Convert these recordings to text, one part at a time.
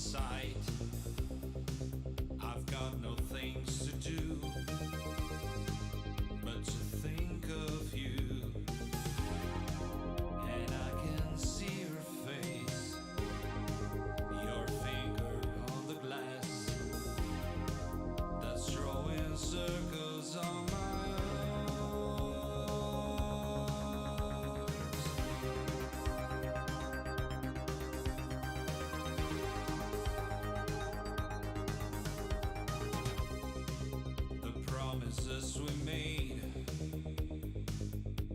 sight. I've got no things to do but to think of you, and I can see your face, your finger on the glass that's drawing circles on my promises we made,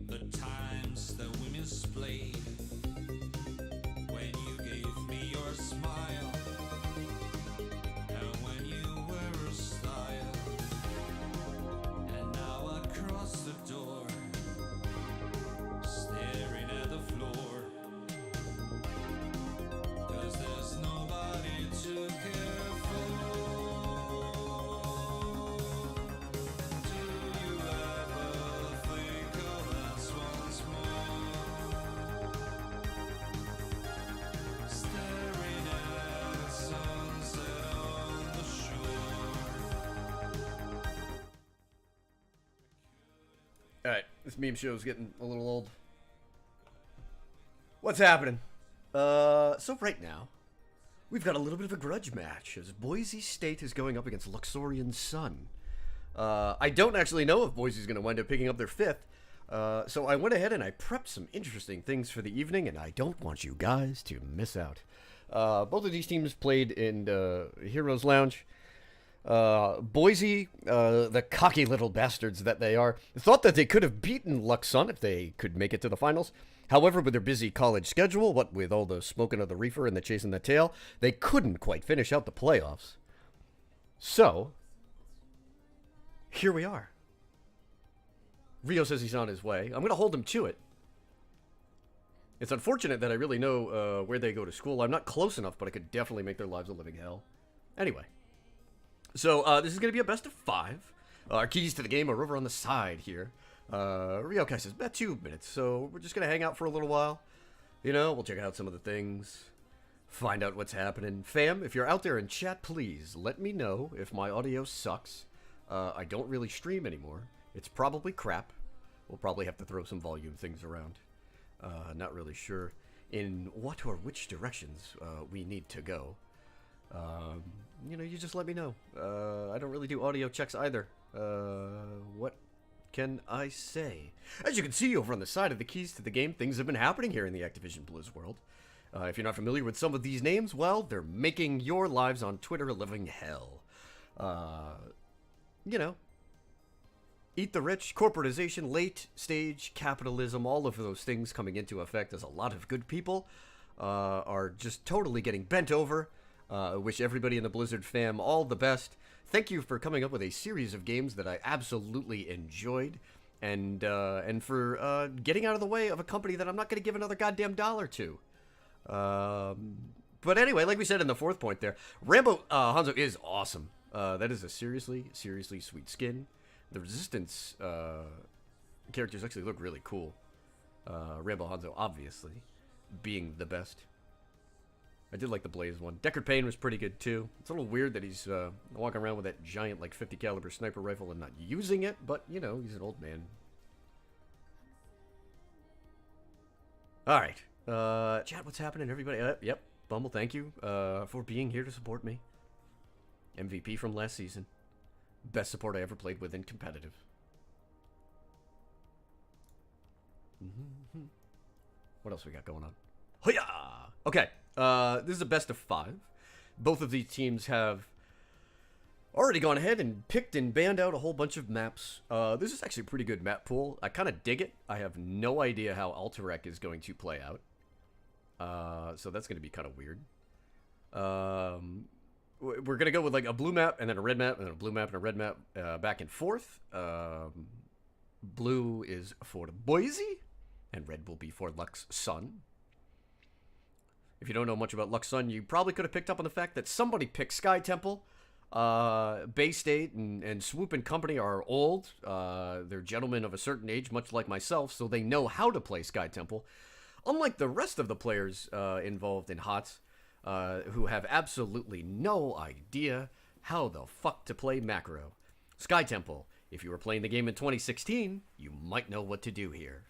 the times that we misplayed, when you gave me your smile, and when you were a style, and now I cross the door, staring at the floor, 'cause there's nobody to care for. Alright, this meme show is getting a little old. What's happening? So right now, we've got a little bit of a grudge match as Boise State is going up against Luxorian Sun. I don't actually know if Boise's going to wind up picking up their fifth, so I went ahead and I prepped some interesting things for the evening, and I don't want you guys to miss out. Both of these teams played in Heroes Lounge. Boise, the cocky little bastards that they are, thought that they could have beaten Lux Sun if they could make it to the finals. However, with their busy college schedule, what with all the smoking of the reefer and the chasing the tail, they couldn't quite finish out the playoffs. So, here we are. Rio says he's on his way. I'm going to hold him to it. It's unfortunate that I really know where they go to school. I'm not close enough, but I could definitely make their lives a living hell. Anyway. So, this is going to be a best of 5. Our keys to the game are over on the side here. Ryokai says, about 2 minutes, so we're just going to hang out for a little while. You know, we'll check out some of the things, find out what's happening. Fam, if you're out there in chat, please let me know if my audio sucks. I don't really stream anymore. It's probably crap. We'll probably have to throw some volume things around. Not really sure in what or which directions we need to go. You know, you just let me know. I don't really do audio checks either. What can I say? As you can see over on the side of the keys to the game, things have been happening here in the Activision Blizz world. If you're not familiar with some of these names, well, they're making your lives on Twitter a living hell. You know, eat the rich, corporatization, late stage capitalism, all of those things coming into effect as a lot of good people are just totally getting bent over. Wish everybody in the Blizzard fam all the best. Thank you for coming up with a series of games that I absolutely enjoyed, and for getting out of the way of a company that I'm not going to give another goddamn dollar to. But anyway, like we said in the fourth point there, Rambo Hanzo is awesome. That is a seriously sweet skin. The Resistance characters actually look really cool. Rambo Hanzo, obviously, being the best. I did like the Blaze one. Deckard Payne was pretty good too. It's a little weird that he's walking around with that giant, like, 50 caliber sniper rifle and not using it, but, you know, he's an old man. Alright. Chat, what's happening, everybody? Yep. Bumble, thank you for being here to support me. MVP from last season. Best support I ever played with in competitive. What else we got going on? Hoya! Okay. This is a best of 5. Both of these teams have already gone ahead and picked and banned out a whole bunch of maps. This is actually a pretty good map pool. I kind of dig it. I have no idea how Alterac is going to play out. So that's going to be kind of weird. We're going to go with like a blue map and then a red map and then a blue map and a red map back and forth. Blue is for Boise and red will be for Lux Sun. If you don't know much about Lux Sun, you probably could have picked up on the fact that somebody picked Sky Temple. Bay State and Swoop and company are old. They're gentlemen of a certain age, much like myself, so they know how to play Sky Temple. Unlike the rest of the players involved in HOTS, who have absolutely no idea how the fuck to play macro. Sky Temple, if you were playing the game in 2016, you might know what to do here.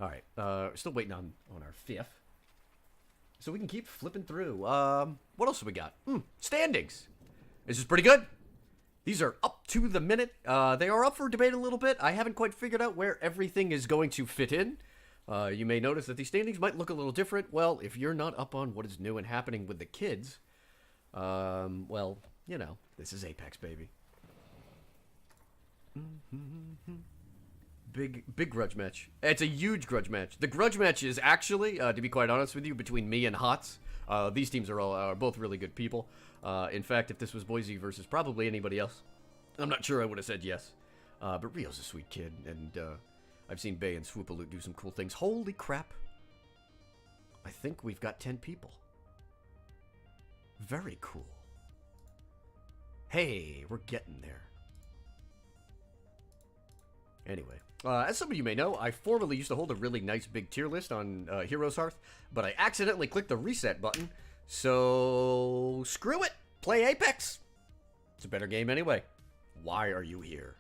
Alright, still waiting on our fifth. So we can keep flipping through. What else have we got? Standings. This is pretty good. These are up to the minute. They are up for debate a little bit. I haven't quite figured out where everything is going to fit in. You may notice that these standings might look a little different. Well, if you're not up on what is new and happening with the kids, well, you know, this is Apex, baby. Big grudge match. It's a huge grudge match. The grudge match is actually, to be quite honest with you, between me and Hots. These teams are both really good people. In fact, if this was Boise versus probably anybody else, I'm not sure I would have said yes. But Rio's a sweet kid, and I've seen Bay and Swoopaloot do some cool things. Holy crap. I think we've got 10 people. Very cool. Hey, we're getting there. Anyway, as some of you may know, I formerly used to hold a really nice big tier list on Heroes Hearth, but I accidentally clicked the reset button, so screw it! Play Apex! It's a better game anyway. Why are you here?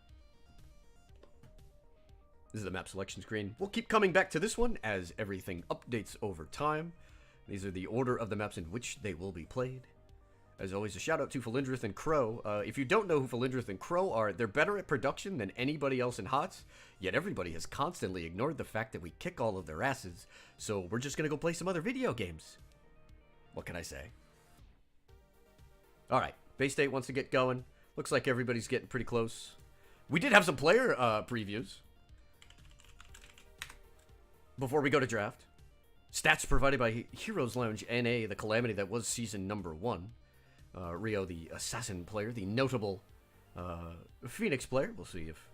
This is the map selection screen. We'll keep coming back to this one as everything updates over time. These are the order of the maps in which they will be played. As always, a shout out to Felindrith and Crow. If you don't know who Felindrith and Crow are, they're better at production than anybody else in HOTS, yet everybody has constantly ignored the fact that we kick all of their asses, so we're just gonna go play some other video games. What can I say? Alright, Bay State wants to get going. Looks like everybody's getting pretty close. We did have some player previews before we go to draft. Stats provided by HLounge NA, the calamity that was season number 1. Rio, the assassin player, the notable Phoenix player. We'll see if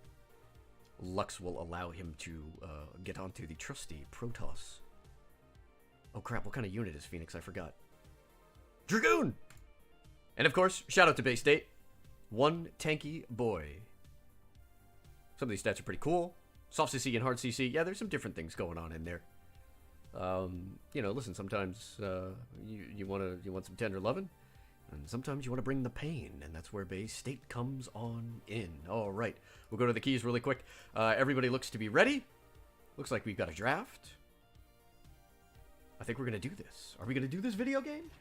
Lux will allow him to get onto the trusty Protoss. Oh crap, what kind of unit is Phoenix? I forgot. Dragoon! And of course, shout out to Bay State. One tanky boy. Some of these stats are pretty cool. Soft CC and hard CC. Yeah, there's some different things going on in there. You know, listen, sometimes you want some tender loving. And sometimes you want to bring the pain, and that's where Bay State comes on in. All right, we'll go to the keys really quick. Everybody looks to be ready. Looks like we've got a draft. I think we're going to do this. Are we going to do this video game?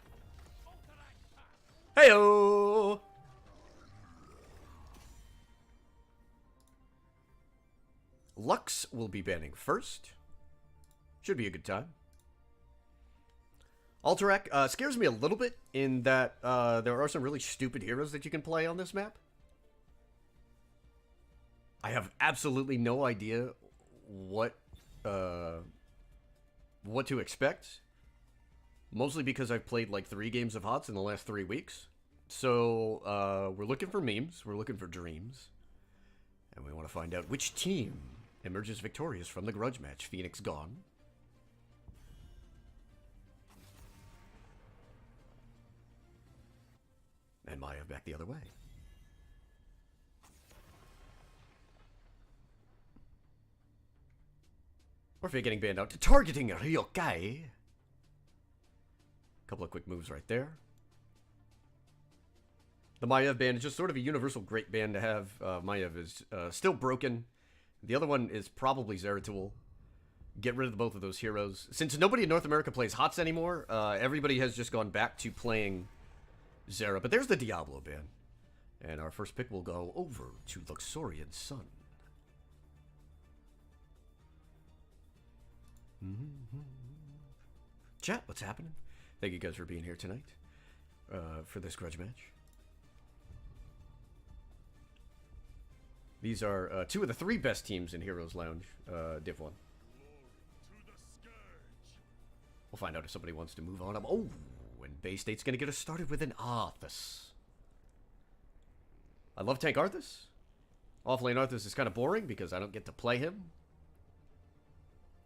Hey-o! Lux will be banning first. Should be a good time. Alterac scares me a little bit in that there are some really stupid heroes that you can play on this map. I have absolutely no idea what to expect. Mostly because I've played like 3 games of HOTS in the last 3 weeks. So we're looking for memes, we're looking for dreams. And we want to find out which team emerges victorious from the grudge match. Phoenix gone. And Maya back the other way. Orphe getting banned out to targeting Ryokai. Couple of quick moves right there. The Maiev ban is just sort of a universal great ban to have. Maiev is still broken. The other one is probably Zeratul. Get rid of both of those heroes. Since nobody in North America plays HOTS anymore, everybody has just gone back to playing Zera. But there's the Diablo ban. And our first pick will go over to Luxorian Sun. Chat, what's happening? Thank you guys for being here tonight for this grudge match. These are 2 of the 3 best teams in Heroes Lounge, Div 1. We'll find out if somebody wants to move on. Oh, and Bay State's going to get us started with an Arthas. I love Tank Arthas. Offlane Arthas is kind of boring because I don't get to play him.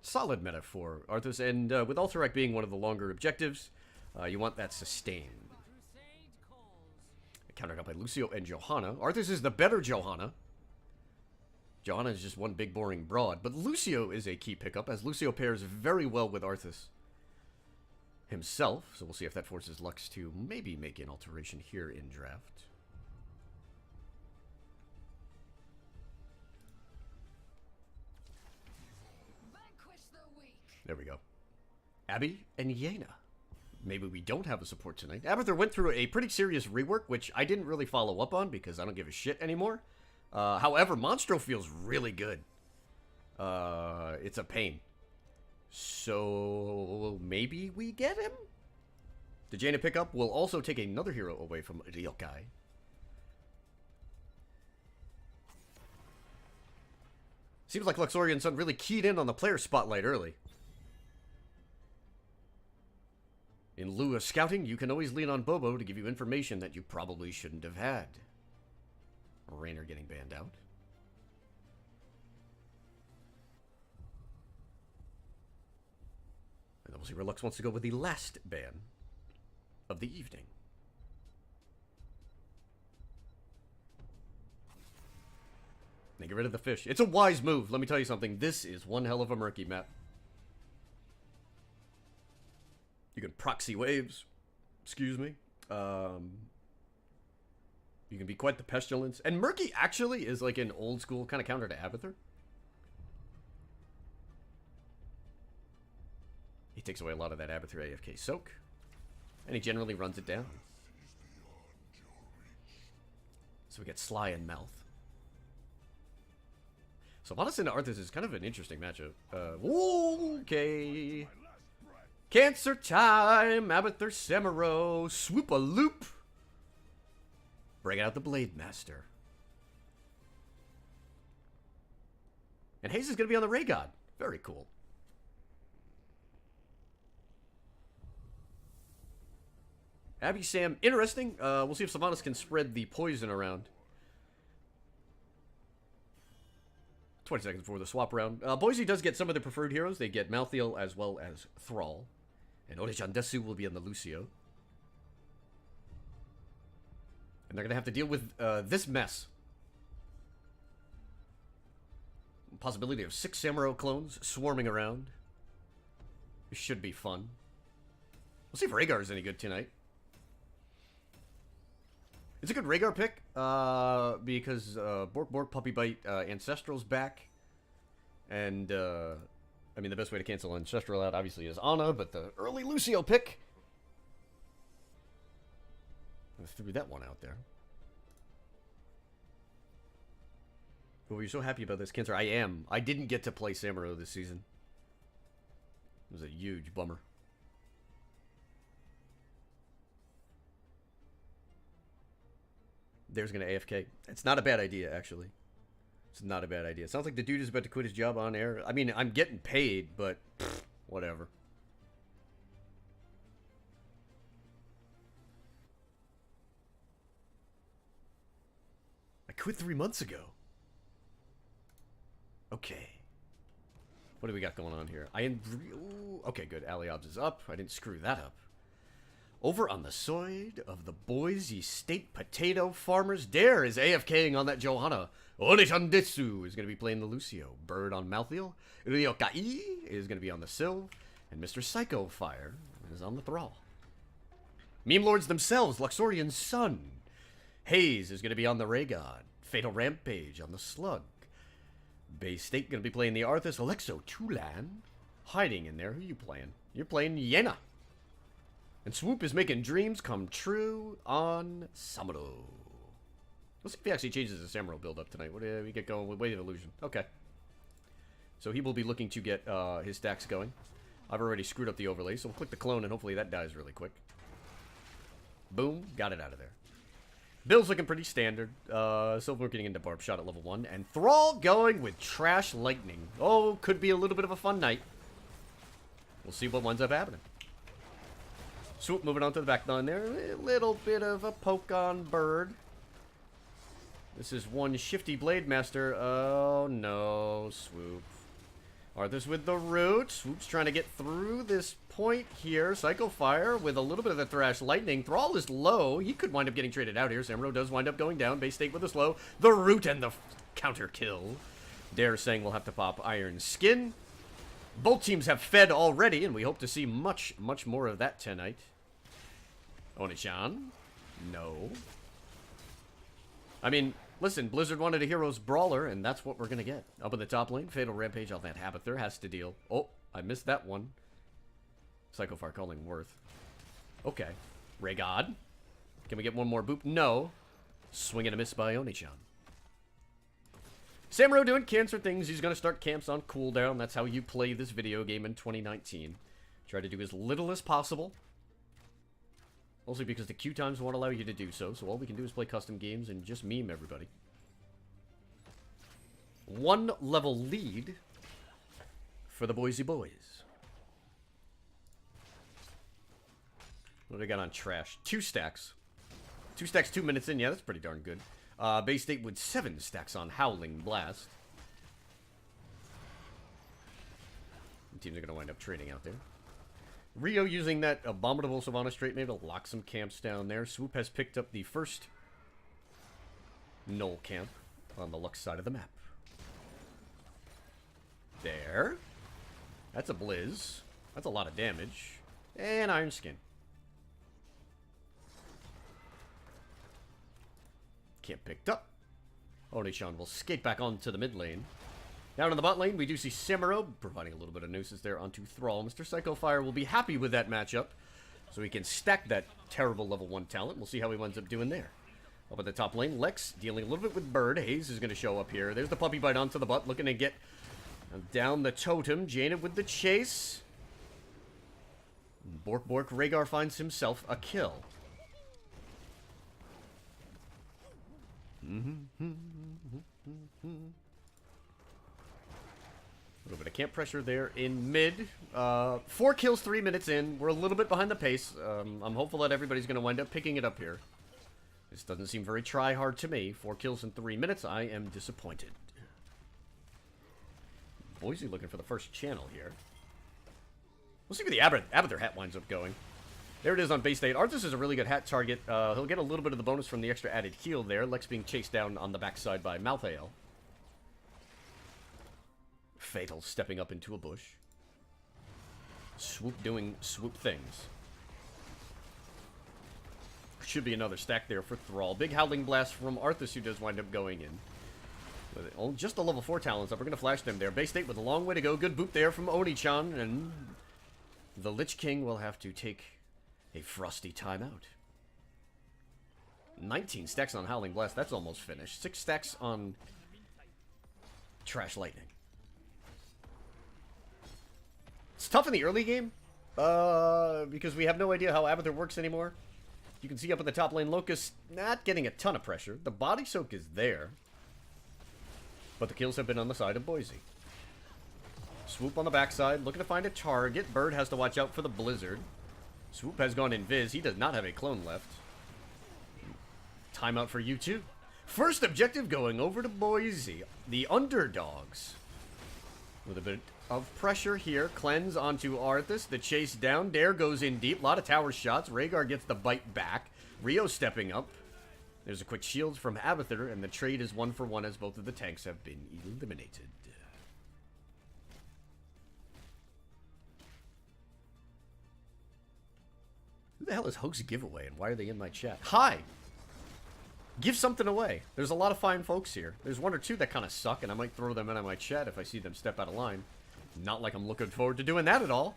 Solid meta for Arthas, and with Alterac being one of the longer objectives, you want that sustain. Countered up by Lucio and Johanna. Arthas is the better Johanna. Johanna is just one big boring broad, but Lucio is a key pickup, as Lucio pairs very well with Arthas. himself, so we'll see if that forces Lux to maybe make an alteration here in draft. There we go. Abby and Yena. Maybe we don't have a support tonight. Abathur went through a pretty serious rework, which I didn't really follow up on because I don't give a shit anymore. However, Monstro feels really good. It's a pain. So maybe we get him? The Jaina pickup will also take another hero away from Ryokai. Seems like Luxorian Sun really keyed in on the player spotlight early. In lieu of scouting, you can always lean on Bobo to give you information that you probably shouldn't have had. Raynor getting banned out. And then we'll see where Lux wants to go with the last ban of the evening. They get rid of the fish. It's a wise move. Let me tell you something. This is one hell of a murky map. You can proxy waves. Excuse me. You can be quite the pestilence. And murky actually is like an old school kind of counter to Abathur. He takes away a lot of that Abathur AFK soak. And he generally runs it down. So we get Sly and Mouth. So Modest into Arthas is kind of an interesting matchup. Okay. Cancer time! Abathur Samuro. Swoop a loop. Bring out the Blade Master. And Hayes is going to be on the Ray God. Very cool. Abby Sam, interesting. We'll see if Sylvanas can spread the poison around. 20 seconds before the swap round. Boise does get some of their preferred heroes. They get Malthael as well as Thrall. And Onichan Desu will be on the Lucio. And they're going to have to deal with this mess. Possibility of 6 Samuro clones swarming around. This should be fun. We'll see if Rhaegar is any good tonight. It's a good Rhaegar pick, because Bork Bork Puppy Bite Ancestral's back. And, I mean, the best way to cancel Ancestral out, obviously, is Ana, but the early Lucio pick... I threw that one out there. Oh, you're so happy about this, Cancer. I am. I didn't get to play Samuro this season. It was a huge bummer. There's going to AFK. It's not a bad idea, actually. It's not a bad idea. It sounds like the dude is about to quit his job on air. I mean, I'm getting paid, but pff, whatever. I quit 3 months ago. Okay. What do we got going on here? Okay, good. Aliobs is up. I didn't screw that up. Over on the side of the Boise State potato farmers, Dare is AFKing on that Johanna. Onishanditsu is going to be playing the Lucio. Bird on Malthael. Ryokai is going to be on the Sylve. And Mr. Psycho Fire is on the Thrall. Meme Lords themselves, Luxorian Sun. Hayes is going to be on the Ray God. Fatal Rampage on the Slug. Bay State going to be playing the Arthas. Alexo Tulan hiding in there. Who are you playing? You're playing Yena. And Swoop is making dreams come true on Samuro. Let's see if he actually changes his Samuro build up tonight. What do we get going with Weight of Illusion? Okay. So he will be looking to get his stacks going. I've already screwed up the overlay, so we'll click the clone and hopefully that dies really quick. Boom. Got it out of there. Bill's looking pretty standard. Silver getting into Barb Shot at level 1. And Thrall going with Trash Lightning. Oh, could be a little bit of a fun night. We'll see what winds up happening. Swoop moving on to the back line there. A little bit of a poke on Bird. This is one shifty Blade Master. Oh no, Swoop. Arthas with the root. Swoop's trying to get through this point here. Psycho Fire with a little bit of the Thrash Lightning. Thrall is low. He could wind up getting traded out here. Samuro does wind up going down. Bay State with a slow. The root and the counter kill. Dare saying we'll have to pop Iron Skin. Both teams have fed already, and we hope to see much, much more of that tonight. Oni-chan? No. I mean, listen, Blizzard wanted a Heroes Brawler, and that's what we're going to get. Up in the top lane, Fatal Rampage on that Habither has to deal. Oh, I missed that one. Psychofire calling Worth. Okay. Ray God. Can we get one more boop? No. Swing and a miss by Oni-chan. Samuro doing cancer things. He's going to start camps on cooldown. That's how you play this video game in 2019. Try to do as little as possible. Mostly because the queue times won't allow you to do so. So all we can do is play custom games and just meme everybody. 1 level lead for the Boise Bois. What do we got on trash? 2 stacks. 2 stacks 2 minutes in. Yeah, that's pretty darn good. Boise State with 7 stacks on Howling Blast. The teams are going to wind up trading out there. Rio using that abominable Sylvanas trait maybe to lock some camps down there. Swoop has picked up the first Null camp on the Lux side of the map. There. That's a Blizz. That's a lot of damage. And Iron Skin. Camp picked up. Oni-chan will skate back onto the mid lane. Down in the bot lane, we do see Samuro providing a little bit of nuisance there onto Thrall. Mr. Psychofire will be happy with that matchup, so he can stack that terrible level 1 talent. We'll see how he winds up doing there. Up at the top lane, Lex dealing a little bit with Bird. Hayes is going to show up here. There's the puppy bite onto the butt, looking to get down the totem. Janet with the chase. Bork Rhaegar finds himself a kill. A little bit of camp pressure there in mid. 4 kills 3 minutes in. We're a little bit behind the pace. I'm hopeful that everybody's going to wind up picking it up here. This doesn't seem very try-hard to me. 4 kills in 3 minutes. I am disappointed. Boise looking for the first channel here. We'll see where the Abither hat winds up going. There it is on base state. Arthas is a really good hat target. He'll get a little bit of the bonus from the extra added heal there. Lex being chased down on the backside by Malthael. Fatal stepping up into a bush. Swoop doing swoop things. Should be another stack there for Thrall. Big Howling Blast from Arthas, who does wind up going in. With just a level 4 talents up. We're going to flash them there. Bay State with a long way to go. Good boop there from Oni-chan. And the Lich King will have to take a frosty timeout. 19 stacks on Howling Blast. That's almost finished. 6 stacks on Trash Lightning. It's tough in the early game, because we have no idea how Abither works anymore. You can see up in the top lane, Locust not getting a ton of pressure. The body soak is there, but the kills have been on the side of Boise. Swoop on the backside, looking to find a target. Bird has to watch out for the Blizzard. Swoop has gone invis. He does not have a clone left. Timeout for you too. First objective going over to Boise. The underdogs. With a bit of pressure here. Cleanse onto Arthas. The chase down. Dare goes in deep. A lot of tower shots. Rhaegar gets the bite back. Rio stepping up. There's a quick shield from Abither, and the trade is 1 for 1 as both of the tanks have been eliminated. Who the hell is Hoax Giveaway, and why are they in my chat? Hi! Give something away. There's a lot of fine folks here. There's 1 or 2 that kind of suck, and I might throw them in on my chat if I see them step out of line. Not like I'm looking forward to doing that at all.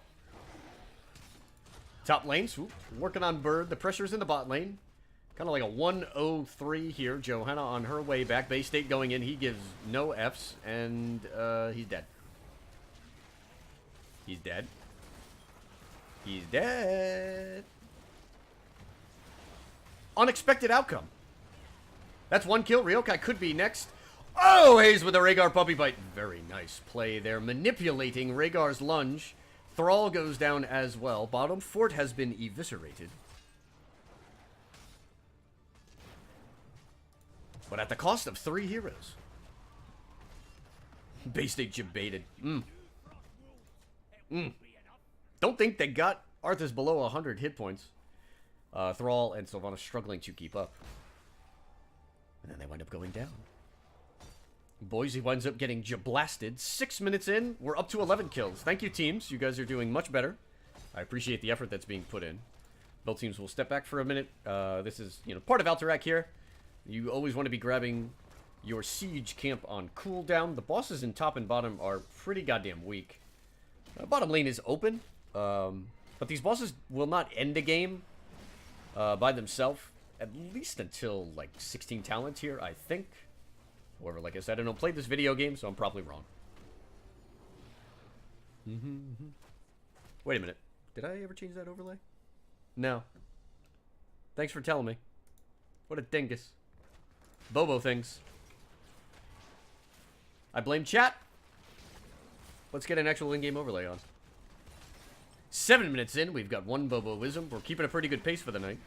Top lane, Swoop, working on Bird. The pressure's in the bot lane. Kind of like a 1-0-3 here. Johanna on her way back. Bay State going in. He gives no Fs, and he's dead. He's dead. He's dead. Unexpected outcome. That's 1 kill. Ryokai could be next. Oh, Hayes with a Rhaegar puppy bite. Very nice play there. Manipulating Rhaegar's lunge. Thrall goes down as well. Bottom fort has been eviscerated. But at the cost of 3 heroes. Bay State jebaited. Don't think they got Arthas below 100 hit points. Thrall and Sylvanas struggling to keep up. And then they wind up going down. Boise winds up getting blasted. 6 minutes in, we're up to 11 kills. Thank you, teams. You guys are doing much better. I appreciate the effort that's being put in. Both teams will step back for a minute. This is, part of Alterac here. You always want to be grabbing your siege camp on cooldown. The bosses in top and bottom are pretty goddamn weak. Bottom lane is open, but these bosses will not end a game by themselves, at least until, like, 16 talents here, I think. However, like I said, I don't play this video game, so I'm probably wrong. Wait a minute. Did I ever change that overlay? No. Thanks for telling me. What a dingus. Bobo things. I blame chat. Let's get an actual in-game overlay on. 7 minutes in, we've got one Boboism. We're keeping a pretty good pace for the night.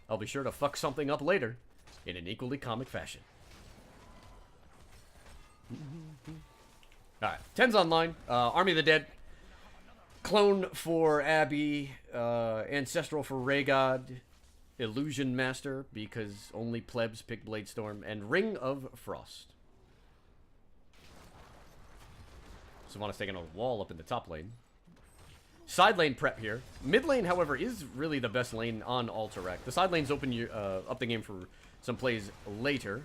I'll be sure to fuck something up later in an equally comic fashion. Alright, 10's online. Army of the Dead. Clone for Abby. Ancestral for Raygod. Illusion Master, because only plebs pick Bladestorm. And Ring of Frost. Savannah's taking a wall up in the top lane. Side lane prep here. Mid lane, however, is really the best lane on Alterac. The side lane's open up the game for some plays later.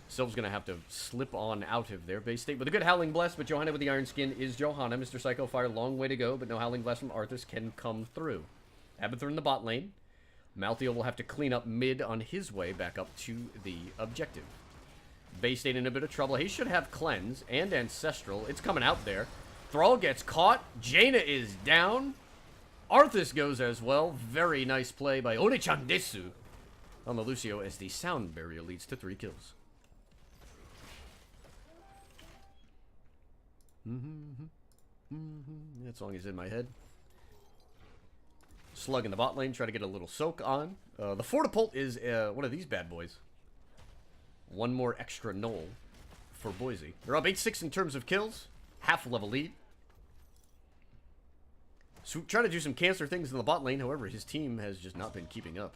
Sylve's going to have to slip on out of there. Bay State with a good Howling Blast, but Johanna with the Iron Skin is Johanna. Mr. Psycho Fire, long way to go, but no Howling Blast from Arthas can come through. Abathur in the bot lane. Malthael will have to clean up mid on his way back up to the objective. Bay State in a bit of trouble. He should have Cleanse and Ancestral. It's coming out there. Thrall gets caught. Jaina is down. Arthas goes as well. Very nice play by Onechan Desu on the Lucio as the sound barrier leads to 3 kills. That song is in my head. Slug in the bot lane, try to get a little soak on. The Fortipult is one of these bad boys. One more extra knoll for Boise. They're up 8-6 in terms of kills. Half level lead. So trying to do some cancer things in the bot lane. However, his team has just not been keeping up.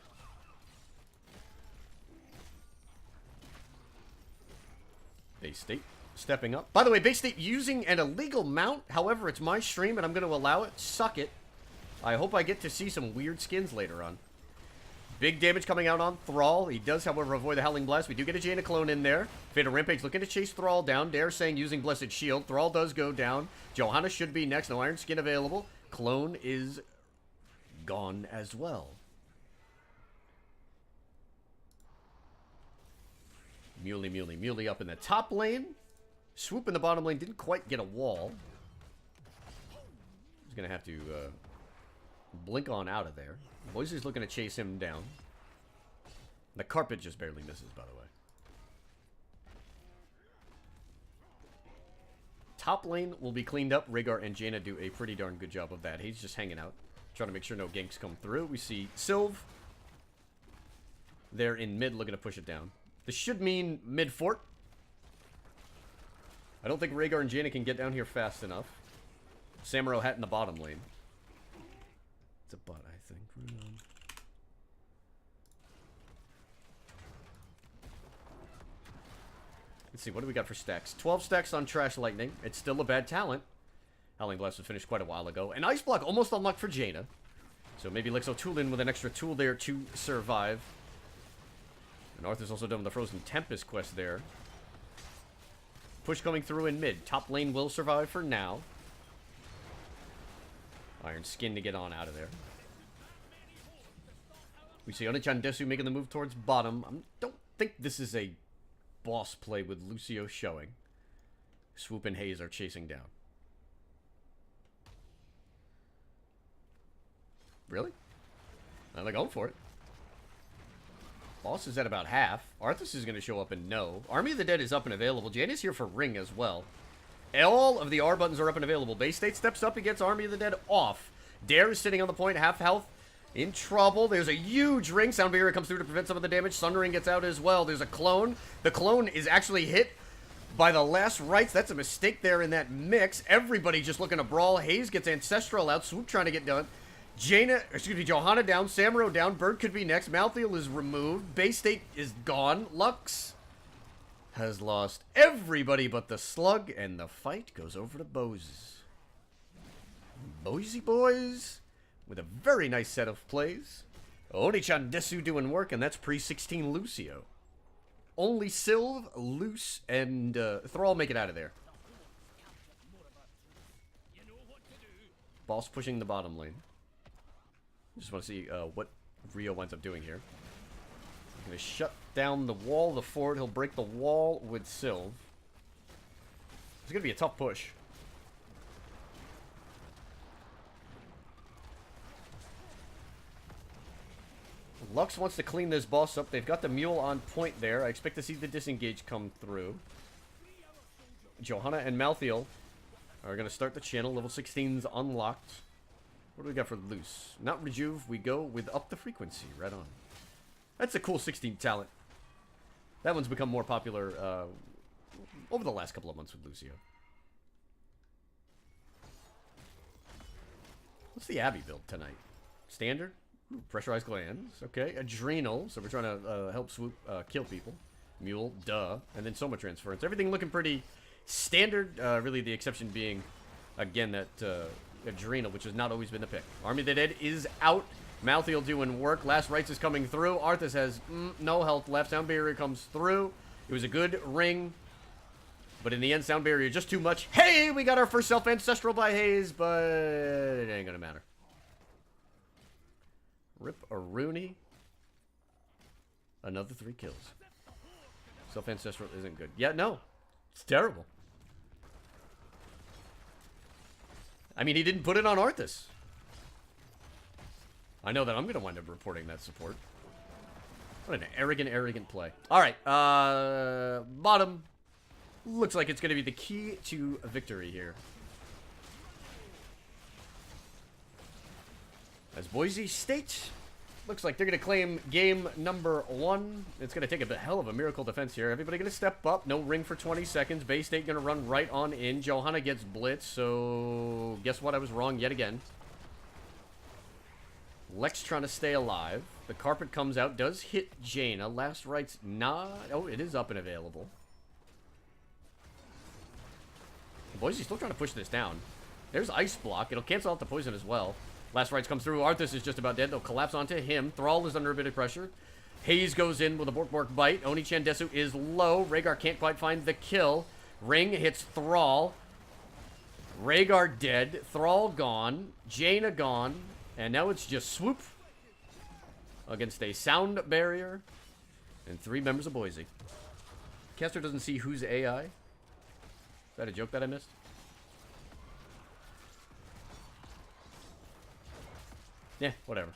Bay State stepping up. By the way, Bay State using an illegal mount. However, it's my stream and I'm going to allow it. Suck it. I hope I get to see some weird skins later on. Big damage coming out on Thrall. He does, however, avoid the Howling Blast. We do get a Jaina clone in there. Fatal Rampage looking to chase Thrall down. Dare saying using Blessed Shield. Thrall does go down. Johanna should be next. No Iron Skin available. Clone is gone as well. Muley up in the top lane. Swoop in the bottom lane. Didn't quite get a wall. He's going to have to blink on out of there. Boise's looking to chase him down. The carpet just barely misses, by the way. Top lane will be cleaned up. Rhaegar and Jaina do a pretty darn good job of that. He's just hanging out, trying to make sure no ganks come through. We see Sylve there in mid looking to push it down. This should mean mid fort. I don't think Rhaegar and Jaina can get down here fast enough. Samuro Hat in the bottom lane. It's a bot, I think. Let's see, what do we got for stacks? 12 stacks on Trash Lightning. It's still a bad talent. Howling Blast was finished quite a while ago. An Ice Block almost unlocked for Jaina. So maybe Lixo tool in with an extra tool there to survive. And Arthur's also done with the Frozen Tempest quest there. Push coming through in mid. Top lane will survive for now. Iron Skin to get on out of there. We see Onechan Desu making the move towards bottom. I don't think this is a boss play with Lucio showing. Swoop and Haze are chasing down. Really? They're going for it. Boss is at about half. Arthas is going to show up and no. Army of the Dead is up and available. Jaina's here for Ring as well. All of the R buttons are up and available. Bay State steps up and gets Army of the Dead off. Dare is sitting on the point, half health. In trouble. There's a huge ring. Sound Barrier comes through to prevent some of the damage. Sundering gets out as well. There's a clone. The clone is actually hit by the last rites. That's a mistake there in that mix. Everybody just looking to brawl. Haze gets Ancestral out. Swoop trying to get done. Johanna down. Samuro down. Bird could be next. Malthael is removed. Bay State is gone. Lux has lost everybody but the slug, and the fight goes over to Bo's. Boise Bois with a very nice set of plays. Oni-chan Desu doing work, and that's pre-16 Lucio. Only Sylv, Luce, and Thrall make it out of there. Boss pushing the bottom lane. Just want to see what Rio winds up doing here. He's going to shut down the wall, the fort. He'll break the wall with Sylv. It's going to be a tough push. Lux wants to clean this boss up. They've got the mule on point there. I expect to see the disengage come through. Johanna and Malthiel are going to start the channel. Level 16's unlocked. What do we got for Luce? Not Rejuve. We go with up the frequency. Right on. That's a cool 16 talent. That one's become more popular over the last couple of months with Lucio. What's the Abby build tonight? Standard? Ooh, pressurized glands. Okay. Adrenal. So we're trying to help swoop kill people. Mule. Duh. And then Soma transference. Everything looking pretty standard. Really the exception being, again, that Adrenal, which has not always been the pick. Army of the Dead is out. Malthiel doing work. Last Rites is coming through. Arthas has no health left. Sound Barrier comes through. It was a good ring. But in the end, Sound Barrier just too much. Hey, we got our first Self-Ancestral by Haze, but it ain't gonna matter. Rip a Rooney. Another 3 kills. Self-Ancestral isn't good. Yeah, no. It's terrible. I mean, he didn't put it on Arthas. I know that I'm going to wind up reporting that support. What an arrogant, arrogant play. All right. Bottom. Looks like it's going to be the key to victory here. As Boise State looks like they're going to claim game number 1. It's going to take a hell of a miracle defense here. Everybody going to step up. No ring for 20 seconds. Bay State going to run right on in. Johanna gets blitz. So guess what? I was wrong yet again. Lex trying to stay alive. The carpet comes out. Does hit Jaina. Last Rites not. Oh, it is up and available. Boise's still trying to push this down. There's Ice Block. It'll cancel out the poison as well. Last Rites comes through. Arthas is just about dead. They'll collapse onto him. Thrall is under a bit of pressure. Haze goes in with a Bork bite. Oni-chan Desu is low. Rhaegar can't quite find the kill. Ring hits Thrall. Rhaegar dead. Thrall gone. Jaina gone. And now it's just Swoop against a Sound Barrier and 3 members of Boise. Caster doesn't see who's AI. Is that a joke that I missed? Yeah, whatever.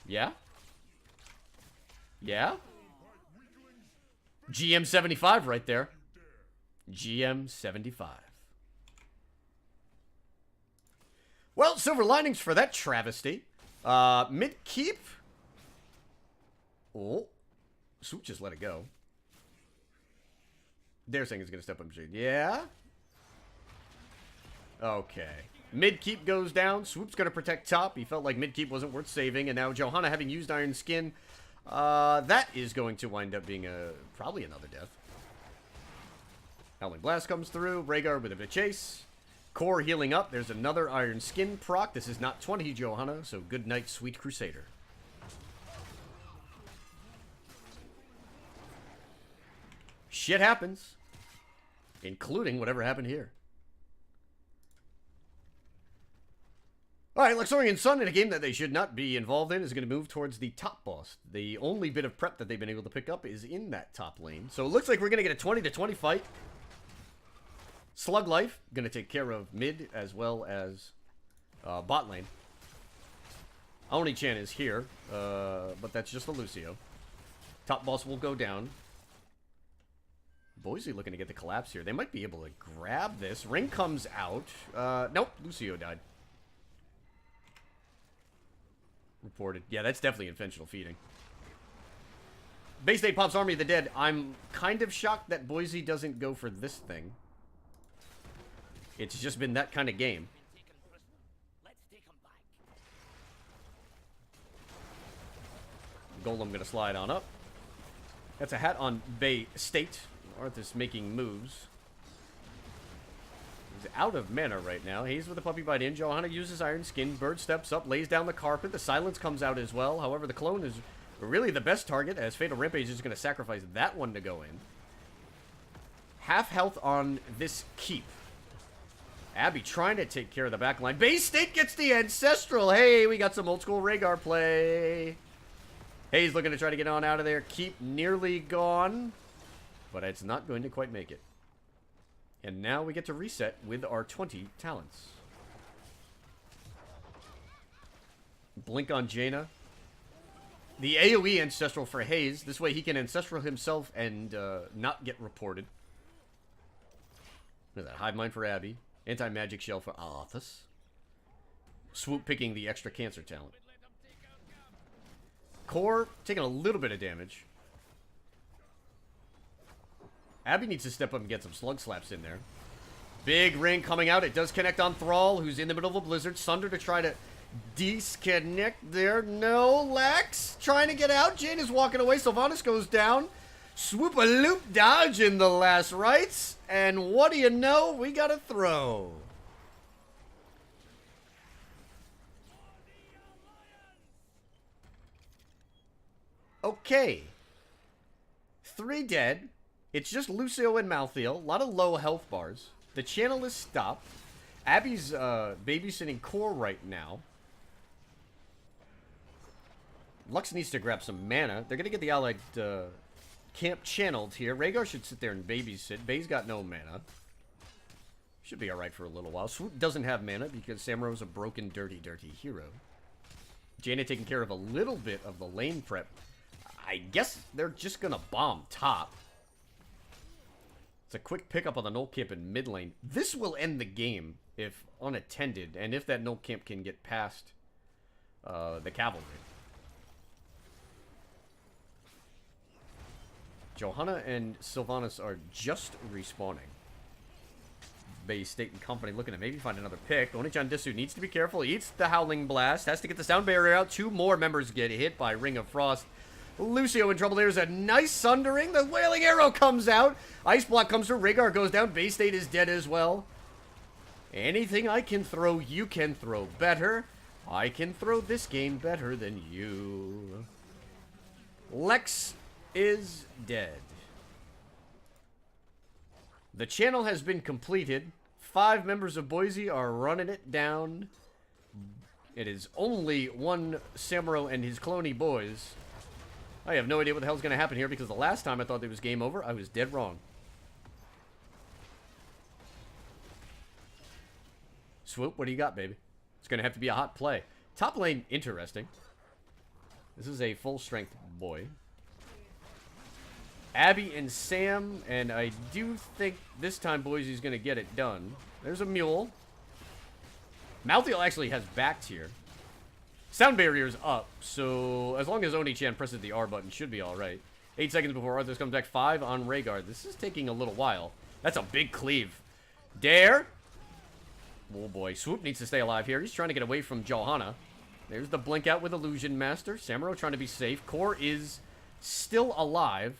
Yeah? Yeah? GM 75 right there. GM 75. Well, silver linings for that travesty. Mid keep. Oh. Swoop just let it go. They're saying he's going to step up. Yeah? Okay. Mid keep goes down. Swoop's going to protect top. He felt like mid keep wasn't worth saving. And now Johanna, having used Iron Skin, that is going to wind up being probably another death. Howling Blast comes through. Rhaegar with a bit of chase. Core healing up. There's another Iron Skin proc. This is not 20 Johanna, so good night, sweet Crusader. Shit happens. Including whatever happened here. Alright, Luxorian Sun in a game that they should not be involved in is going to move towards the top boss. The only bit of prep that they've been able to pick up is in that top lane. So it looks like we're going to get a 20-20 fight. Slug Life, going to take care of mid as well as bot lane. Oni-chan is here, but that's just a Lucio. Top boss will go down. Boise looking to get the collapse here. They might be able to grab this. Ring comes out. Nope, Lucio died. Reported. Yeah, that's definitely intentional feeding. Bay State pops Army of the Dead. I'm kind of shocked that Boise doesn't go for this thing. It's just been that kind of game. Golem gonna slide on up. That's a hat on Boise State. Arthas making moves. He's out of mana right now. He's with the puppy bite in. Johanna uses Iron Skin. Bird steps up, lays down the carpet. The silence comes out as well. However, the clone is really the best target, as Fatal Rampage is going to sacrifice that one to go in. Half health on this keep. Abby trying to take care of the back line. Boise State gets the Ancestral. Hey, we got some old school Rhaegar play. Hayes looking to try to get on out of there. Keep nearly gone. But it's not going to quite make it. And now we get to reset with our 20 talents. Blink on Jaina. The AoE Ancestral for Hayes. This way he can Ancestral himself and not get reported. Look at that. Hive Mind for Abby. Anti-Magic Shell for Arthas. Swoop picking the extra cancer talent. Core taking a little bit of damage. Abby needs to step up and get some slug slaps in there. Big ring coming out. It does connect on Thrall, who's in the middle of a blizzard. Sunder to try to disconnect there. No, Lex trying to get out. Jane is walking away. Sylvanas goes down. Swoop-a-loop dodge in the last rites. And what do you know? We got a throw. Okay. 3 dead. It's just Lucio and Malthael. A lot of low health bars. The channel is stopped. Abby's babysitting Core right now. Lux needs to grab some mana. They're going to get the allied camp channeled here. Rhaegar should sit there and babysit. Bay's got no mana. Should be alright for a little while. Swoop doesn't have mana because Samro's a broken, dirty, dirty hero. Jaina taking care of a little bit of the lane prep. I guess they're just going to bomb top. It's a quick pickup on the null camp in mid lane. This will end the game if unattended, and if that null camp can get past the cavalry. Johanna and Sylvanas are just respawning. Boise State and company looking to maybe find another pick. Oni-chan Disu needs to be careful. Eats the Howling Blast. Has to get the sound barrier out. 2 more members get hit by Ring of Frost. Lucio in trouble. There's a nice sundering. The Wailing Arrow comes out. Ice Block comes through. Rhaegar goes down. Boise State is dead as well. Anything I can throw, you can throw better. I can throw this game better than you. Lex is dead. The channel has been completed. 5 members of Boise are running it down. It is only one Samuro and his cloney boys. I have no idea what the hell's going to happen here because the last time I thought it was game over, I was dead wrong. Swoop, what do you got, baby? It's going to have to be a hot play. Top lane, interesting. This is a full-strength boy. Abby and Sam, and I do think this time Boise's going to get it done. There's a mule. Malthael actually has backed here. Sound barrier's up, so as long as Oni-chan presses the R button, should be alright. 8 seconds before Arthas comes back. 5 on Rhaegar. This is taking a little while. That's a big cleave. Dare. Oh boy, Swoop needs to stay alive here. He's trying to get away from Johanna. There's the blink out with Illusion Master. Samuro trying to be safe. Core is still alive.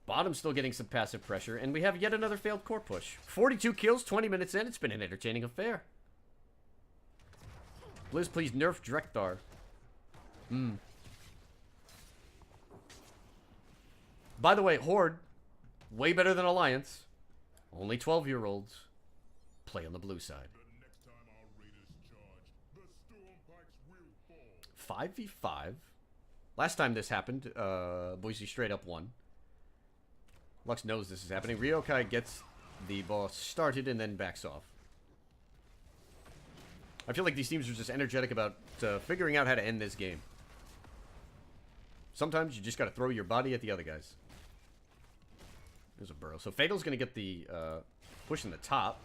Bottom's still getting some passive pressure, and we have yet another failed core push. 42 kills, 20 minutes in. It's been an entertaining affair. Blizz, please nerf Drekthar. By the way, Horde, way better than Alliance. Only 12-year-olds. Play on the blue side. 5v5. Last time this happened, Boise straight up won. Lux knows this is happening. Ryokai gets the boss started and then backs off. I feel like these teams are just energetic about figuring out how to end this game. Sometimes you just got to throw your body at the other guys. There's a burrow. So Fatal's going to get the push in the top.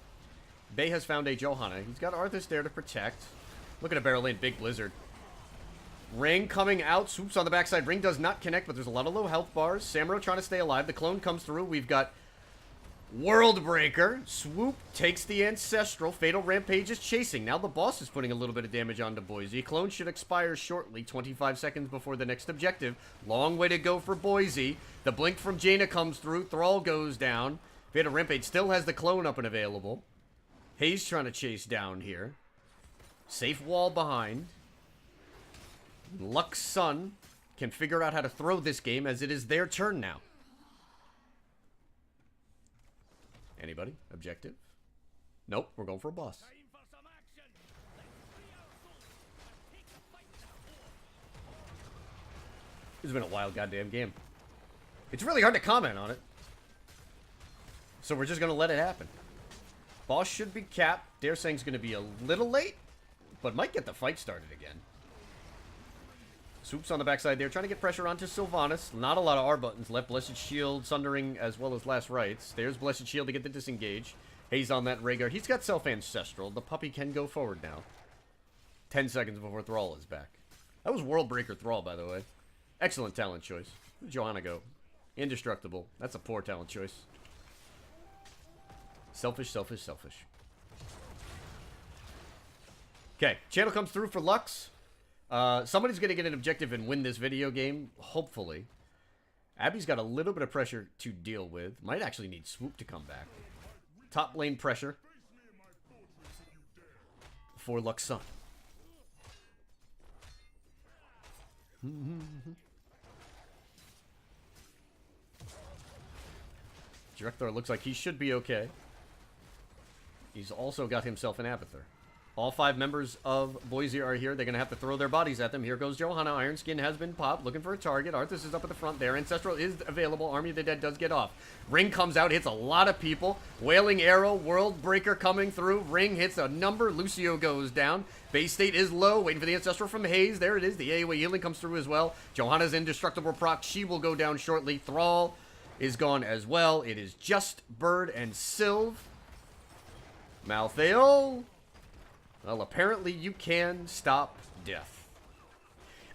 Bay has found a Johanna. He's got Arthas there to protect. Look at a barrel lane. Big blizzard. Ring coming out. Swoops on the backside. Ring does not connect, but there's a lot of low health bars. Samuro trying to stay alive. The clone comes through. We've got World Breaker. Swoop takes the Ancestral. Fatal Rampage is chasing. Now the boss is putting a little bit of damage onto Boise. Clone should expire shortly, 25 seconds before the next objective. Long way to go for Boise. The blink from Jaina comes through. Thrall goes down. Fatal Rampage still has the clone up and available. Hayes trying to chase down here. Safe wall behind. Lux Sun can figure out how to throw this game as it is their turn now. Anybody? Objective? Nope, we're going for a boss. It's been a wild goddamn game. It's really hard to comment on it. So we're just going to let it happen. Boss should be capped. Dare saying's going to be a little late, but might get the fight started again. Swoops on the backside there, trying to get pressure onto Sylvanas. Not a lot of R buttons left. Blessed Shield, Sundering, as well as Last Rites. There's Blessed Shield to get the disengage. Hayes on that Rhaegar. He's got Self-Ancestral. The puppy can go forward now. 10 seconds before Thrall is back. That was World Breaker Thrall, by the way. Excellent talent choice. Where'd Johanna go? Indestructible. That's a poor talent choice. Selfish, selfish, selfish. Okay, channel comes through for Lux. Somebody's going to get an objective and win this video game, hopefully. Abby's got a little bit of pressure to deal with. Might actually need Swoop to come back. Top lane pressure for Lux Sun. Director looks like he should be okay. He's also got himself an Abathur. All 5 members of Boise are here. They're going to have to throw their bodies at them. Here goes Johanna. Iron Skin has been popped. Looking for a target. Arthas is up at the front there. Ancestral is available. Army of the Dead does get off. Ring comes out. Hits a lot of people. Wailing Arrow. World Breaker coming through. Ring hits a number. Lucio goes down. Bay State is low. Waiting for the Ancestral from Hayes. There it is. The AoE healing comes through as well. Johanna's indestructible proc. She will go down shortly. Thrall is gone as well. It is just Bird and Sylv. Malthael. Well, apparently you can stop death.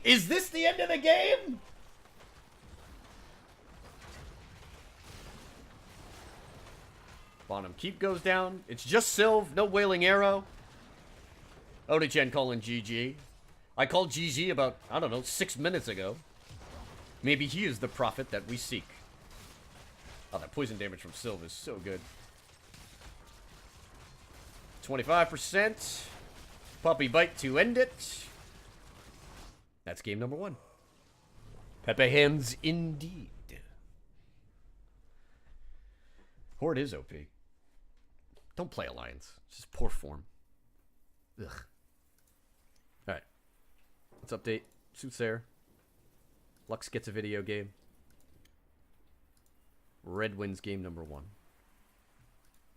Is this the end of the game? Bottom keep goes down. It's just Sylv. No Wailing Arrow. Oni-chan calling GG. I called GG about, I don't know, 6 minutes ago. Maybe he is the prophet that we seek. Oh, that poison damage from Sylv is so good. 25%. Puppy bite to end it. That's game number 1. Pepe hands indeed. Horde is OP. Don't play Alliance. It's just poor form. Ugh. Alright. Let's update. Soothsayer. Lux gets a video game. Red wins game number 1.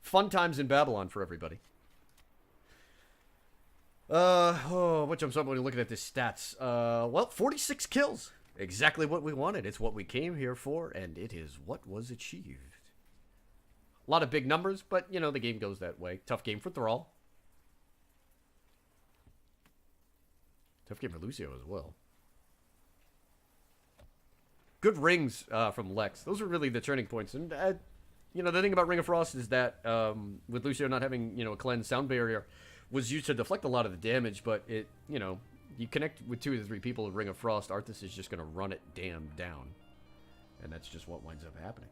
Fun times in Babylon for everybody. What jumps up when you're looking at this stats? Well, 46 kills. Exactly what we wanted. It's what we came here for, and it is what was achieved. A lot of big numbers, but, you know, the game goes that way. Tough game for Thrall. Tough game for Lucio as well. Good rings from Lex. Those are really the turning points. And, you know, the thing about Ring of Frost is that with Lucio not having, you know, a cleansed sound barrier, was used to deflect a lot of the damage, but it, you know, you connect with 2 or 3 people with Ring of Frost, Arthas is just going to run it damn down. And that's just what winds up happening.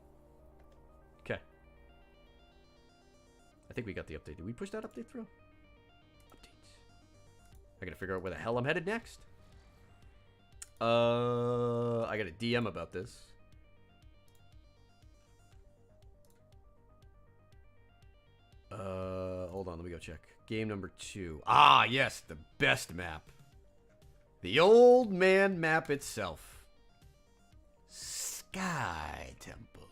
Okay. I think we got the update. Did we push that update through? Updates. I got to figure out where the hell I'm headed next. I got a DM about this. Hold on, let me go check. Game number 2. Ah, yes, the best map. The old man map itself. Sky Temple.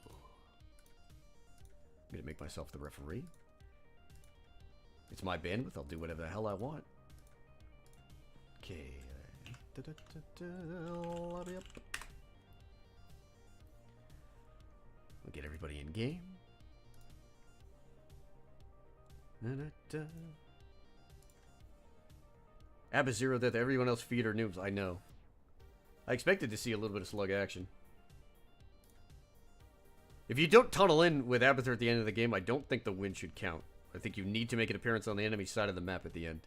I'm gonna make myself the referee. It's my bandwidth, I'll do whatever the hell I want. Okay. We'll get everybody in game. Abba Zero that everyone else feed are noobs. I know. I expected to see a little bit of slug action. If you don't tunnel in with Abathur at the end of the game, I don't think the win should count. I think you need to make an appearance on the enemy side of the map at the end.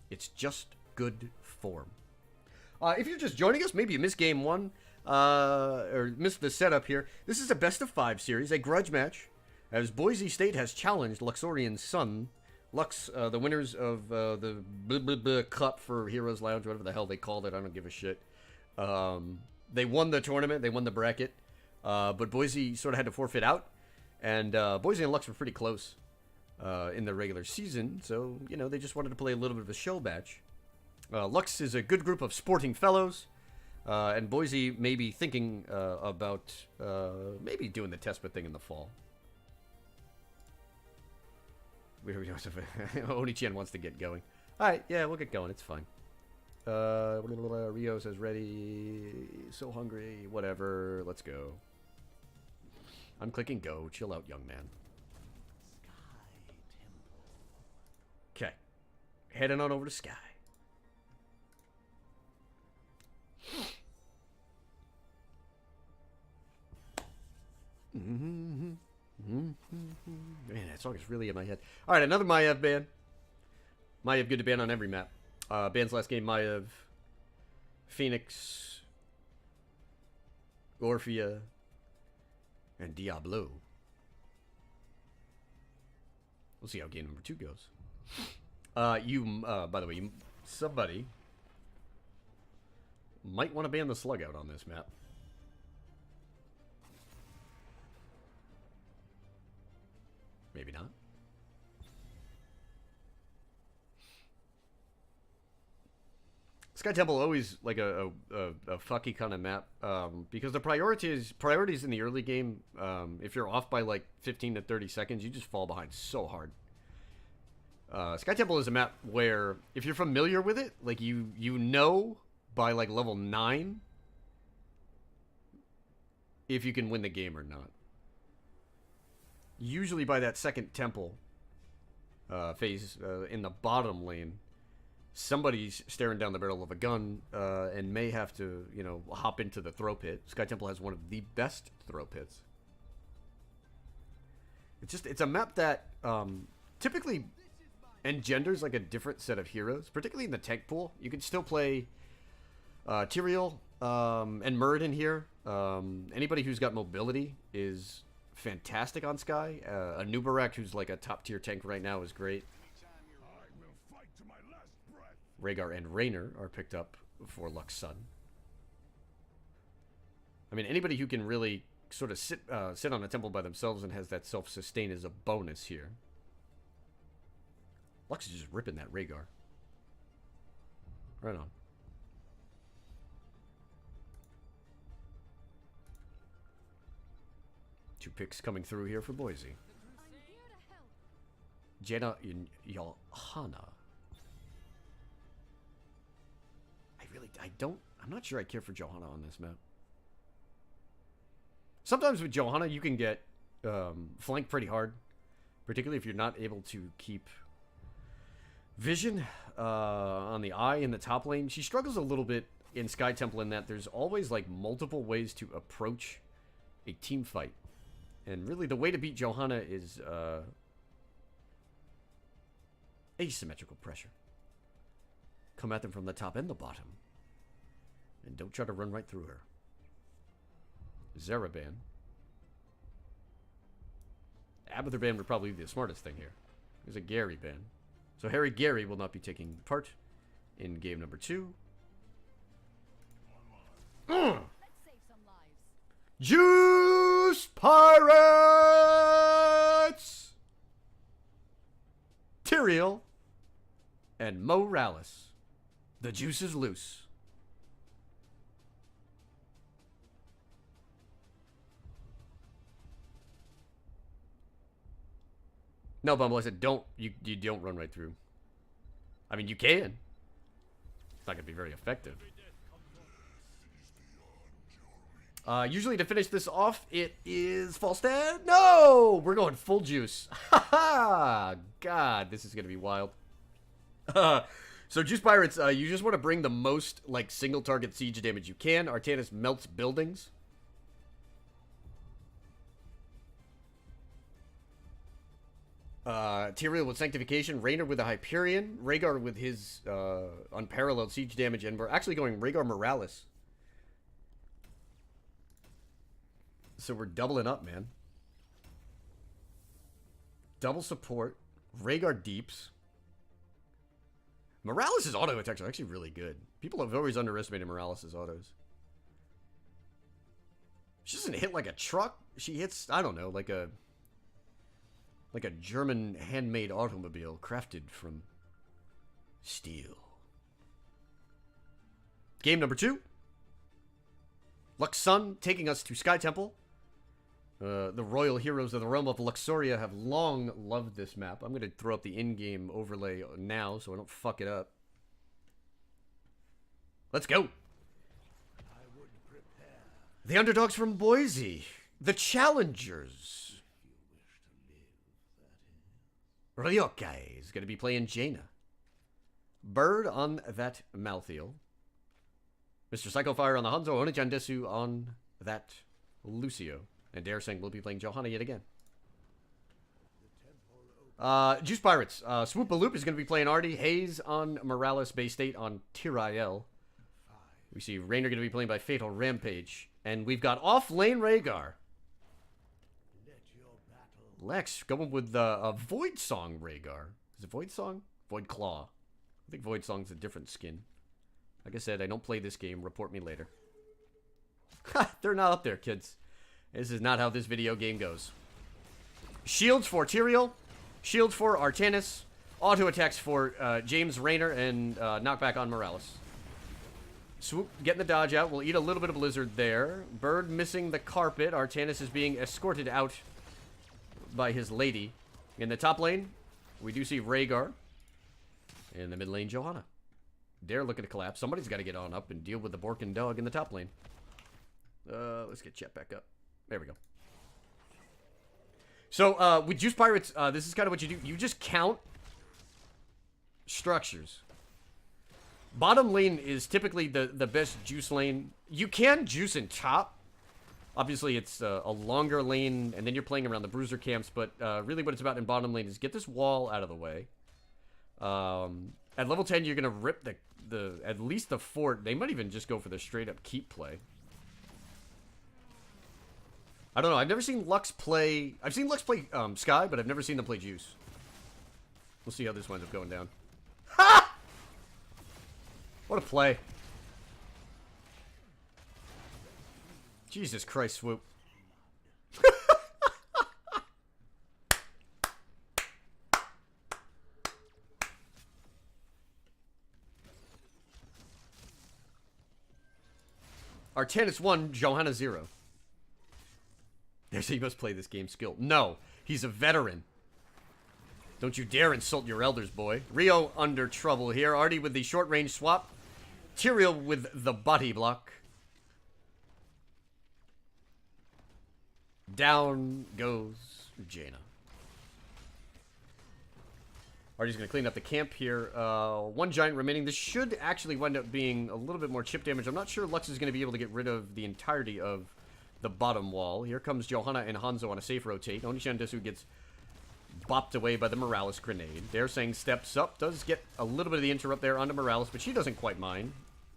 It's just good form. If you're just joining us, maybe you missed game 1, or missed the setup here. This is a best-of-5 series, a grudge match, as Boise State has challenged Luxorian Sun. Lux, the winners of the Cup for Heroes Lounge, whatever the hell they called it, I don't give a shit. They won the tournament, they won the bracket, but Boise sort of had to forfeit out, and Boise and Lux were pretty close in the regular season, so, you know, they just wanted to play a little bit of a show match. Lux is a good group of sporting fellows, and Boise may be thinking about maybe doing the test bed thing in the fall. Oni-chan wants to get going. Alright, yeah, we'll get going. It's fine. Rio says ready. So hungry. Whatever. Let's go. I'm clicking go. Chill out, young man. Okay. Heading on over to Sky. Man, that song is really in my head. Alright, another Maiev ban. Maiev good to ban on every map. Ban's last game, Maiev, Phoenix, Orphea, and Diablo. We'll see how game number 2 goes. By the way, somebody might want to ban the slug out on this map. Maybe not. Sky Temple always like a fucky kind of map, because the priorities in the early game, if you're off by like 15 to 30 seconds, you just fall behind so hard. Sky Temple is a map where if you're familiar with it, like you know by like level 9 if you can win the game or not. Usually by that second temple phase in the bottom lane, somebody's staring down the barrel of a gun and may have to, you know, hop into the throw pit. Sky Temple has one of the best throw pits. It's a map that typically engenders like a different set of heroes, particularly in the tank pool. You can still play Tyrael and Muradin here. Anybody who's got mobility is fantastic on Sky. Anubarak, who's like a top tier tank right now, is great. Rhaegar and Raynor are picked up for Lux Sun. I mean, anybody who can really sort of sit on a temple by themselves and has that self-sustain is a bonus here. Lux is just ripping that Rhaegar. Right on. Two picks coming through here for Boise. Jenna in Johanna. I'm not sure I care for Johanna on this map. Sometimes with Johanna, you can get flanked pretty hard, particularly if you're not able to keep vision on the eye in the top lane. She struggles a little bit in Sky Temple in that there's always like multiple ways to approach a team fight. And really the way to beat Johanna is asymmetrical pressure. Come at them from the top and the bottom. And don't try to run right through her. Zeraban. Abathur ban would probably be the smartest thing here. There's a Gary ban. So Harry Gary will not be taking part in game number 2. Let's save some lives. Juice Pirates! Tyrael and Morales. The juice is loose. No, Bumble, I said you don't run right through. I mean, you can. It's not going to be very effective. Usually to finish this off, it is false stand. No! We're going full juice. Haha! God, this is going to be wild. So, Juice Pirates, you just want to bring the most, like, single target siege damage you can. Artanis melts buildings. Tyrael with Sanctification, Raynor with the Hyperion, Rhaegar with his unparalleled siege damage, and we're actually going Rhaegar Morales. So we're doubling up, man. Double support, Rhaegar deeps. Morales' auto attacks are actually really good. People have always underestimated Morales' autos. She doesn't hit like a truck. She hits, I don't know, like a German handmade automobile crafted from steel. Game number 2. Lux Sun taking us to Sky Temple. The royal heroes of the Realm of Luxoria have long loved this map. I'm going to throw up the in-game overlay now so I don't fuck it up. Let's go. The underdogs from Boise. The challengers. Ryokai is going to be playing Jaina. Bird on that Malthael. Mr. Psychofire on the Hanzo. Onijandesu on that Lucio. And Dare saying we'll be playing Johanna yet again. Juice Pirates. Swoop-a-Loop is going to be playing Artie. Hayes on Morales. Bay State on Tyrael. We see Raynor going to be playing by Fatal Rampage. And we've got off-lane Rhaegar. Lex going with a Void Song Rhaegar. Is it Void Song? Void Claw. I think Void Song's a different skin. Like I said, I don't play this game. Report me later. They're not up there, kids. This is not how this video game goes. Shields for Tyrael. Shields for Artanis. Auto attacks for James Raynor. And knockback on Morales. Swoop getting the dodge out. We'll eat a little bit of Blizzard there. Bird missing the carpet. Artanis is being escorted out by his lady. In the top lane, we do see Rhaegar. In the mid lane, Johanna. Dare looking to collapse. Somebody's got to get on up and deal with the Borkin dog in the top lane. Let's get chat back up. There we go. So, with Juice Pirates, this is kind of what you do. You just count structures. Bottom lane is typically the best juice lane. You can juice in top. Obviously, it's a longer lane, and then you're playing around the bruiser camps. But really what it's about in bottom lane is get this wall out of the way. At level 10, you're going to rip at least the fort. They might even just go for the straight-up keep play. I don't know. I've never seen Lux play... I've seen Lux play Sky, but I've never seen them play Juice. We'll see how this winds up going down. Ha! What a play. Jesus Christ, Swoop. Artanis 1, Johanna 0. There's he must play this game skill. No, he's a veteran. Don't you dare insult your elders, boy. Rio under trouble here. Artie with the short range swap. Tyrael with the body block. Down goes Jaina. Artie's going to clean up the camp here. One giant remaining. This should actually wind up being a little bit more chip damage. I'm not sure Lux is going to be able to get rid of the entirety of the bottom wall. Here comes Johanna and Hanzo on a safe rotate. Onishan Desu gets bopped away by the Morales grenade. They're saying steps up. Does get a little bit of the interrupt there onto Morales, but she doesn't quite mind.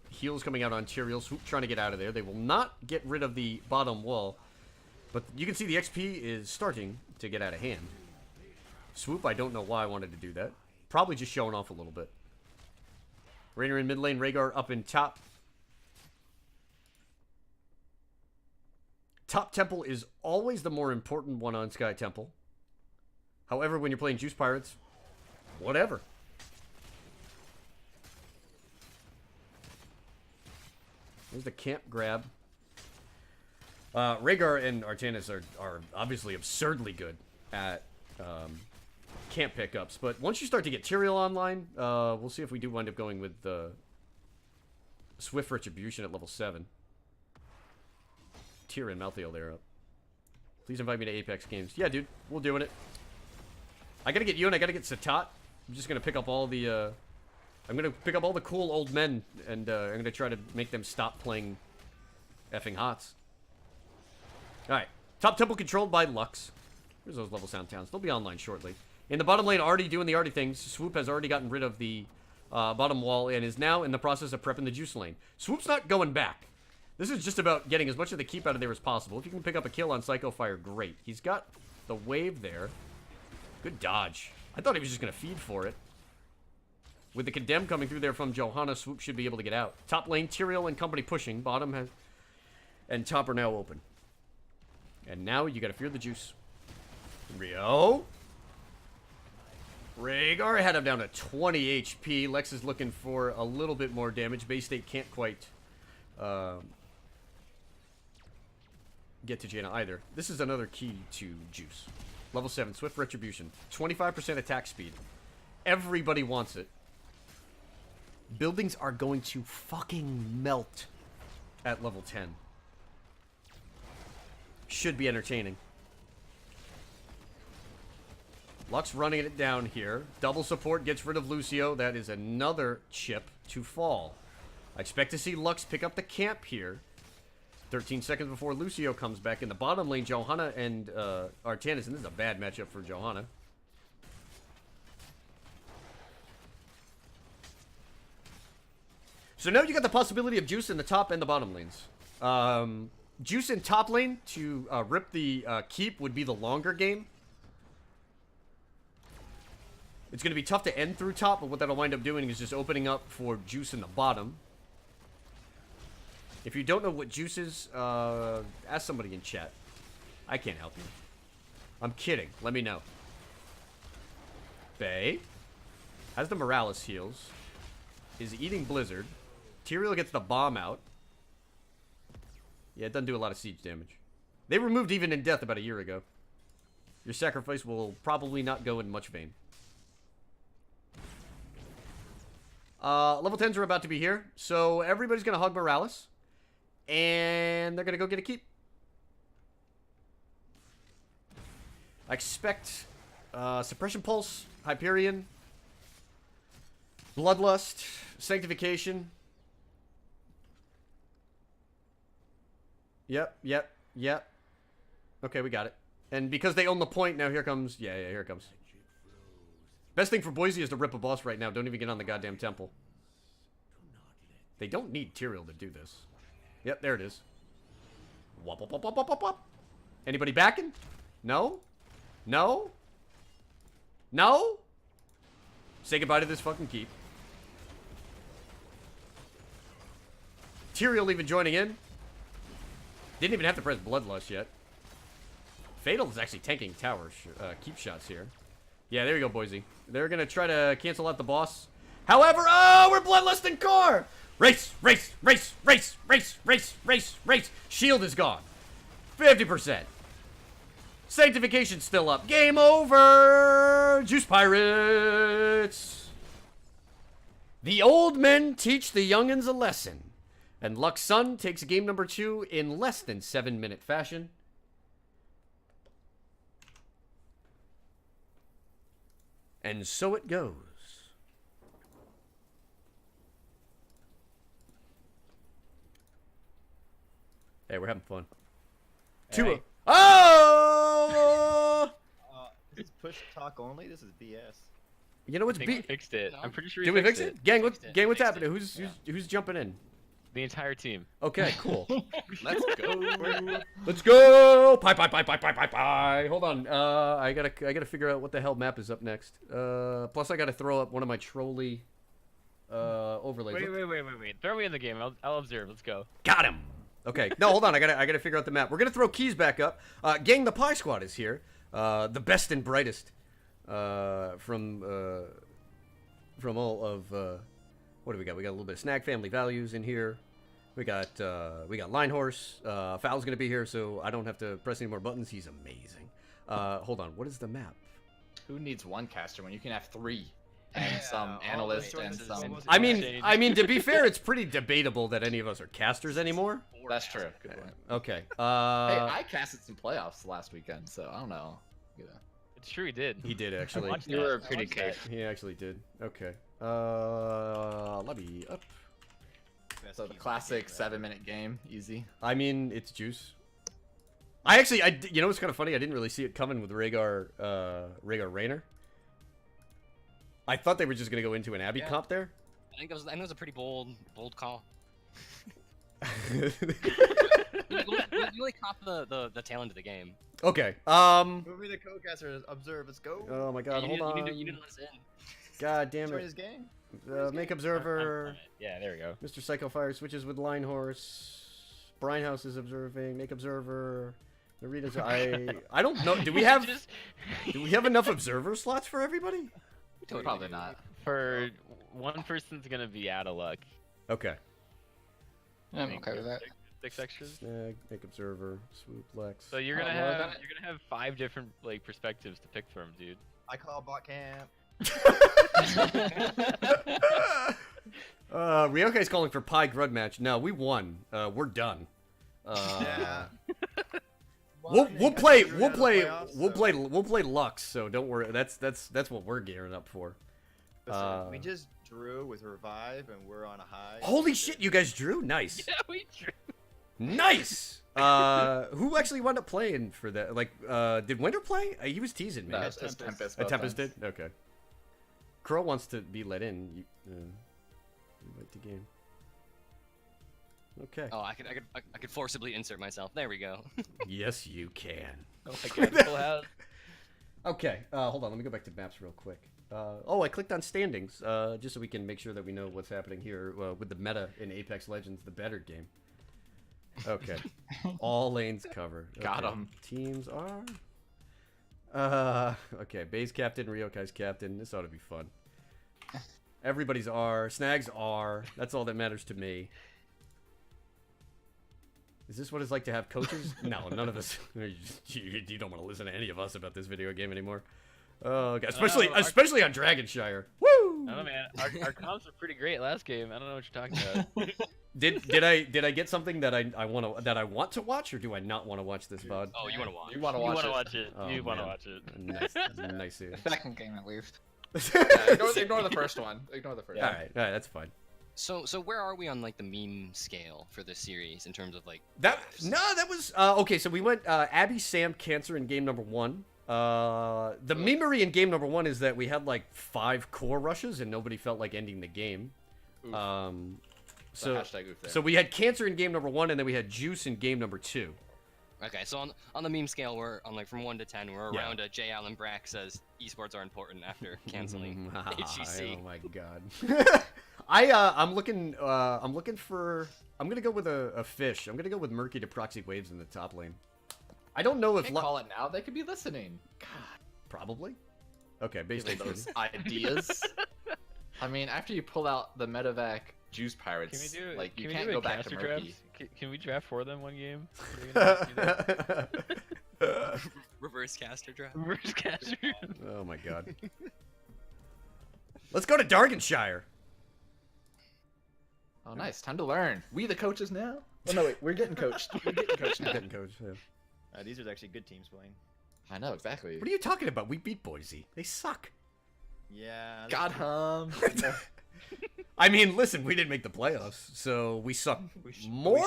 Heals coming out on Tyrael. Swoop trying to get out of there. They will not get rid of the bottom wall, but you can see the XP is starting to get out of hand. Swoop, I don't know why I wanted to do that. Probably just showing off a little bit. Raynor in mid lane, Rhaegar up in top. Top Temple is always the more important one on Sky Temple. However, when you're playing Juice Pirates, whatever. There's the camp grab. Rhaegar and Artanis are obviously absurdly good at camp pickups. But once you start to get Tyrael online, we'll see if we do wind up going with Swift Retribution at level 7. Tyr and Malthael there up. Please invite me to Apex games. Yeah, dude. We're doing it. I gotta get you and I gotta get Satat. I'm just gonna pick up all the, I'm gonna pick up all the cool old men and, I'm gonna try to make them stop playing effing HOTS. Alright. Top Temple controlled by Lux. Here's those level sound towns. They'll be online shortly. In the bottom lane, already doing the arty things. Swoop has already gotten rid of the bottom wall and is now in the process of prepping the juice lane. Swoop's not going back. This is just about getting as much of the keep out of there as possible. If you can pick up a kill on Psycho Fire, great. He's got the wave there. Good dodge. I thought he was just going to feed for it. With the Condemn coming through there from Johanna, Swoop should be able to get out. Top lane, Tyrael and company pushing. Bottom has... and top are now open. And now you gotta fear the juice. Rio. Rhaegar had him down to 20 HP. Lex is looking for a little bit more damage. Bay State can't quite get to Jaina either. This is another key to juice. Level 7, Swift Retribution. 25% attack speed. Everybody wants it. Buildings are going to fucking melt at level 10. Should be entertaining. Lux running it down here. Double support gets rid of Lucio. That is another chip to fall. I expect to see Lux pick up the camp here. 13 seconds before Lucio comes back. In the bottom lane, Johanna and Artanis. And this is a bad matchup for Johanna. So now you got the possibility of juice in the top and the bottom lanes. Juice in top lane to rip the keep would be the longer game. It's going to be tough to end through top, but what that'll wind up doing is just opening up for juice in the bottom. If you don't know what juice is, ask somebody in chat. I can't help you. I'm kidding. Let me know. Bay has the Morales heals. Is eating Blizzard. Tyrael gets the bomb out. Yeah, it doesn't do a lot of siege damage. They removed Even in Death about a year ago. Your sacrifice will probably not go in much vain. Level 10s are about to be here. So everybody's going to hug Morales. And they're going to go get a keep. I expect Suppression Pulse, Hyperion, Bloodlust, Sanctification. Yep. Okay, we got it. And because they own the point, now here comes... Yeah, here it comes. Best thing for Boise is to rip a boss right now. Don't even get on the goddamn temple. They don't need Tyrael to do this. Yep, there it is. Wop, wop, wop, wop, wop, wop. Anybody backing? No? No? No? Say goodbye to this fucking keep. Tyrael even joining in. Didn't even have to press Bloodlust yet. Fatal is actually tanking tower keep shots here. Yeah, there you go, Boise. They're going to try to cancel out the boss. However, oh, we're Bloodlusting core! Race! Shield is gone. 50%. Sanctification's still up. Game over! Juice Pirates! The old men teach the youngins a lesson. And Lux Sun takes game number 2 in less than 7-minute fashion. And so it goes. Hey, we're having fun. Hey. Oh! Is this push talk only? This is BS. You know what's I think we fixed it. I'm pretty sure Did we fix it? Gang, what's Fixed happening? it. Who's jumping in? The entire team. Okay, cool. Let's go. Let's go! Pie. Hold on. I gotta figure out what the hell map is up next. Plus I gotta throw up one of my trolley overlays. Wait. Throw me in the game. I'll observe. Let's go. Got him. Okay. No, hold on. I gotta figure out the map. We're gonna throw keys back up. Gang, the Pie Squad is here. The best and brightest from all of what do we got? We got a little bit of Snag Family Values in here. We got Line Horse. Foul's gonna be here, so I don't have to press any more buttons. He's amazing. Hold on. What is the map? Who needs one caster when you can have 3? And some analyst and some... I mean, to be fair, it's pretty debatable that any of us are casters anymore. That's true. Good point. Okay. Hey, I casted some playoffs last weekend, so I don't know. You know. It's true he did. He did actually. You were pretty good. He actually did. Okay. Let me up. So the classic 7-minute game, easy. I mean, it's juice. You know what's kind of funny? I didn't really see it coming with Rhaegar Rayner. I thought they were just gonna go into an Abby Yeah. comp there. I think it was a pretty bold call. Okay. You really caught the tail end of the game. Move me the co-caster. Observe. Let's go. Oh my God! you Hold on. You didn't let us in. God damn Join it. his game. Make observer. Yeah, there we go. Mr. Psycho Fire switches with Line Horse. Brian House is observing. Make observer. Narita's. I don't know. Do we have enough observer slots for everybody? Probably not. For one person's gonna be out of luck. Okay. I'm okay with that. 6 extras. Snag, make observer, swoop, Lex. So you're gonna well, have 5 different like perspectives to pick from, dude. I call bot camp. Ryokai's calling for Pie Grud match. No, we won. We're done. Yeah. We'll play Lux. So don't worry. That's what we're gearing up for. Listen, we just drew with revive and we're on a high. Holy shit! You guys drew. Nice. Yeah, we drew. Nice. Who actually wound up playing for that? Like, did Winter play? He was teasing me. No, it's Tempest. Tempest did. Okay. Crow wants to be let in. Invite to game. Okay. Oh, I could forcibly insert myself. There we go. Yes, you can. Oh my God, full house. Okay. Hold on. Let me go back to maps real quick. I clicked on standings just so we can make sure that we know what's happening here with the meta in Apex Legends, the better game. Okay. All lanes covered. Got Okay. 'em. Teams are. Okay. Bay's captain, Ryokai's captain. This ought to be fun. Everybody's R. Snags R. That's all that matters to me. Is this what it's like to have coaches? No, none of us. You don't want to listen to any of us about this video game anymore. Oh, God. Especially on Dragonshire. Woo! I don't know, man. Our comps were pretty great last game. I don't know what you're talking about. Did I get something that I want to watch, or do I not want to watch this VOD? Oh, you want to watch? You want to You watch want to it. watch it. Oh, You want to man. watch it. Nice. Nice. Second game at least. Yeah, ignore the first one. Ignore the first All one. right, that's fine. So where are we on like the meme scale for this series in terms of like? That was okay. So we went Abby, Sam, Cancer in game number 1. The memery in game number 1 is that we had like 5 core rushes and nobody felt like ending the game. Oof. So hashtag oof there. so we had Cancer in game number 1, and then we had Juice in game number 2. Okay, so on the meme scale, we're on like from 1 to 10, we're Yeah. around a J. Allen Brack says esports are important after canceling HGC. Oh my God. I'm looking for. I'm gonna go with a fish. I'm gonna go with Murky to proxy waves in the top lane. I don't know if Can't call it now. They could be listening. God, probably. Okay, base give station. those ideas. I mean, after you pull out the medevac juice pirates, Can we do? like you can we can't do go a back to caster Murky. draft? Can we draft for them one game? Are we gonna do that? Reverse caster draft. Reverse caster. Oh my God. Let's go to Darganshire. Oh, nice. Time to learn. We the coaches now? Oh no, wait. We're getting coached. We're getting coached now. Getting coach. Yeah. These are actually good teams playing. I know exactly. What are you talking about? We beat Boise. They suck. Yeah. Got him. I mean, listen, we didn't make the playoffs, so we suck more,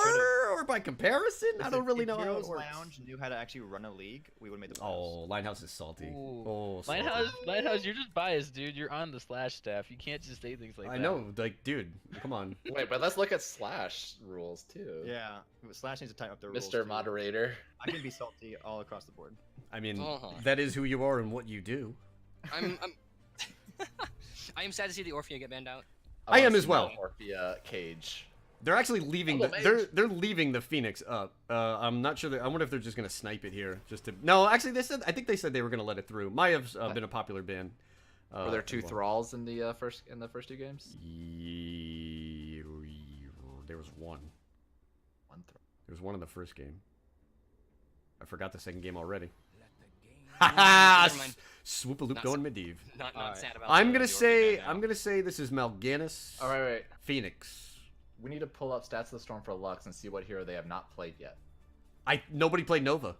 or by comparison, I don't really know how it Heroes works. Lounge knew how to actually run a league, we would have made the playoffs. Oh, Linehouse is salty. Ooh. Oh, salty. Lighthouse, you're just biased, dude. You're on the Slash staff. You can't just say things like that. I know, like, dude, come on. Wait, but let's look at Slash rules too. Yeah. Slash needs to tighten up the rules. Mr. too. Moderator. I can be salty all across the board. I mean, Uh-huh. that is who you are and what you do. I'm I am sad to see the Orphea get banned out. I am wanna as see well. the Orphea cage. They're actually leaving. Oh, They're leaving the Phoenix up. I'm not sure. I wonder if they're just gonna snipe it here. Just to. No, actually, I think they said they were gonna let it through. Might have been a popular ban. Were there 2 as well. thralls in the first 2 games? There was one. One thrall. There was one in the first game. I forgot the second game already. Never Haha! mind. Swoop a loop Not going Medivh. Not Alright. sad about. I'm the gonna Orphea say ban out. this is Mal'Ganis. All right, wait. Phoenix. We need to pull up Stats of the Storm for Lux and see what hero they have not played yet. Nobody played Nova.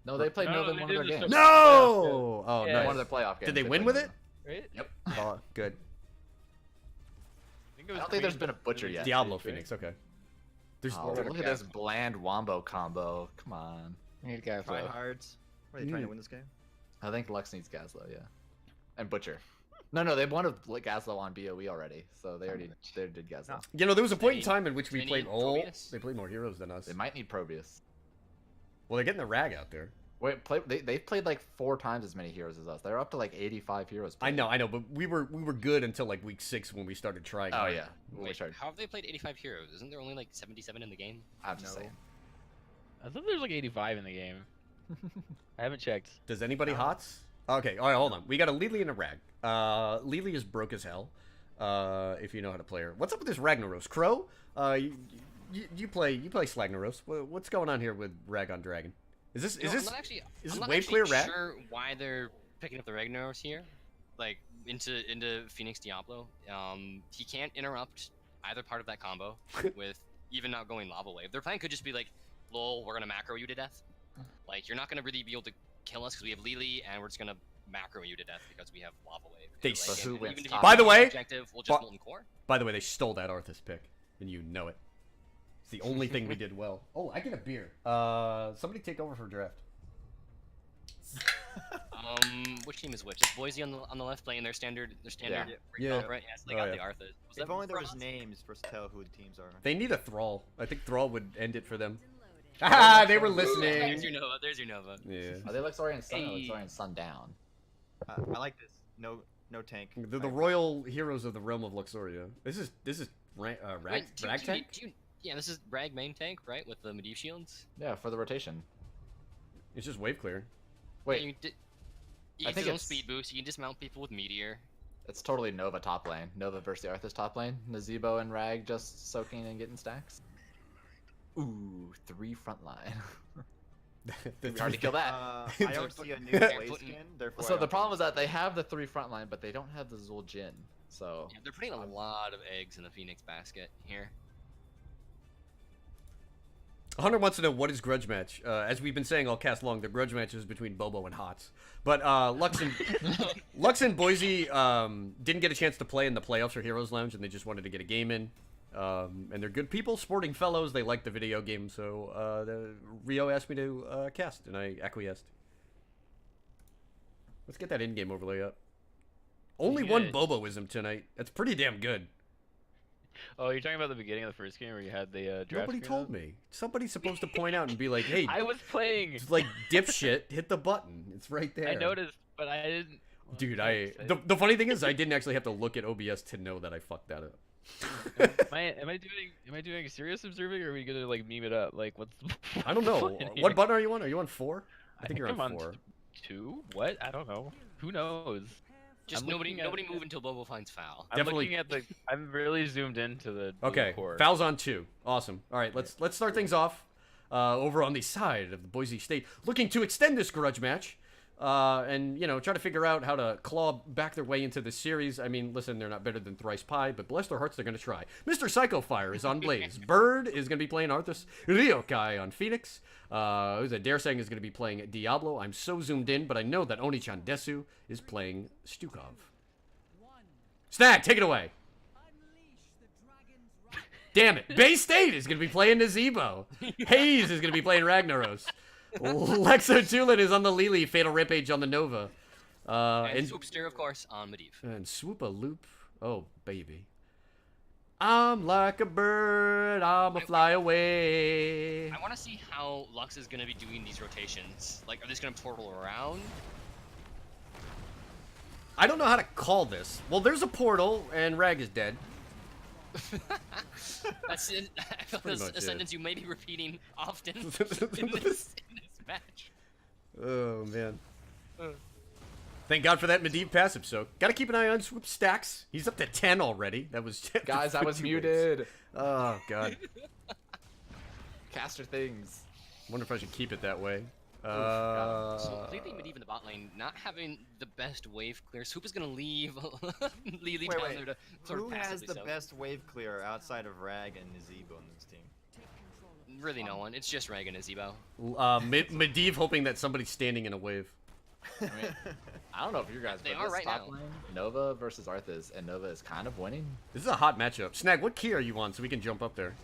No, they played No, Nova in they one of their did games. the No! Oh, Yeah. nice. One of their playoff games. Did they win played with it? Nova. Right? Yep. Oh, good. I I don't think there's been a butcher yet. Diablo Phoenix. Okay. There's. Oh, look at this bland wombo combo. Come on. We need guys Try though. hard. What are they trying to win this game? I think Lux needs Gazlo, yeah. And Butcher. No, they won a Gazlo on BOE already, so they did Gazlo. You know, there was a point in They- time in which we they played. need Oh, Proteus? they played more heroes than us. They might need Proteus. Well, they're getting the rag out there. Wait, they've played like 4 times as many heroes as us. They're up to like 85 heroes. I played. know, but we were good until like week 6 when we started trying. Oh hard. yeah. We Wait, tried. how have they played 85 heroes? Isn't there only like 77 in the game? I'm just No. saying. I thought there's like 85 in the game. I haven't checked. Does anybody hots? Okay, all right, hold on. We got a Lily and a Rag. Lily is broke as hell. If you know how to play her. What's up with this Ragnaros? Crow? You play Slagnaros. What's going on here with Rag on Dragon? Is I'm this not actually, is I'm this not wave actually clear Rag? sure why they're picking up the Ragnaros here, like into Phoenix Diablo. He can't interrupt either part of that combo with even not going Lava Wave. Their plan could just be like, lol, we're gonna macro you to death. Like you're not gonna really be able to kill us because we have Lily, and we're just gonna macro you to death because we have Lava Wave. They Like, so who and wins even if top? you By the lose way- objective, we'll just Ba- molten core. By the way, they stole that Arthas pick, and you know it. It's the only thing we did well. Oh, I get a beer. Somebody take over for draft. Which team is which? Is Boise on the left playing their standard Yeah. recall, right? Yes, they Oh, got yeah. the Arthas. Was If that only there was Frost? names for us to tell who the teams are. They need a Thrall. I think Thrall would end it for them. Ah, they were There's listening. your Nova. There's your Nova. Yeah. Are they Luxorian Sun or Hey. Luxorian Sun down? I like this. No tank. They're the royal heroes of the realm of Luxoria. This is rag Wait, tank. yeah, this is Rag main tank, right? With the Medivh shields. Yeah, for the rotation. It's just wave clear. Wait, Yeah, you I get think his own it's- speed boost. You can dismount people with Meteor. it's totally Nova top lane. Nova versus the Arthas top lane. Nazebo and Rag just soaking and getting stacks. Ooh, 3 front line. That's Hard to kill that. I don't see a new Blaze skin, therefore. So the problem is that they have the 3 front line, but they don't have the Zul Jin. So Yeah, they're putting a lot of eggs in the Phoenix basket here. Hunter wants to know what is Grudge match. As we've been saying all cast long, the Grudge match is between Bobo and Hots. But Lux and Boise didn't get a chance to play in the playoffs for Heroes Lounge, and they just wanted to get a game in. And they're good people, sporting fellows. They like the video game, so Rio asked me to cast, and I acquiesced. Let's get that in-game overlay up. Only one Good. Boboism tonight. That's pretty damn good. Oh, you're talking about the beginning of the first game where you had the draft Nobody screen told up? me. Somebody's supposed to point out and be like, "Hey, I was playing. it's like dipshit, hit the button. It's right there." I noticed, but I didn't. well, Dude, I the funny thing is I didn't actually have to look at OBS to know that I fucked that up. am I doing serious observing, or are we gonna like meme it up? Like, what's? I don't know. point here? What button are you on? Are you on 4? I think you're I'm on on 4. 2. What? I don't know. Who knows? Just I'm nobody looking at- move until Bobo finds foul. I'm Definitely- looking at the. I'm really zoomed into the. Okay, core. Foul's on 2. Awesome. All right, let's start things off over on the side of the Boise State, looking to extend this Grudge match, and try to figure out how to claw back their way into the series. I mean, listen, they're not better than Thrice Pie, but bless their hearts, they're going to try. Mr. Psychofire is on Blaze. Bird is going to be playing Arthas. Ryokai on Phoenix. Who's that? Daresang is going to be playing Diablo. I'm so zoomed in, but I know that Onichan Desu is playing Stukov. Snag, take it away. Damn it. Bay State is going to be playing Nazebo. Hayes is going to be playing Ragnaros. Lexo Tulin is on the Lily. Fatal Rampage on the Nova. And Swoopster, of course, on Medivh. And Swoop a Loop. Oh, baby. I'm like a bird. I'm a fly away. I want to see how Lux is going to be doing these rotations. Like, are they just going to portal around? I don't know how to call this. Well, there's a portal, and Rag is dead. That's it. I feel pretty that's much a it. sentence you may be repeating often in this match. Oh, man. Thank God for that Medivh passive soak. Gotta keep an eye on Swoop stacks. He's up to 10 already. That was guys, I was 2 muted. waves. Oh, God. Caster things. Wonder if I should keep it that way. So lately, Medivh in the bot lane not having the best wave clear. Swoop is gonna leave Lily down there to sort Who of has passively the soak. best wave clear outside of Rag and Nazebo in this team? Really, no one. It's just Rag and Azebo. Medivh hoping that somebody's standing in a wave. I mean, I don't know if you guys, They but are this right top now. lane, Nova versus Arthas, and Nova is kind of winning. This is a hot matchup. Snag, what key are you on so we can jump up there?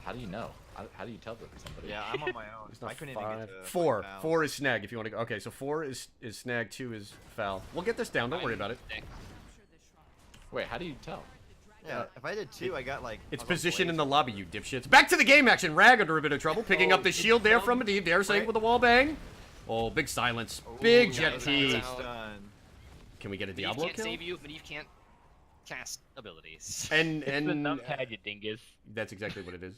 How do you know? How do you tell somebody? Yeah, I'm on my own. It's not I couldn't even 5. get to 4. Foul. 4 is Snag if you want to go. Okay, so 4 is Snag, 2 is Foul. We'll get this down. Don't worry about it. Okay. Wait, how do you tell? Yeah, if I did 2, I got like. It's I was on positioned in blaze. the lobby, you dipshits. Back to the game action. Rag under a bit of trouble, picking up the shield there from Medivh. Dare saying Right. with a wall bang. Oh, big silence. Big Ooh, jet nice T. stun. Can we get a Medivh Diablo can't kill? save you, Medivh can't cast abilities. And It's the numpad, you dingus. that's exactly what it is.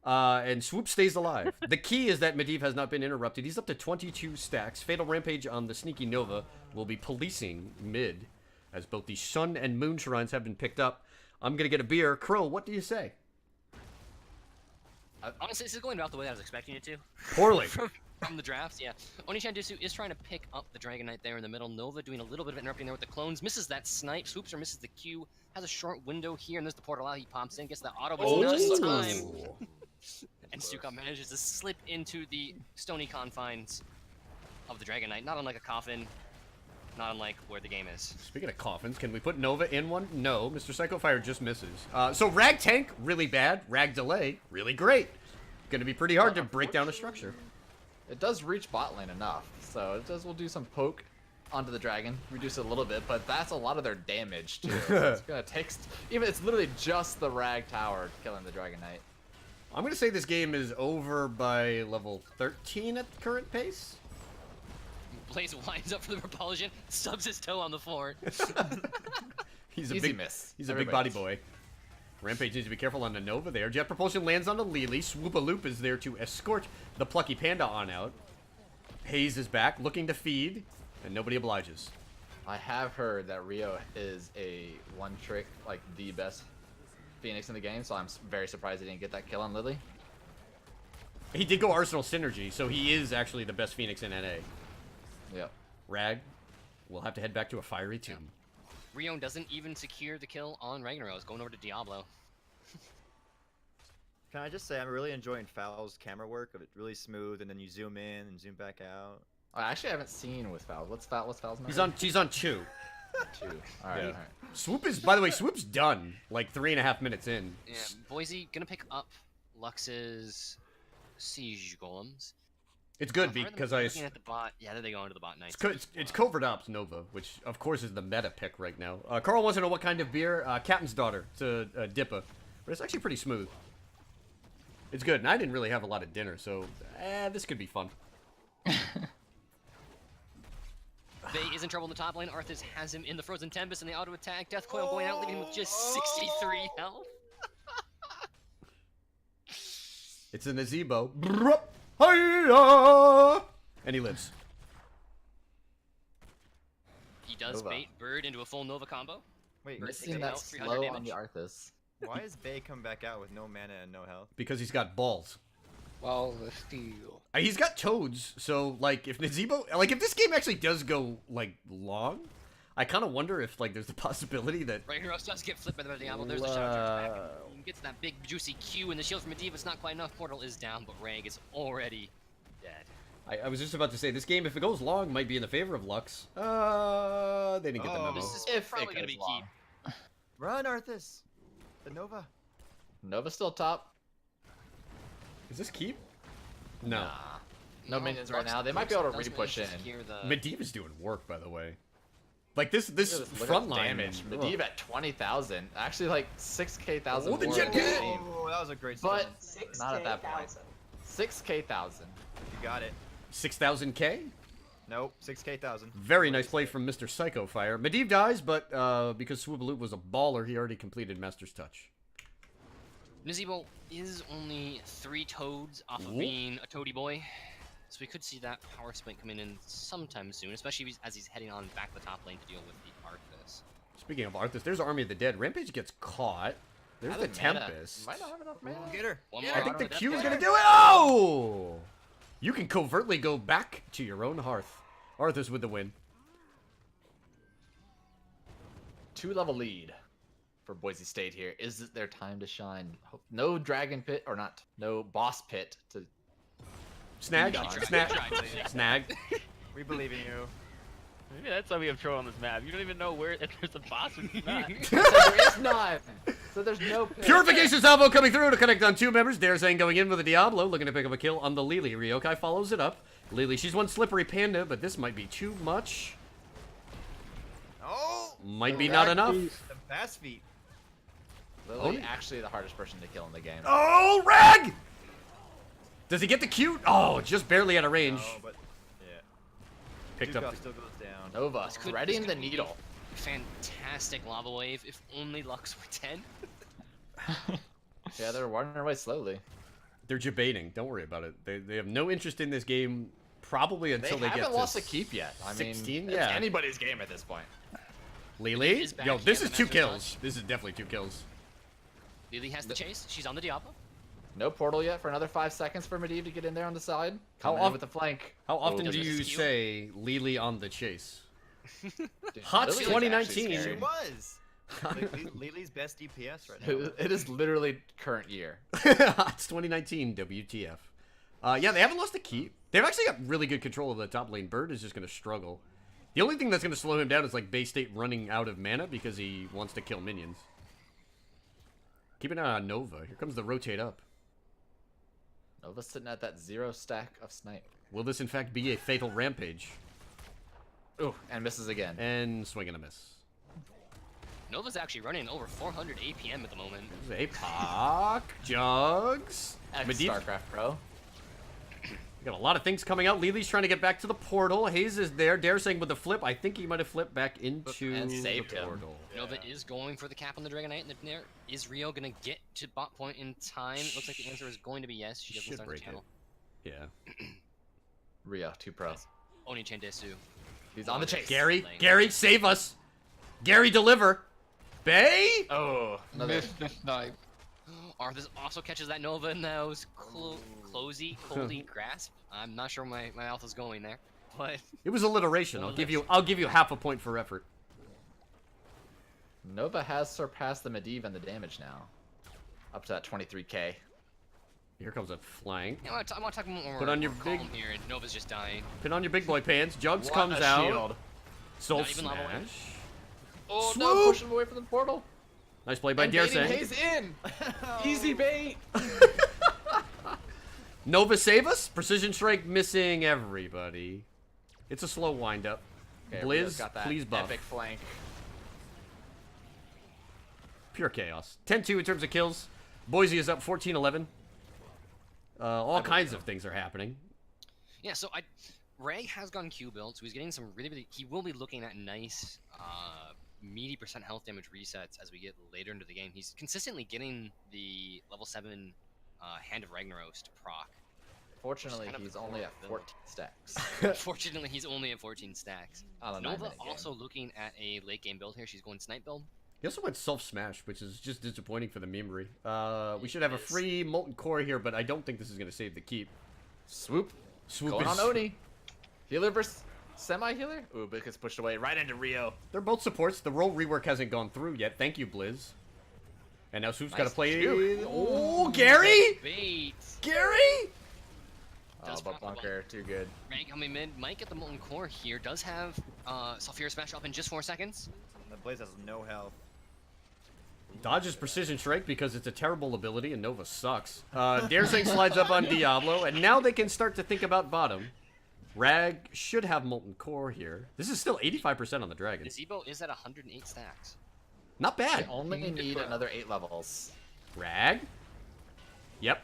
And Swoop stays alive. The key is that Medivh has not been interrupted. He's up to 22 stacks. Fatal Rampage on the Sneaky Nova will be policing mid, as both the Sun and Moon Shrines have been picked up. I'm gonna get a beer. Crow, what do you say? Honestly, this is going about the way I was expecting it to. Poorly. from the drafts, yeah. Onishan Dusu is trying to pick up the Dragon Knight there in the middle. Nova doing a little bit of interrupting there with the clones. Misses that snipe. Swoops or misses the Q. Has a short window here, and there's the portal out. He pops in, gets the auto, but it's just in time. And Suka manages to slip into the stony confines of the Dragon Knight. Not unlike a coffin. Not unlike where the game is. Speaking of coffins, can we put Nova in one? No, Mr. Psychofire just misses. So Rag tank, really bad. Rag delay, really great. Gonna be pretty hard to break down a structure. It does reach bot lane enough, so it will do some poke onto the dragon, reduce it a little bit, but that's a lot of their damage too. So it's gonna take, it's literally just the Rag tower killing the Dragon Knight. I'm gonna say this game is over by level 13 at the current pace. Blaze winds up for the repulsion, stubs his toe on the floor. He's a Easy big miss. He's a big body Everybody boy. Rampage needs to be careful on the Nova there. Jet Propulsion lands on the Lily. Swoop-a-Loop is there to escort the Plucky Panda on out. Haze is back, looking to feed, and nobody obliges. I have heard that Rio is a one-trick, like the best Phoenix in the game, so I'm very surprised he didn't get that kill on Lily. He did go Arsenal Synergy, so he is actually the best Phoenix in NA. Yep. Rag, we'll have to head back to a fiery tomb. Rion doesn't even secure the kill on Ragnaros, going over to Diablo. Can I just say I'm really enjoying Foul's camera work of it, really smooth, and then you zoom in and zoom back out. I actually haven't seen with Foul. What's Foul's number? She's on 2. 2. Alright, Yeah. alright. Swoop is, by the way, Swoop's done, like 3.5 minutes in. Yeah, Boise gonna pick up Lux's Siege Golems. It's good Are they because looking at the bot. Yeah, there they go into the bot Knights. it's Covert Ops Nova, which of course is the meta pick right now. Carl wants to know what kind of beer. Captain's Daughter. It's a Dippa, but it's actually pretty smooth. It's good, and I didn't really have a lot of dinner, so this could be fun. Bay is in trouble in the top lane. Arthas has him in the Frozen Tempest and the auto attack. Death Coil going out, leaving him with just 63 health. It's a Nazebo. Hiya! And he lives. He does Nova. bait Bird into a full Nova combo. Wait, Bird Missing takes that out 300 slow on damage. the Arthas. why is Bay come back out with no mana and no health? Because he's got balls. Well, the steel. He's got toads, so like if Nazebo, like if this game actually does go like long, I kind of wonder if like there's the possibility that Ragnaros does get flipped by the Diablo. There's the shadow charge back. He gets that big juicy Q and the shield from Medivh. It's not quite enough. Portal is down, but Rag is already dead. I was just about to say this game, if it goes long, might be in the favor of Lux. They didn't get the memo. This is If probably it gonna goes be long. key. Run, Arthas! The Nova. Nova's still top. Is this keep? No. Nah. No minions right Lux- now. They might be able to Lux re-push does in. secure the- Medivh is doing work, by the way. Like this Look at this front line damage. ugh. Medivh at 20,000. Actually, like 6k thousand. Oh, the more jet than hit! team. Oh, that was a great But stun. not at that point. 6k thousand. You got it. 6,000k. Nope, 6k thousand. Very nice play from Mr. Psychofire. Medivh dies, but because Swoopaloop was a baller, he already completed Master's Touch. Nazebo is only 3 toads off of Ooh. being a toady boy. So we could see that power split coming in sometime soon, especially as he's heading on back to the top lane to deal with the Arthas. Speaking of Arthas, there's Army of the Dead. Rampage gets caught. There's the Out of mana. Tempest. Might not have enough mana. Get her. One Get more her. I think the Death Q is Killer. gonna do it. Oh! You can covertly go back to your own hearth. Arthas with the win. 2-level lead for Boise State here. Is it their time to shine? No dragon pit, or not, no boss pit to... Snag. He tried. Snag. He tried. Snag. We believe in you. Maybe that's why we have troll on this map. You don't even know where if there's a boss or not. So there is none! So there's no pit. Purification salvo coming through to connect on 2 members. Dare saying going in with a Diablo, looking to pick up a kill on the Lily. Ryokai follows it up. Lily, she's one slippery panda, but this might be too much. Oh! Might be not enough. The Fast feet. Lily actually the hardest person to kill in the game. Oh, Rag! Does he get the cute? Oh, just barely out of range. No, but yeah. Picked up. Dukov still goes down. Nova, This could- threading this the could be needle. Fantastic lava wave. If only Lux were 10. Yeah, they're wandering away slowly. They're debating. Don't worry about it. They have no interest in this game, probably until they, haven't get to lost a keep yet. I 16. mean, Yeah. it's anybody's game at this point. Lily? Is back Yo, this here, is the 2 master's kills. This is definitely 2 kills. Lily has the chase. She's on the Diablo. No portal yet for another 5 seconds for Medivh to get in there on the side. How Coming in oft- with the flank. How often Oh, do does it you skew? say Lily on the chase? dude, Hot's Lily's 2019. actually She scary. was. Like, Lily's best DPS right now. It is literally current year. Hot's 2019. WTF. Yeah, they haven't lost a keep. They've actually got really good control of the top lane. Bird is just going to struggle. The only thing that's going to slow him down is like Bay State running out of mana because he wants to kill minions. Keep an eye on Nova. Here comes the rotate up. Nova's sitting at that 0 stack of snipe. Will this in fact be a fatal rampage? Ooh, and misses again. And swing and a miss. Nova's actually running over 400 APM at the moment. There's a Pock. Jugs. Medivh. StarCraft Pro. We got a lot of things coming out. Lily's trying to get back to the portal. Hayes is there. Dare saying with the flip. I think he might have flipped back into And the saved him. portal. Nova is going for the cap on the Dragon Knight in there. Is Rio gonna get to bot point in time? It looks like the answer is going to be yes. She doesn't Should start the break it. channel. Yeah. Rio, 2 pro. Oni Chandesu. He's on the chase. Gary, save us. Gary, deliver. Bay? Oh, another. Missed the snipe. Arthas also catches that Nova in those closey, coldy grasp. I'm not sure where my mouth is going there, but It was alliteration. I'll give you half a point for effort. Nova has surpassed the Medivh and the damage now. Up to that 23k. Here comes a flank. you know, I want to talk more. Put on your more big- calm here. And Nova's just dying. Put on your big boy pants. Jugs What comes a out. shield. Soul Not even lava smash. wave. Oh Swoop. no, push him away from the portal. Nice play by And Dare baiting saying. Hayes in. Easy bait. Nova save us. Precision strike missing everybody. It's a slow wind up. Okay, Rio's Blizz, got that please buff. epic flank. Pure chaos. 10-2 in terms of kills. Boise is up 14-11. All kinds of things are happening. Yeah, so Ray has gone Q build, so he's getting some really. He will be looking at nice, meaty % health damage resets as we get later into the game. He's consistently getting the level 7 Hand of Ragnaros to proc. Fortunately, kind of he's the only core at ability. 14 stacks. Unfortunately, he's only at 14 stacks. On a Nova 9-minute game. also looking at a late game build here. She's going snipe build. He also went self-smash, which is just disappointing for the memory. We should have a It is. free Molten Core here, but I don't think this is going to save the keep. Swoop. Swoop Going is... on Oni. Healer versus semi-healer? Ooh, but it gets pushed away right into Rio. They're both supports. The role rework hasn't gone through yet. Thank you, Blizz. And now Swoop's got to Nice play... juke. Oh, Gary! Bait. Gary! Oh, Does but pop the ball. bunker, too good. Ray coming mid. Might get the Molten Core here. Does have Sulfura Smash up in just 4 seconds. The Blaze has no health. Dodges Precision Strike because it's a terrible ability and Nova sucks. Daresang slides up on Diablo, and now they can start to think about bottom. Rag should have Molten Core here. This is still 85% on the Dragon. Zebo is at 108 stacks. Not They bad. only need another 8 levels. Rag. Yep.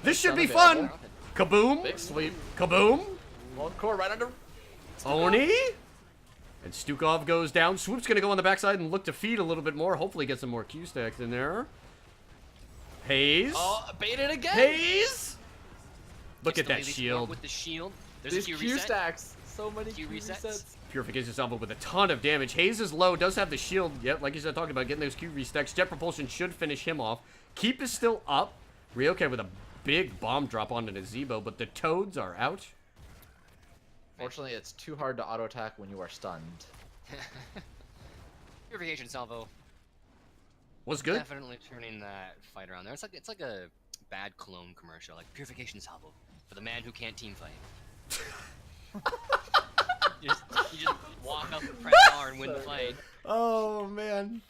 This should Son be of a fun. bitch. Kaboom. Big sweep. Kaboom. One core right under. Oni. And Stukov goes down. Swoop's going to go on the backside and look to feed a little bit more. Hopefully get some more Q stacks in there. Hayes. Oh, baited again. Hayes. Look Gets at the that Lily shield. Spark with the shield. There's These a Q Q reset. stacks. So many Q Q resets. resets. Purification Salvo with a ton of damage. Hayes is low, does have the shield. Yep, like you said, talking about getting those Q restacks. Jet Propulsion should finish him off. Keep is still up. Ryoke with a big bomb drop onto Nazebo, but the Toads are out. Fortunately, it's too hard to auto attack when you are stunned. Purification salvo. Was good. Definitely turning that fight around there. It's like a bad cologne commercial, like purification salvo for the man who can't team fight. you just walk up and press R and win the fight. Oh, man.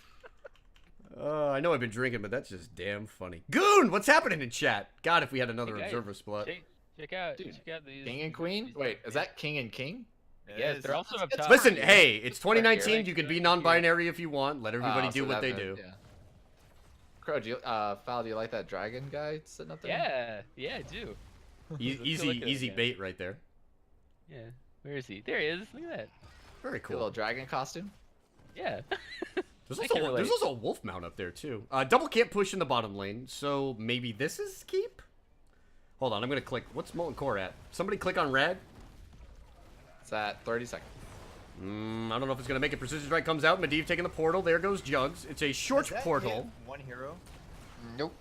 I know I've been drinking, but that's just damn funny. Goon, what's happening in chat? God, if we had another Hey, guys. observer split. Check out, Dude, check out these. King and queen? Wait, is that king and king? Yeah, is. they're also up top. Listen, Yeah. hey, it's 2019. Right You can here. be non-binary if you want. Let everybody Oh, do so what they that- do. Yeah. Crow, do you, Foul, do you like that dragon guy sitting up there? Yeah, I do. E- Let's go easy, look at it easy again. bait right there. Yeah. Where is he? There he is. Look at that. Very Cool. A little cool. dragon costume. Yeah. There's I also, can relate. there's also a wolf mount up there too. Double can't push in the bottom lane, so maybe this is keep. Hold on, I'm gonna click. What's Molten Core at? Somebody click on Rad. It's at 30 seconds. I don't know if it's gonna make it. Precision Strike comes out. Medivh taking the portal. There goes Jugs. It's a short Does that portal. hit one hero. Nope.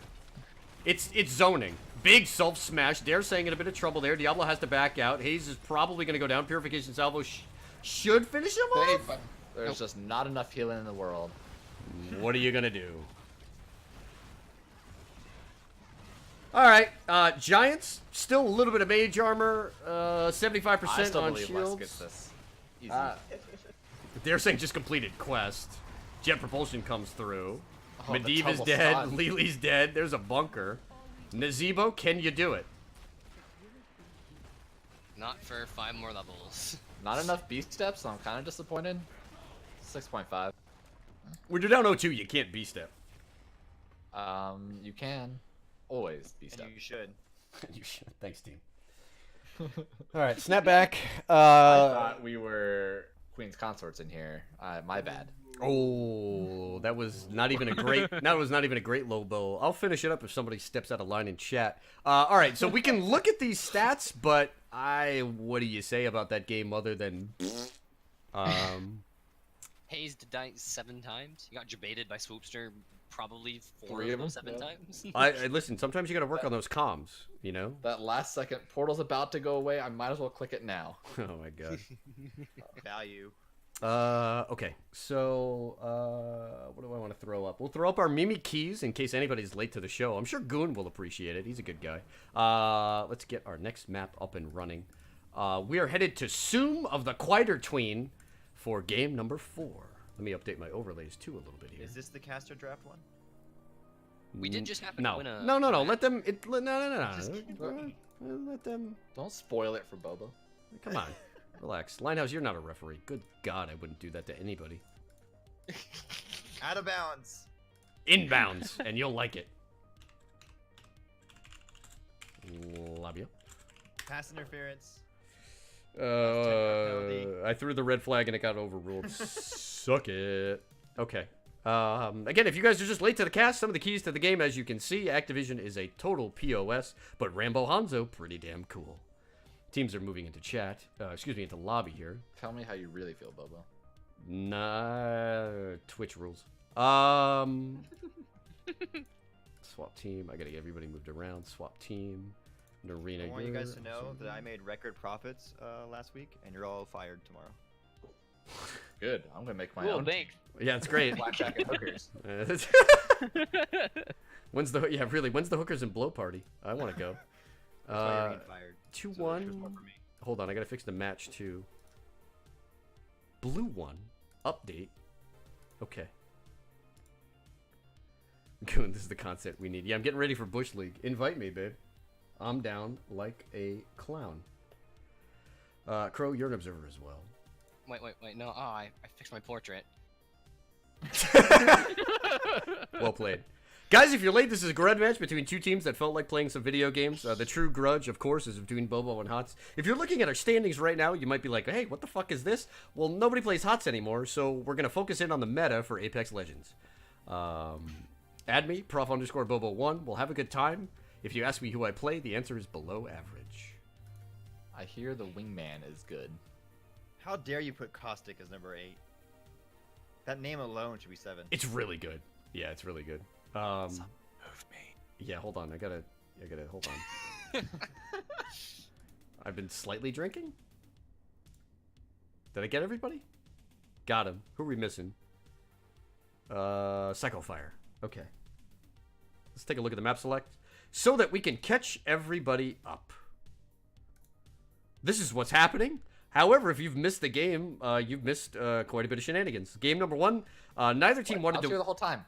It's zoning. Big self smash. Dare saying in a bit of trouble there. Diablo has to back out. Hayes is probably gonna go down. Purification Salvo should finish him off. But there's just not enough healing in the world. What are you gonna do? Alright, Giants, still a little bit of mage armor, 75% I still on believe shields. West gets this. Easy. They're saying just completed quest. Jet propulsion comes through. Oh, the Medivh is double dead. stun. Lili's dead. There's a bunker. Nazebo, can you do it? Not for 5 more levels. Not enough beast steps, so I'm kind of disappointed. 6.5. When you're down 0-2, you can't B-step. You can always beast step. And you should. You should. Thanks, team. Alright, snap back. I thought we were Queen's Consorts in here. My bad. Oh, that was not even a great. That was not even a great low blow. I'll finish it up if somebody steps out of line in chat. All right, so we can look at these stats, but what do you say about that game other than, Hayes did die 7 times. He got jebaited by Swoopster probably 4 3 of of those them, 7 yeah. times. I listen. Sometimes you got to work on those comms, you know. That last second portal's about to go away. I might as well click it now. Oh my god. Value. Okay, so what do I want to throw up? We'll throw up our Mimi keys in case anybody's late to the show. I'm sure Goon will appreciate it. He's a good guy. Let's get our next map up and running. We are headed to Soom of the Quieter Tween for game number 4. Let me update my overlays too a little bit here. Is this the caster draft one? We did just happen No, to win a... no. Let them. No. Just kidding. Let them. Don't spoil it for Bobo. Come on, relax. Linehouse, you're not a referee. Good God, I wouldn't do that to anybody. Out of bounds. Inbounds, and you'll like it. Love you. Pass interference. I threw the red flag and it got overruled. Suck it. Okay. Again, if you guys are just late to the cast, some of the keys to the game, as you can see, Activision is a total POS, but Rambo Hanzo, pretty damn cool. Teams are moving into chat. Into lobby here. Tell me how you really feel, Bobo. Nah, Twitch rules. Swap team. I gotta get everybody moved around. Swap team. Narina. I want you guys to know that I made record profits last week, and you're all fired tomorrow. Good. I'm gonna make my Cool, own. thanks. Yeah, it's great. Blackjack and hookers. When's the hookers and blow party? I want to go. That's why you're getting fired. 2-1. So there's more for me. Hold on, I gotta fix the match too. Blue 1 update. Okay. Good, this is the content we need. Yeah, I'm getting ready for Bush League. Invite me, babe. I'm down like a clown. Crow, you're an observer as well. Wait, no. Oh, I fixed my portrait. Well played. Guys, if you're late, this is a grudge match between two teams that felt like playing some video games. The true grudge, of course, is between Bobo and Hots. If you're looking at our standings right now, you might be like, hey, what the fuck is this? Well, nobody plays Hots anymore, so we're going to focus in on the meta for Apex Legends. Add me, prof_Bobo1. We'll have a good time. If you ask me who I play, the answer is below average. I hear the wingman is good. How dare you put Caustic as number 8? That name alone should be 7. It's really good. Yeah, it's really good. Move me. Yeah, hold on. I gotta hold on. I've been slightly drinking. Did I get everybody? Got him. Who are we missing? Psycho Fire. Okay. Let's take a look at the map select so that we can catch everybody up. This is what's happening. However, if you've missed the game, you've missed quite a bit of shenanigans. Game number 1, neither team wanted I was to. here the whole time.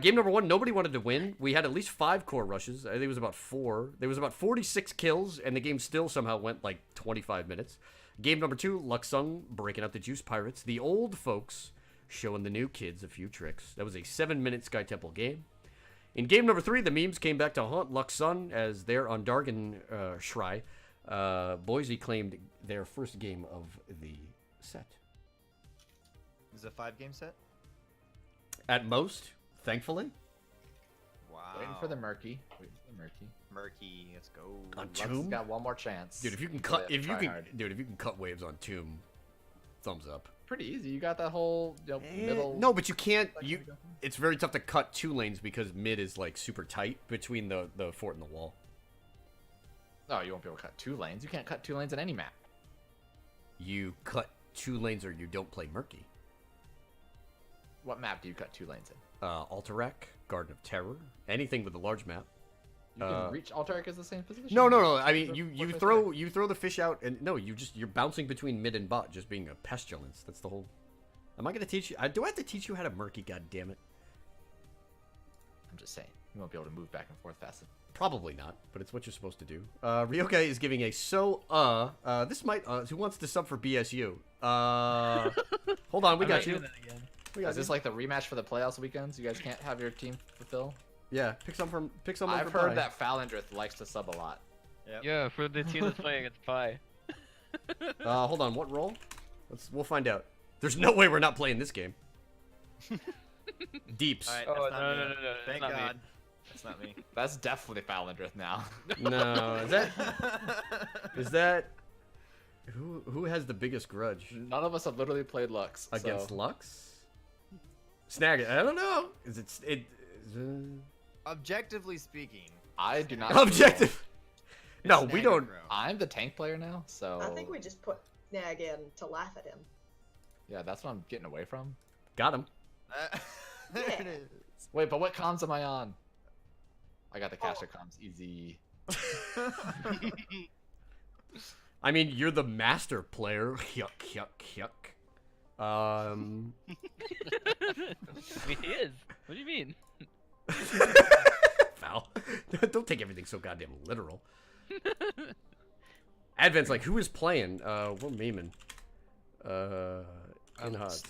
Game number 1, nobody wanted to win. We had at least 5 core rushes. I think it was about 4. There was about 46 kills, and the game still somehow went like 25 minutes. Game number 2, Luxung breaking out the Juice Pirates. The old folks showing the new kids a few tricks. That was a 7-minute Sky Temple game. In game number 3, the memes came back to haunt Luxun as they're on Dargan Shry. Boise claimed their first game of the set. Is it a 5-game set? At most, thankfully. Wow. Waiting for the murky. Waiting for the murky. Murky, let's go. On Lux Tomb? got one more chance. Dude, if you can cut, Yeah, if you try can, hard. dude, if you can cut waves on Tomb, thumbs up. Pretty easy. You got that whole middle. No, but you can't. section You, to go through. it's very tough to cut 2 lanes because mid is like super tight between the fort and the wall. No, you won't be able to cut 2 lanes. You can't cut 2 lanes in any map. You cut 2 lanes or you don't play Murky. What map do you cut 2 lanes in? Alterac, Garden of Terror, anything with a large map. You can reach Altaric as the same position. No. I mean, you What's right throw the fish out, and no, you're bouncing between mid and bot, just being a pestilence. That's the whole. Am I gonna teach you? Do I have to teach you how to Murky? God damn it! I'm just saying. You won't be able to move back and forth fast enough. Probably not, but it's what you're supposed to do. Ryoka is giving a this might who wants to sub for BSU? Hold on, we I'm got not you. doing that again. We got Is this like the rematch for the playoffs weekends? You guys can't have your team fulfill? Yeah, pick someone I've for heard Pi. that Falendrith likes to sub a lot. Yep. Yeah, for the team that's playing against Pi. Hold on, what role? We'll find out. There's no way we're not playing this game. Deeps. Alright, Oh, that's not no, me. no, no, no, that's Thank not me. God. That's not me. That's definitely Falendrith now. No, is that who has the biggest grudge None of us have literally played Lux. against so. Lux? Snag it. I don't know. Is Objectively speaking. I do not. objective? No, we Snag don't. it, bro. I'm the tank player now, so. I think we just put Snag in to laugh at him. Yeah, that's what I'm getting away from. Got him. There Yeah. it is. Wait, but what comms am I on? I got the caster comms. Easy. I mean, you're the master player. Yuck. I mean, he is. What do you mean? Foul. Don't take everything so goddamn literal. Advent's like, who is playing? We're memeing. In HUDs.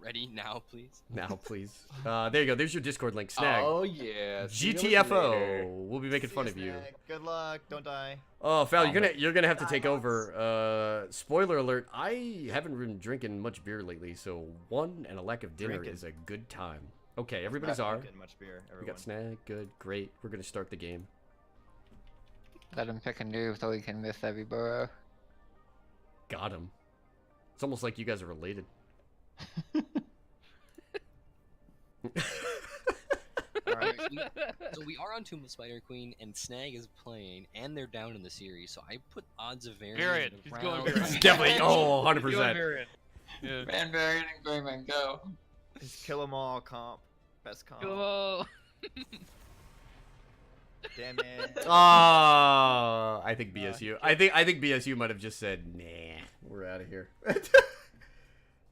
Ready now, please. Now, please. There you go. There's your Discord link. Snag. Oh yeah. See you GTFO. later. We'll be making See fun ya, of you. Snag. Good luck. Don't die. Oh, Fal, Oh, you're gonna have to take over. Spoiler alert: I haven't been drinking much beer lately, so one and a lack of dinner Drinking. is a good time. Okay, everybody's Not are. drinking much beer, We everyone. got Snag. Good, great. We're gonna start the game. Let him pick a noob so he can miss every burrow. Got him. It's almost like you guys are related. Alright. So we are on Tomb of Spider Queen, and Snag is playing, and they're down in the series. So I put odds of variance. Variant. at He's around- going Variant. It's definitely 100%. He's going Variant. Yeah. Man, Variant and Grayman, go. It's kill 'em all comp. Best comp. Kill 'em all. Damn it. I think BSU. I think BSU might have just said, "Nah, we're out of here."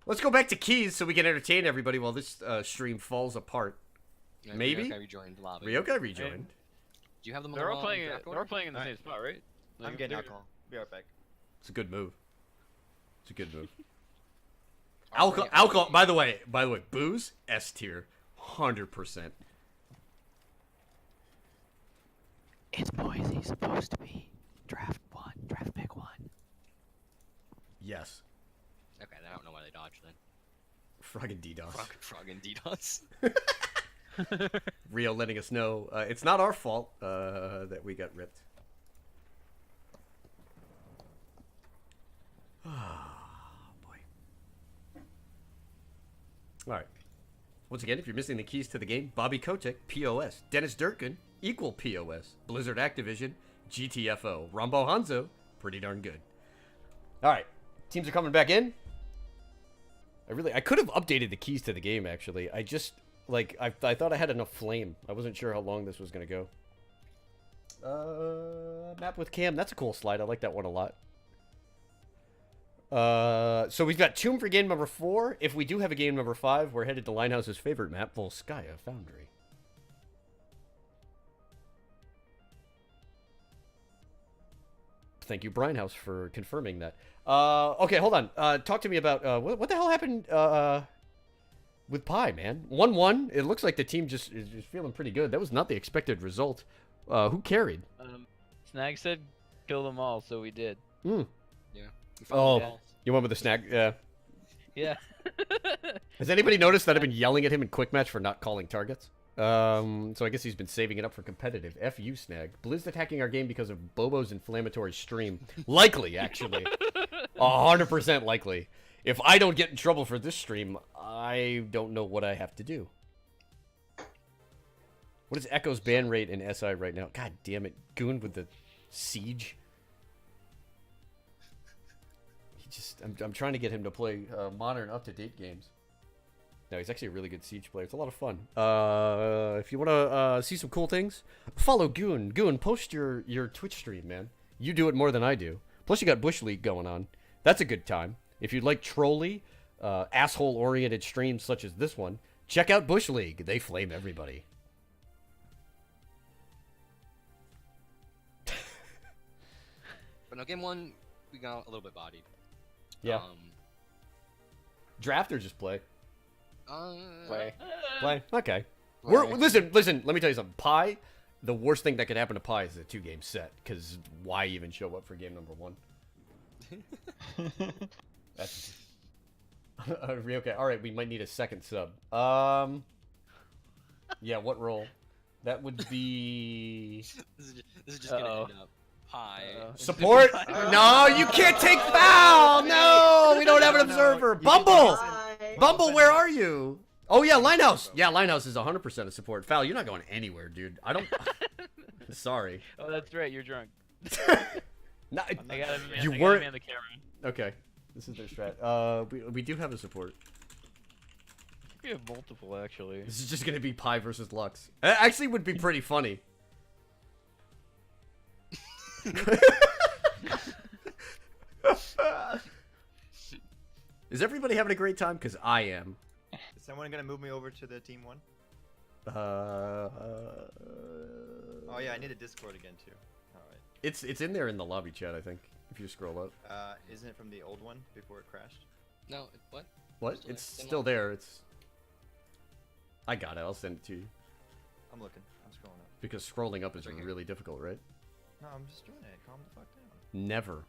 Let's go back to keys so we can entertain everybody while this stream falls apart. Yeah, Maybe? Ryokai rejoined the lobby. Ryokai rejoined. Do you have them They're all on playing. draft They're order? all playing in the Alright. same spot, right? I'm Like, getting they're- alcohol. Be right back. It's a good move. It's a good move. Alright, Alcohol. By the way, booze S tier, 100%. It's Boise supposed to be draft pick 1. Yes. Okay, I don't know why they dodged then. Friggin' DDoS. Frog and DDoS. Rio letting us know it's not our fault that we got ripped. Boy. All right. Once again, if you're missing the keys to the game, Bobby Kotick, POS. Dennis Durkin, equal POS. Blizzard Activision, GTFO. Rambo Hanzo, pretty darn good. All right. Teams are coming back in. I could have updated the keys to the game, actually. I just, I thought I had enough flame. I wasn't sure how long this was going to go. Map with Cam. That's a cool slide. I like that one a lot. So we've got Tomb for game number 4. If we do have a game number 5, we're headed to Linehouse's favorite map, Volskaya Foundry. Thank you, Brinehouse, for confirming that. Okay, hold on. Talk to me about what the hell happened with Pi, man. 1-1. It looks like the team just is feeling pretty good. That was not the expected result. Who carried? Snag said kill them all, so we did. Hmm. Yeah. Oh, you went with the snag? Yeah. Yeah. Has anybody noticed that I've been yelling at him in Quick Match for not calling targets? So I guess he's been saving it up for competitive. F you, Snag. Blizz attacking our game because of Bobo's inflammatory stream. Likely, actually. 100% likely. If I don't get in trouble for this stream, I don't know what I have to do. What is Echo's ban rate in SI right now? God damn it. Goon with the siege. I'm trying to get him to play modern, up-to-date games. No, he's actually a really good Siege player. It's a lot of fun. If you want to see some cool things, follow Goon. Goon, post your Twitch stream, man. You do it more than I do. Plus, you got Bush League going on. That's a good time. If you'd like trolly, asshole-oriented streams such as this one, check out Bush League. They flame everybody. But no, game 1, we got a little bit bodied. Yeah. Draft or just play? Play. Play. Okay. Listen. Let me tell you something. Pi, the worst thing that could happen to Pi is a 2-game set. Because why even show up for game number 1? That's okay. All right, we might need a second sub. Yeah. What role? That would be. This is just gonna end up Pi. Support? No, you can't take foul. No, we don't have an observer. Bumble. Bumble, where are you? Oh yeah, Linehouse. Yeah, Linehouse is 100% a support. Foul, you're not going anywhere, dude. I don't. Sorry. Oh, that's right. You're drunk. No, I gotta you man, weren't. man the camera. Okay, this is their strat. We do have a support. We have multiple actually. This is just gonna be Pi versus Lux. It actually would be pretty funny. Is everybody having a great time? Because I am. Is someone gonna move me over to the team 1? Oh yeah, I need a Discord again too. All right. It's in there in the lobby chat, I think. If you scroll up. Isn't it from the old one before it crashed? No, what? What? It's still there. It's. I got it. I'll send it to you. I'm looking. I'm scrolling up. Because scrolling up is really difficult, right? No, I'm just doing it. Calm the fuck down. Never.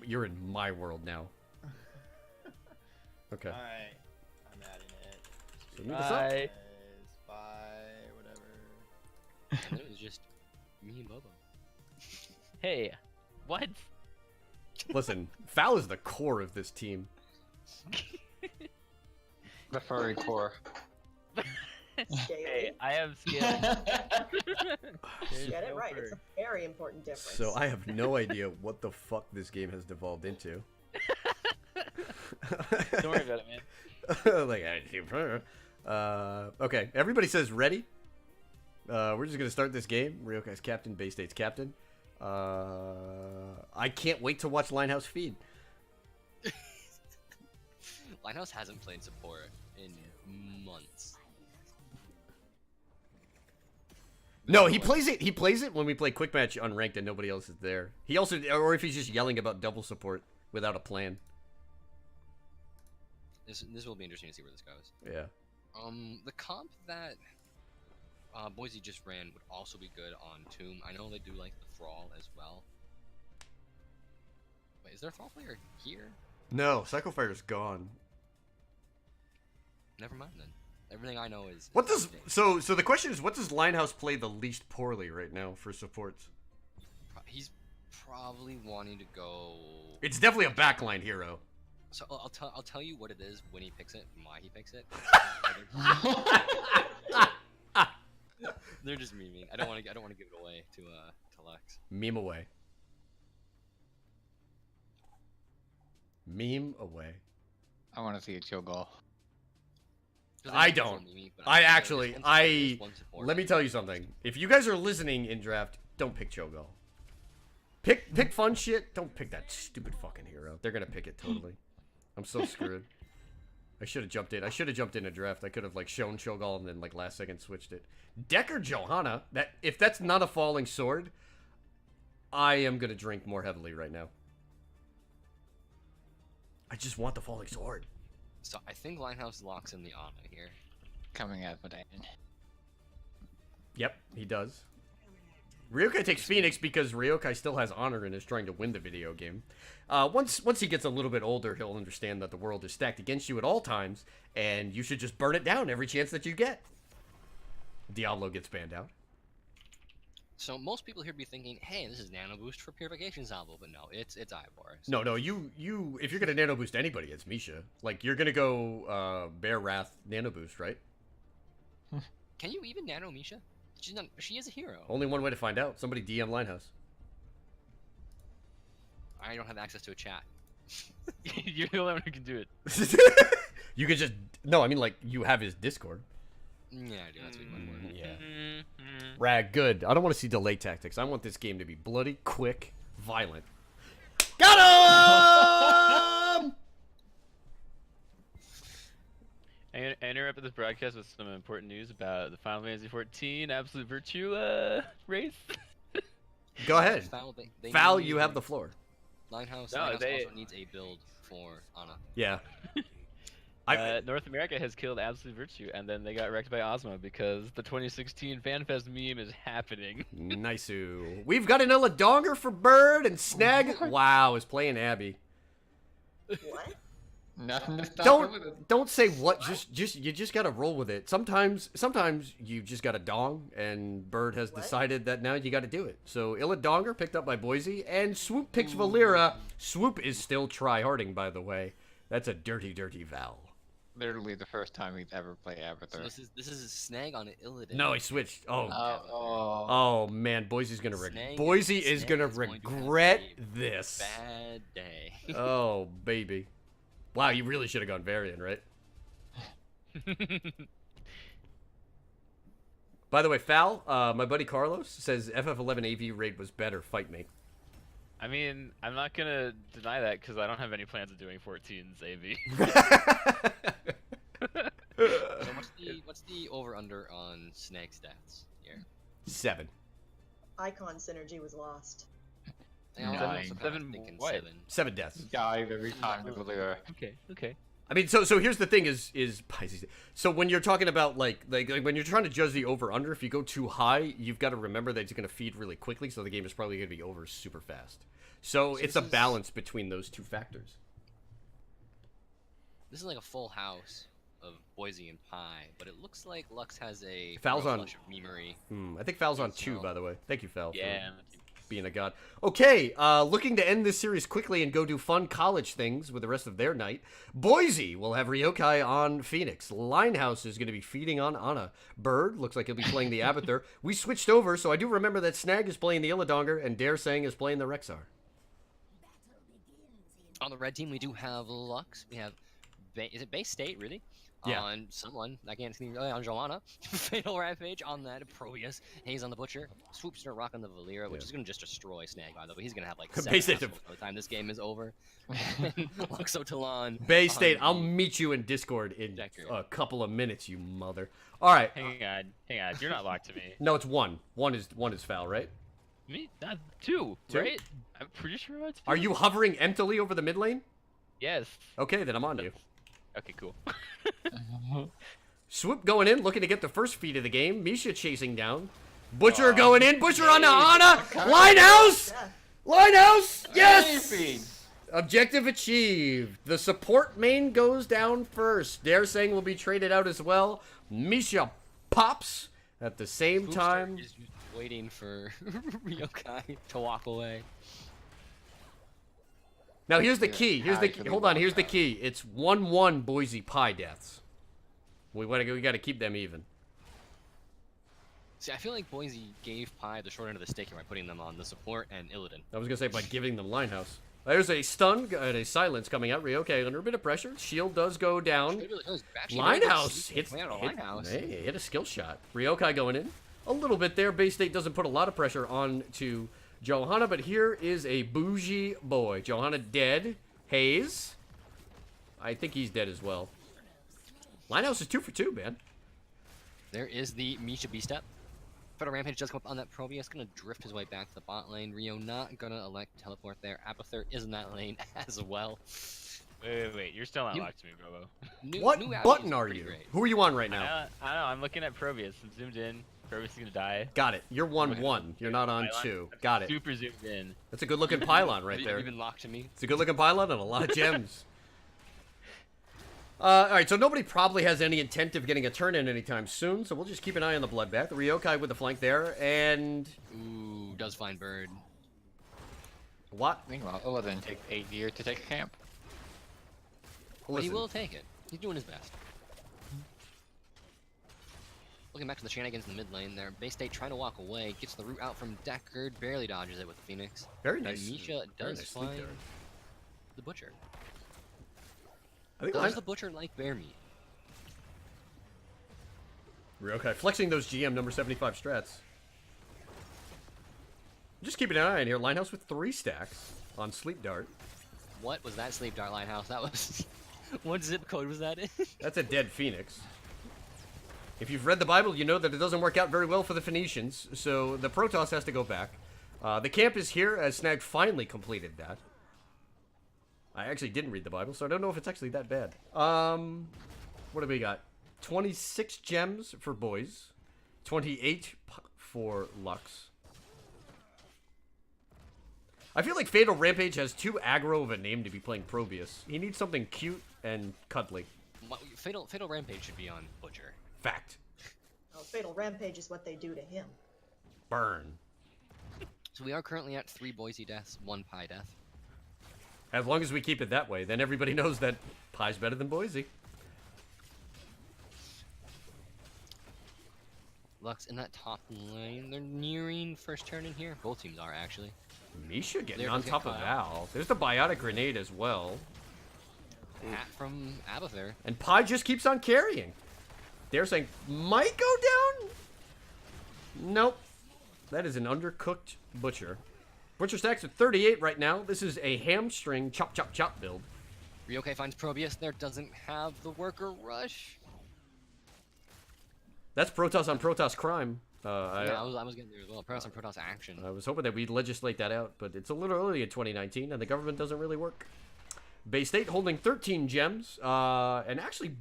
You're in my world now. Okay. All right. I'm adding it. So meet us up. Bye. Whatever. And then it was just me and Bobo. Hey, what? Listen, Foul is the core of this team. The furry core. Hey, I have skin. Get it right. It's a very important difference. So I have no idea what the fuck this game has devolved into. Don't worry about it, man. Like, okay, everybody says ready. We're just gonna start this game. Ryokai's captain, Bay State's captain. I can't wait to watch Linehouse feed. Linehouse hasn't played support in months. No, he plays it. He plays it when we play quick match unranked and nobody else is there. He also, or if he's just yelling about double support without a plan. This will be interesting to see where this goes. Yeah. The comp that Boise just ran would also be good on Tomb. I know they do like the Thrall as well. Wait, is there a Thrall player here? No, Psycho Fire's gone. Never mind then. Everything I know is. What does so the question is, what does Linehouse play the least poorly right now for supports? He's probably wanting to go. It's definitely a backline hero. So I'll tell you what it is when he picks it, and why he picks it. They're just memeing. I don't want to give it away to Lex. Meme away. Meme away. I want to see a chill goal. I don't. Let me tell you something. If you guys are listening in draft, don't pick Cho'Gall. Pick fun shit. Don't pick that stupid fucking hero. They're gonna pick it totally. I'm so screwed. I should have jumped in. I should have jumped in a draft. I could have like shown Cho'Gall and then like last second switched it. Decker Johanna. That if that's not a falling sword, I am gonna drink more heavily right now. I just want the falling sword. So I think Linehouse locks in the Ana here. Coming at Madane. Yep, he does. Ryokai takes Phoenix because Ryokai still has honor and is trying to win the video game. Once he gets a little bit older, he'll understand that the world is stacked against you at all times, and you should just burn it down every chance that you get. Diablo gets banned out. So most people here be thinking, hey, this is Nano Boost for Purification Salvo, but no, it's Ivor. So No, you if you're gonna nano boost anybody, it's Misha. Like you're gonna go Bear Wrath nano boost, right? can you even Nano Misha? She is a hero. Only one way to find out. Somebody DM Linehouse. I don't have access to a chat. You're the only one who can do it. You could just no, I mean like you have his Discord. Yeah, I do. That's what my word. Yeah. Rag, good. I don't want to see delay tactics. I want this game to be bloody, quick, violent. Got him! I interrupted this broadcast with some important news about the Final Fantasy XIV Absolute Virtue race. Go ahead. They Val, need you have the floor. Linehouse, No, Linehouse also needs a build for Ana. Yeah. North America has killed Absolute Virtue, and then they got wrecked by Ozma because the 2016 FanFest meme is happening. Nice-oo. We've got an Donger for Bird, and Snag, wow, is playing Abby. What? Nothing to stop it with it. Don't say what. Just you just gotta roll with it. Sometimes you just gotta dong, and Bird has decided that now you gotta do it. So Donger picked up by Boise, and Swoop picks Valera. Swoop is still tryharding, by the way. That's a dirty, dirty Val. Literally the first time we've ever played Avatar. So this is a Snag on Illidan. No, he switched. Oh. Oh. Oh man, Boise's gonna Snag- Boise is Snag gonna is going to have regret a this. Bad day. Oh baby. Wow, you really should have gone Varian, right? By the way, Fal, my buddy Carlos says FF11 AV raid was better. Fight me. I mean, I'm not gonna deny that because I don't have any plans of doing 14's AV. So what's the over under on Snag stats here? 7. Icon synergy was lost. Yeah, I'm Nine. also kinda Seven thinking what? 7. 7 deaths. Dive every time with Valera. Okay. I mean, so here's the thing: is so when you're talking about like when you're trying to judge the over under, if you go too high, you've got to remember that it's going to feed really quickly, so the game is probably going to be over super fast. So it's a balance between those two factors. This is like a full house of Boise and Pi, but it looks like Lux has a Fal's on- flush of memery. I think Fal's on 2, by the way. Thank you, Fal. Yeah. For being a god. Okay, looking to end this series quickly and go do fun college things with the rest of their night. Boise will have Ryokai on Phoenix. Linehouse is going to be feeding on Ana. Bird looks like he'll be playing the Abathur. We switched over, so I do remember that Snag is playing the Illidonger and Dare Sang is playing the Rexar. On the red team, we do have Lux. We have, is it Bay State, really? Yeah. On someone, I can't see, on Joanna. Fatal Rampage on that Proteus. Haze on the Butcher. Swoopster Rock on the Valera, which is going to just destroy Snag, by the way. He's going to have like 7 Bay State assholes by the time this game is over. Luxo Talon. Bay on State, I'll the meet you in Discord in Decker. a couple of minutes, you mother. All right. Hang on. You're not locked to me. No, it's 1. One is Foul, right? Me? Not 2, Two? right? I'm pretty sure it's 2. Are you hovering emptily over the mid lane? Yes. Okay, then I'm on you. Okay, cool. Swoop going in, looking to get the first feed of the game. Misha chasing down. Butcher going in. Butcher on the Ana. Linehouse! Linehouse! Yes! Objective achieved. The support main goes down first. Dare Sang will be traded out as well. Misha pops at the same Swoopster time. is waiting for Ryokai to walk away. Now here's the key. Here's the Actually hold on. walk Here's the out. key. It's 1-1 Boise Pi deaths. We got to keep them even. See, I feel like Boise gave Pi the short end of the stick here by putting them on the support and Illidan. I was gonna say by giving them Linehouse. There's a stun and a silence coming out. Ryokai under a bit of pressure. Shield does go down. Linehouse hits. Hit a skill shot. Ryokai going in a little bit there. Bay State doesn't put a lot of pressure on to Johanna, but here is a bougie boy. Johanna dead. Hayes. I think he's dead as well. Linehouse is 2 for 2, man. There is the Misha B-step. Fatal Rampage does come up on that Probius, gonna drift his way back to the bot lane. Rio not gonna elect to teleport there. Abathur is in that lane as well. Wait, you're still not locked to me, Bobo. What New Abby button is are pretty you? great. Who are you on right now? I don't know, I'm looking at Probius. I'm zoomed in. Probius is gonna die. Got it. You're 1-1. You're not on Pylon. 2. Got it. Super zoomed in. That's a good looking pylon right Have there. you been locked to me? It's a good looking pylon and a lot of gems. Alright, so nobody probably has any intent of getting a turn in anytime soon, so we'll just keep an eye on the bloodbath. The Ryokai with the flank there, and... Ooh, does find bird. What? Meanwhile, Illidan takes 8 years to take a camp. But he Listen. will take it. He's doing his best. Looking back to the shenanigans in the mid lane there. Bay State trying to walk away. Gets the root out from Deckard. Barely dodges it with the Phoenix. Very And nice. Misha Very does nice sleep find there. the Butcher. I think Does the Butcher like bear meat? Ryokai flexing those GM number 75 strats. Just keeping an eye on here. Linehouse with 3 stacks on Sleep Dart. What was that Sleep Dart Lighthouse? That was... What zip code was that in? That's a dead Phoenix. If you've read the Bible, you know that it doesn't work out very well for the Phoenicians, so the Protoss has to go back. The camp is here, as Snag finally completed that. I actually didn't read the Bible, so I don't know if it's actually that bad. What do we got? 26 gems for Boys. 28 for Lux. I feel like Fatal Rampage has too aggro of a name to be playing Probius. He needs something cute and cuddly. Fatal Rampage should be on Butcher. Fact. Oh, Fatal Rampage is what they do to him. Burn. So we are currently at 3 Boise deaths, 1 Pi death. As long as we keep it that way, then everybody knows that Pi's better than Boise. Lux in that top lane. They're nearing first turn in here. Both teams are, actually. Misha getting There on goes top of Kyle. Val. There's the biotic grenade as well. Hat from Abathur. And Pi just keeps on carrying. They're saying, might go down? Nope. That is an undercooked Butcher. Butcher stacks at 38 right now. This is a hamstring chop chop chop build. Ryokai finds Probius there. Doesn't have the worker rush. That's Protoss on Protoss crime. Yeah, I was getting there as well. Protoss and Protoss action. I was hoping that we'd legislate that out, but it's a little early in 2019, and the government doesn't really work. Bay State holding 13 gems, and actually,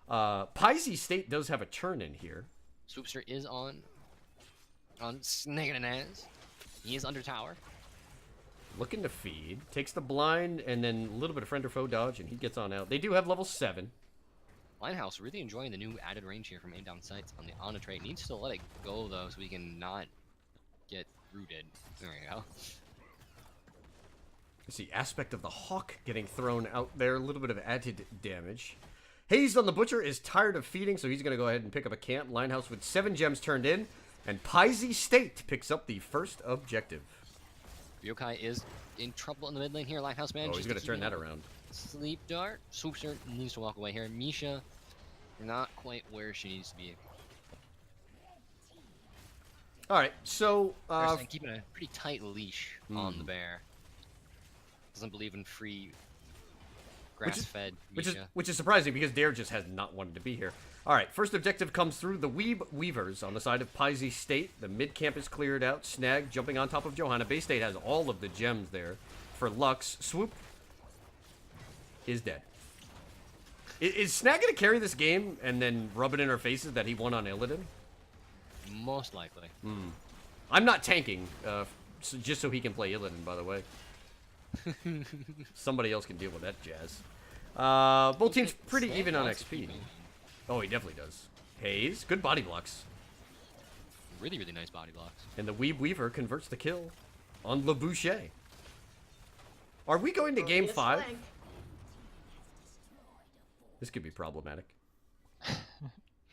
Boise State does have a turn in here. Swoopster is on Snake and Naz. He is under tower. Looking to feed, takes the blind, and then a little bit of friend or foe dodge, and he gets on out. They do have level 7. Linehouse really enjoying the new added range here from aim down sights on the on trait. Needs to let it go though, so we can not get rooted. There we go. It's the aspect of the Hawk getting thrown out there. A little bit of added damage. Hazed on the Butcher is tired of feeding, so he's going to go ahead and pick up a camp. Linehouse with 7 gems turned in, and Boise State picks up the first objective. Ryokai is in trouble in the mid lane here. Linehouse man. Oh, he's going to turn that around. Sleep Dart. Swoopster needs to walk away here. Misha, not quite where she needs to be. All right, so They're keeping a pretty tight leash on the bear. Doesn't believe in free grass-fed Misha. which is surprising because Dare just has not wanted to be here. All right, first objective comes through the Weeb Weavers on the side of Boise State. The mid camp is cleared out. Snag jumping on top of Johanna. Bay State has all of the gems there for Lux. Swoop is dead. Is Snag going to carry this game and then rub it in our faces that he won on Illidan? Most likely. I'm not tanking, just so he can play Illidan, by the way. Somebody else can deal with that jazz. Both teams pretty even on XP. Oh, he definitely does. Hayes, good body blocks. Really, really nice body blocks. And the Weeb Weaver converts the kill on Le Boucher. Are we going to game 5? Flank. This could be problematic.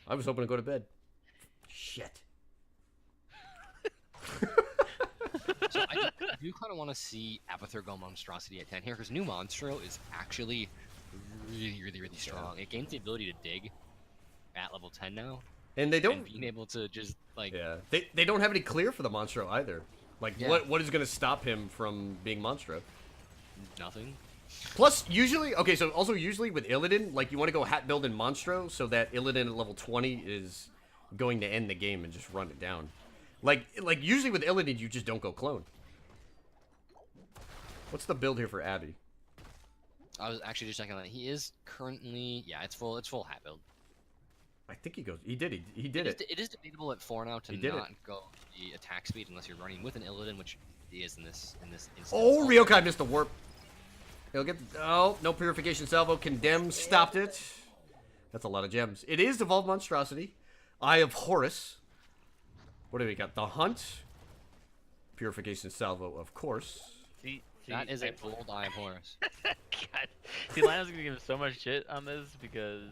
I was hoping to go to bed. Shit. So I do kind of want to see Abathur go Monstrosity at 10 here, because new Monstro is actually really, really, really strong. It gains the ability to dig at level 10 now. And they don't... And being able to just, like... Yeah. They don't have any clear for the Monstro either. Like, what is going to stop him from being Monstro? Nothing. Plus, usually... Okay, so also usually with Illidan, like, you want to go hat build in Monstro so that Illidan at level 20 is going to end the game and just run it down. Like usually with Illidan, you just don't go clone. What's the build here for Abby? I was actually just checking on that. He is currently, yeah, it's full hat build. I think he goes. He did it. It is debatable at 4 now to not go the attack speed unless you're running with an Illidan, which he is in this instance. Oh, Ryokai missed the warp. He'll get. Oh, no purification salvo. Condemn stopped it. That's a lot of gems. It is Evolved Monstrosity. Eye of Horus. What do we got? The Hunt. Purification salvo, of course. See, that is a bold Eye of Horus. God. See, Lionel's gonna give him so much shit on this because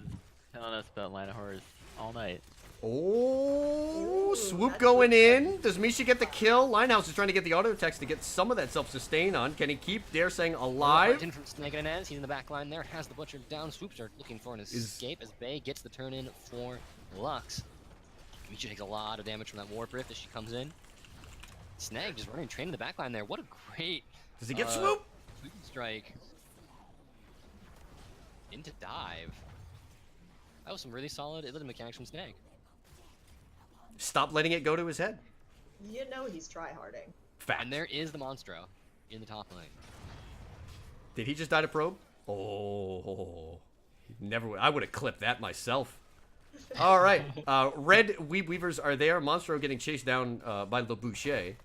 telling us about Line of Horus all night. Oh, swoop going in. Does Misha get the kill? Linehouse is trying to get the auto attacks to get some of that self-sustain on. Can he keep Dare saying alive? In from Snake and Inez. He's in the back line there. Has the Butcher down. Swoops are looking for an escape as Bay gets the turn in for Lux. Misha takes a lot of damage from that Warp Rift as she comes in. Snag just running train in the back line there. What a great... Does he get swoop? Strike. Into dive. That was some really solid Illidan mechanics from Snag. Stop letting it go to his head. You know he's tryharding. Fact. And there is the Monstro in the top lane. Did he just die to probe? Oh, never. I would have clipped that myself. All right, red Weeb Weavers are there. Monstro getting chased down by Le Boucher.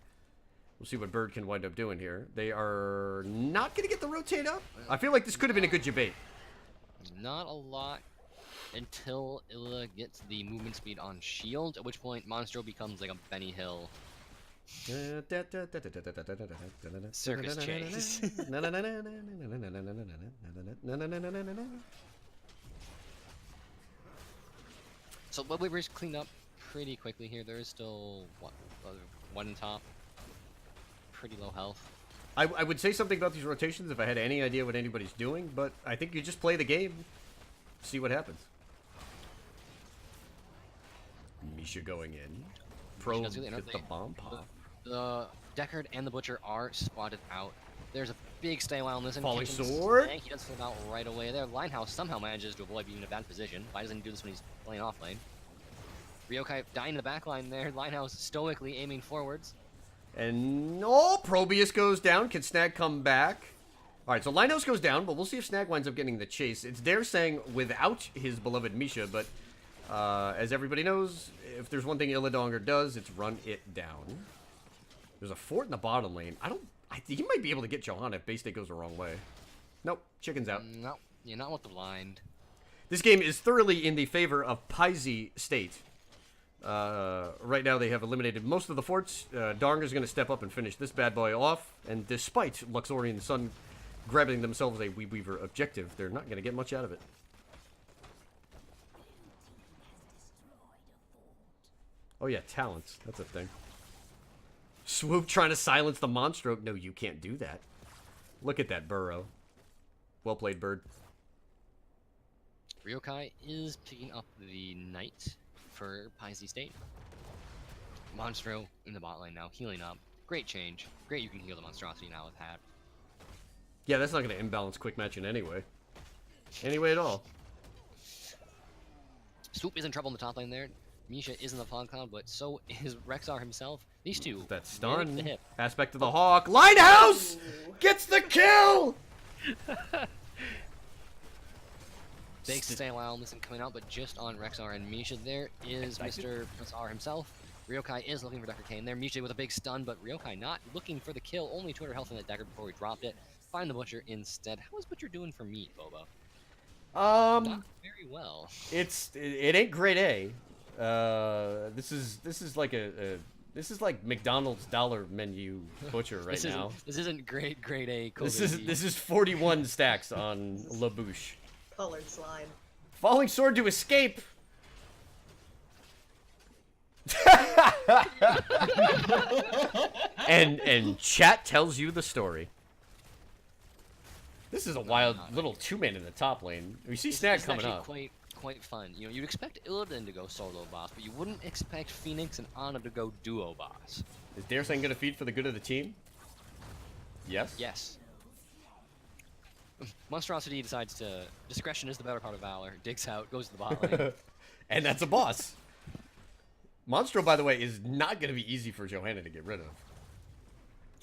We'll see what Bird can wind up doing here. They are not going to get the rotate up. I feel like this could have been a good debate. Not a lot until Illa gets the movement speed on shield, at which point Monstro becomes like a Benny Hill circus chase. So Web Weaver's cleaned up pretty quickly here. There is still one in top. Pretty low health. I would say something about these rotations if I had any idea what anybody's doing, but I think you just play the game, see what happens. Misha going in. Pro gets the bomb pop. The Deckard and the Butcher are spotted out. There's a big stay while on this. Falling sword. He does flip out right away there. Linehouse somehow manages to avoid being in a bad position. Why doesn't he do this when he's playing off lane? Ryokai dying in the back line there. Linehouse stoically aiming forwards. And Probius goes down. Can Snag come back? All right, so Linehouse goes down, but we'll see if Snag winds up getting the chase. It's Dare saying without his beloved Misha, but as everybody knows, if there's one thing Illidonger does, it's run it down. There's a fort in the bottom lane. I think he might be able to get Johanna if Bay State goes the wrong way. Nope, chicken's out. No, you're not with the blind. This game is thoroughly in the favor of Boise State. Right now they have eliminated most of the forts. Darnger's going to step up and finish this bad boy off. And despite Luxorian Sun grabbing themselves a Weeb Weaver objective, they're not going to get much out of it. Oh yeah, talents. That's a thing. Swoop trying to silence the Monstro. No, you can't do that. Look at that burrow. Well played, Bird. Ryokai is picking up the Knight for Boise State. Monstro in the bot lane now, healing up. Great change. Great you can heal the monstrosity now with Hat. Yeah, that's not going to imbalance quick match in any way. Any way at all. Swoop is in trouble in the top lane there. Misha is in the fog cloud, but so is Rexar himself. These two. That stun. The hip. Aspect of the Hawk. Linehouse gets the kill! Big stay while this coming out, but just on Rexar and Misha. There is Mr. Rexar himself. Ryokai is looking for Decker Kane there. Misha with a big stun, but Ryokai not looking for the kill. Only 200 health in that Decker before he dropped it. Find the Butcher instead. How is Butcher doing for meat, Bobo? Not very well. It ain't grade A. This is like this is like McDonald's dollar menu Butcher right now. This isn't grade A. This is 41 stacks on La Bouche. Colored slime. Falling sword to escape. and chat tells you the story. This is a wild little two-man in the top lane. We see Snag coming up. Quite fun. You know, you'd expect Illidan to go solo boss, but you wouldn't expect Phoenix and Ana to go duo boss. Is Daresang gonna feed for the good of the team? Yes. Yes. Monstrosity decides to discretion is the better part of valor. Digs out, goes to the bot lane. And that's a boss. Monstro, by the way, is not going to be easy for Johanna to get rid of.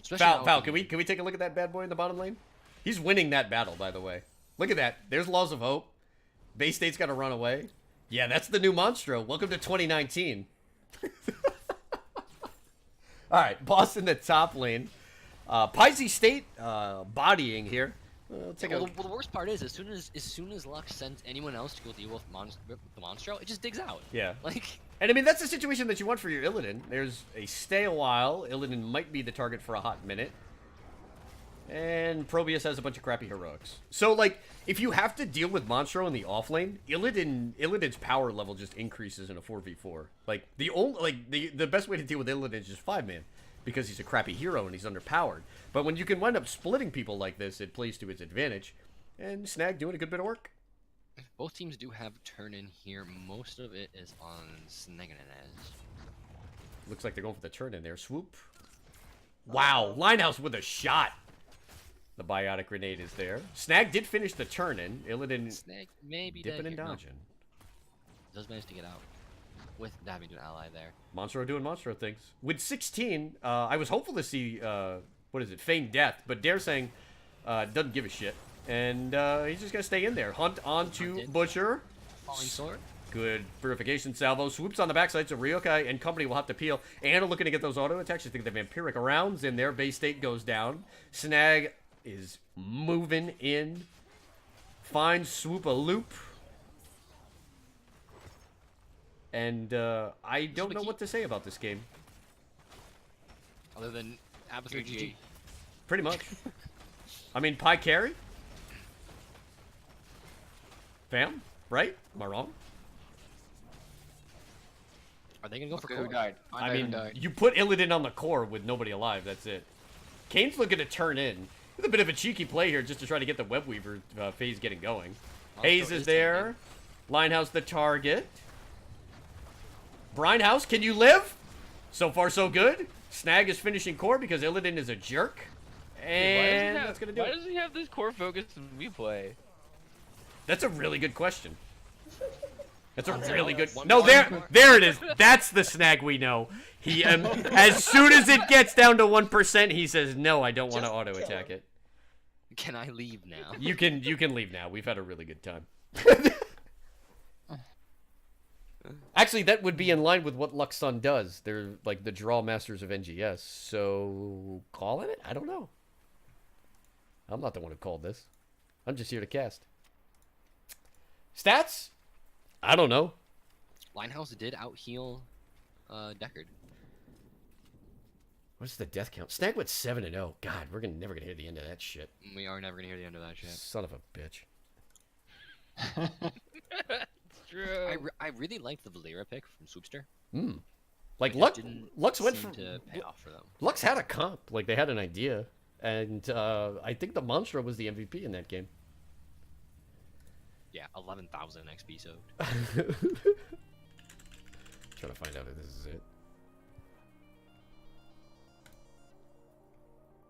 Especially Foul, now can we take a look at that bad boy in the bottom lane? He's winning that battle, by the way. Look at that. There's Laws of Hope. Bay State's got to run away. Yeah, that's the new Monstro. Welcome to 2019. All right, Boss in the top lane. Boise State bodying here. Well, the worst part is, as soon as Lux sends anyone else to go deal with the Monstro, it just digs out. Yeah. Like. And I mean, that's the situation that you want for your Illidan. There's a stay a while. Illidan might be the target for a hot minute. And Probius has a bunch of crappy heroics. So, like, if you have to deal with Monstro in the offlane, Illidan's power level just increases in a 4v4. Like, the best way to deal with Illidan is just 5-man. Because he's a crappy hero and he's underpowered. But when you can wind up splitting people like this, it plays to his advantage. And Snag doing a good bit of work. Both teams do have turn in here. Most of it is on Snag and Ez. Looks like they're going for the turn in there. Swoop. Wow. Linehouse with a shot. The biotic grenade is there. Snag did finish the turn in. Illidan Snag maybe dipping and dodging. No. Does manage to get out with having to an ally there. Monstro doing Monstro things. With 16, I was hopeful to see, what is it, Feigned Death. But Dare saying doesn't give a shit. And he's just going to stay in there. Hunt onto Butcher. Falling Sword. Good purification salvo. Swoops on the backside, so Ryokai and company will have to peel. Anna looking to get those auto attacks. I think the vampiric rounds in there. Bay State goes down. Snag is moving in. Finds Swoop a loop. And I don't know what to say about this game. Other than absolute GG. Pretty much. I mean, Pie carry? Fam? Right? Am I wrong? Are they going to go for Who core? died? I mean, you put Illidan on the core with nobody alive. That's it. Kane's looking to turn in. It's a bit of a cheeky play here just to try to get the Webweaver phase getting going. Hayes is there. Linehouse the target. Brinehouse, can you live? So far, so good. Snag is finishing core because Illidan is a jerk. And that's going to do it. Why does he have this core focus when we play? That's a really good question. That's a really good... No, there it is. That's the Snag we know. He, as soon as it gets down to 1%, he says, no, I don't want to auto-attack it. Can I leave now? You can leave now. We've had a really good time. Actually, that would be in line with what Lux Sun does. They're like the draw masters of NGS. So, calling it? I don't know. I'm not the one who called this. I'm just here to cast. Stats? I don't know. Linehouse did out-heal Deckard. What's the death count? Snag went 7-0. God, we're never gonna hear the end of that shit. We are never going to hear the end of that shit. Son of a bitch. It's true. I really liked the Valera pick from Swoopster. Like, It Lux went seem from... to pay off for them. Lux had a comp. Like, they had an idea. And I think the Monstro was the MVP in that game. Yeah, 11,000 XP so. Trying to find out if this is it.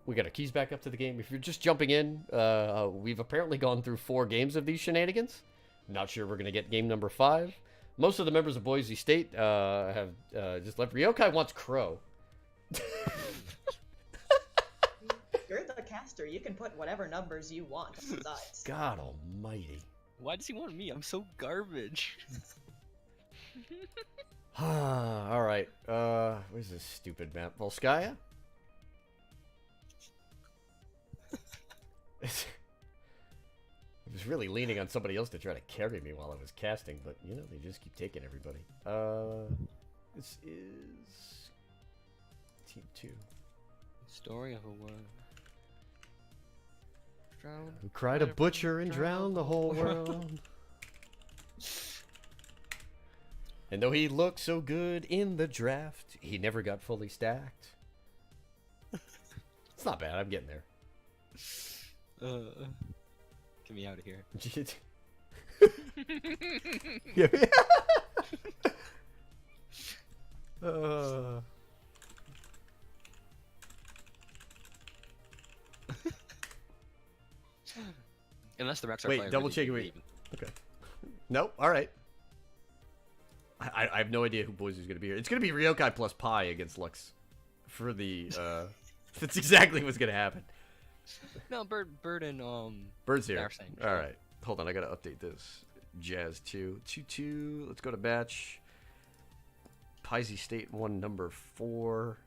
We got our keys back up to the game. If you're just jumping in, we've apparently gone through 4 games of these shenanigans. Not sure we're going to get game number 5. Most of the members of Boise State have just left. Ryokai wants Crow. You're the caster. You can put whatever numbers you want on the sides. God almighty. Why does he want me? I'm so garbage. Alright. Where's this stupid map? Volskaya? I was really leaning on somebody else to try to carry me while I was casting, but, you know, they just keep taking everybody. This is... Team 2. Story of a war. Who cried a butcher and drowned the whole world. And though he looked so good in the draft, he never got fully stacked. It's not bad, I'm getting there. Get me out of here. Yeah. Unless the Rex are Wait, double check. Wait. Okay. Nope. All right. I have no idea who Boise's going to be here. It's going to be Ryokai plus Pi against Lux for the, that's exactly what's going to happen. No, Bird and Bird's here. Same. All right. Hold on, I got to update this. Jazz 2. 2-2. Let's go to match. Boise State 1, number 4.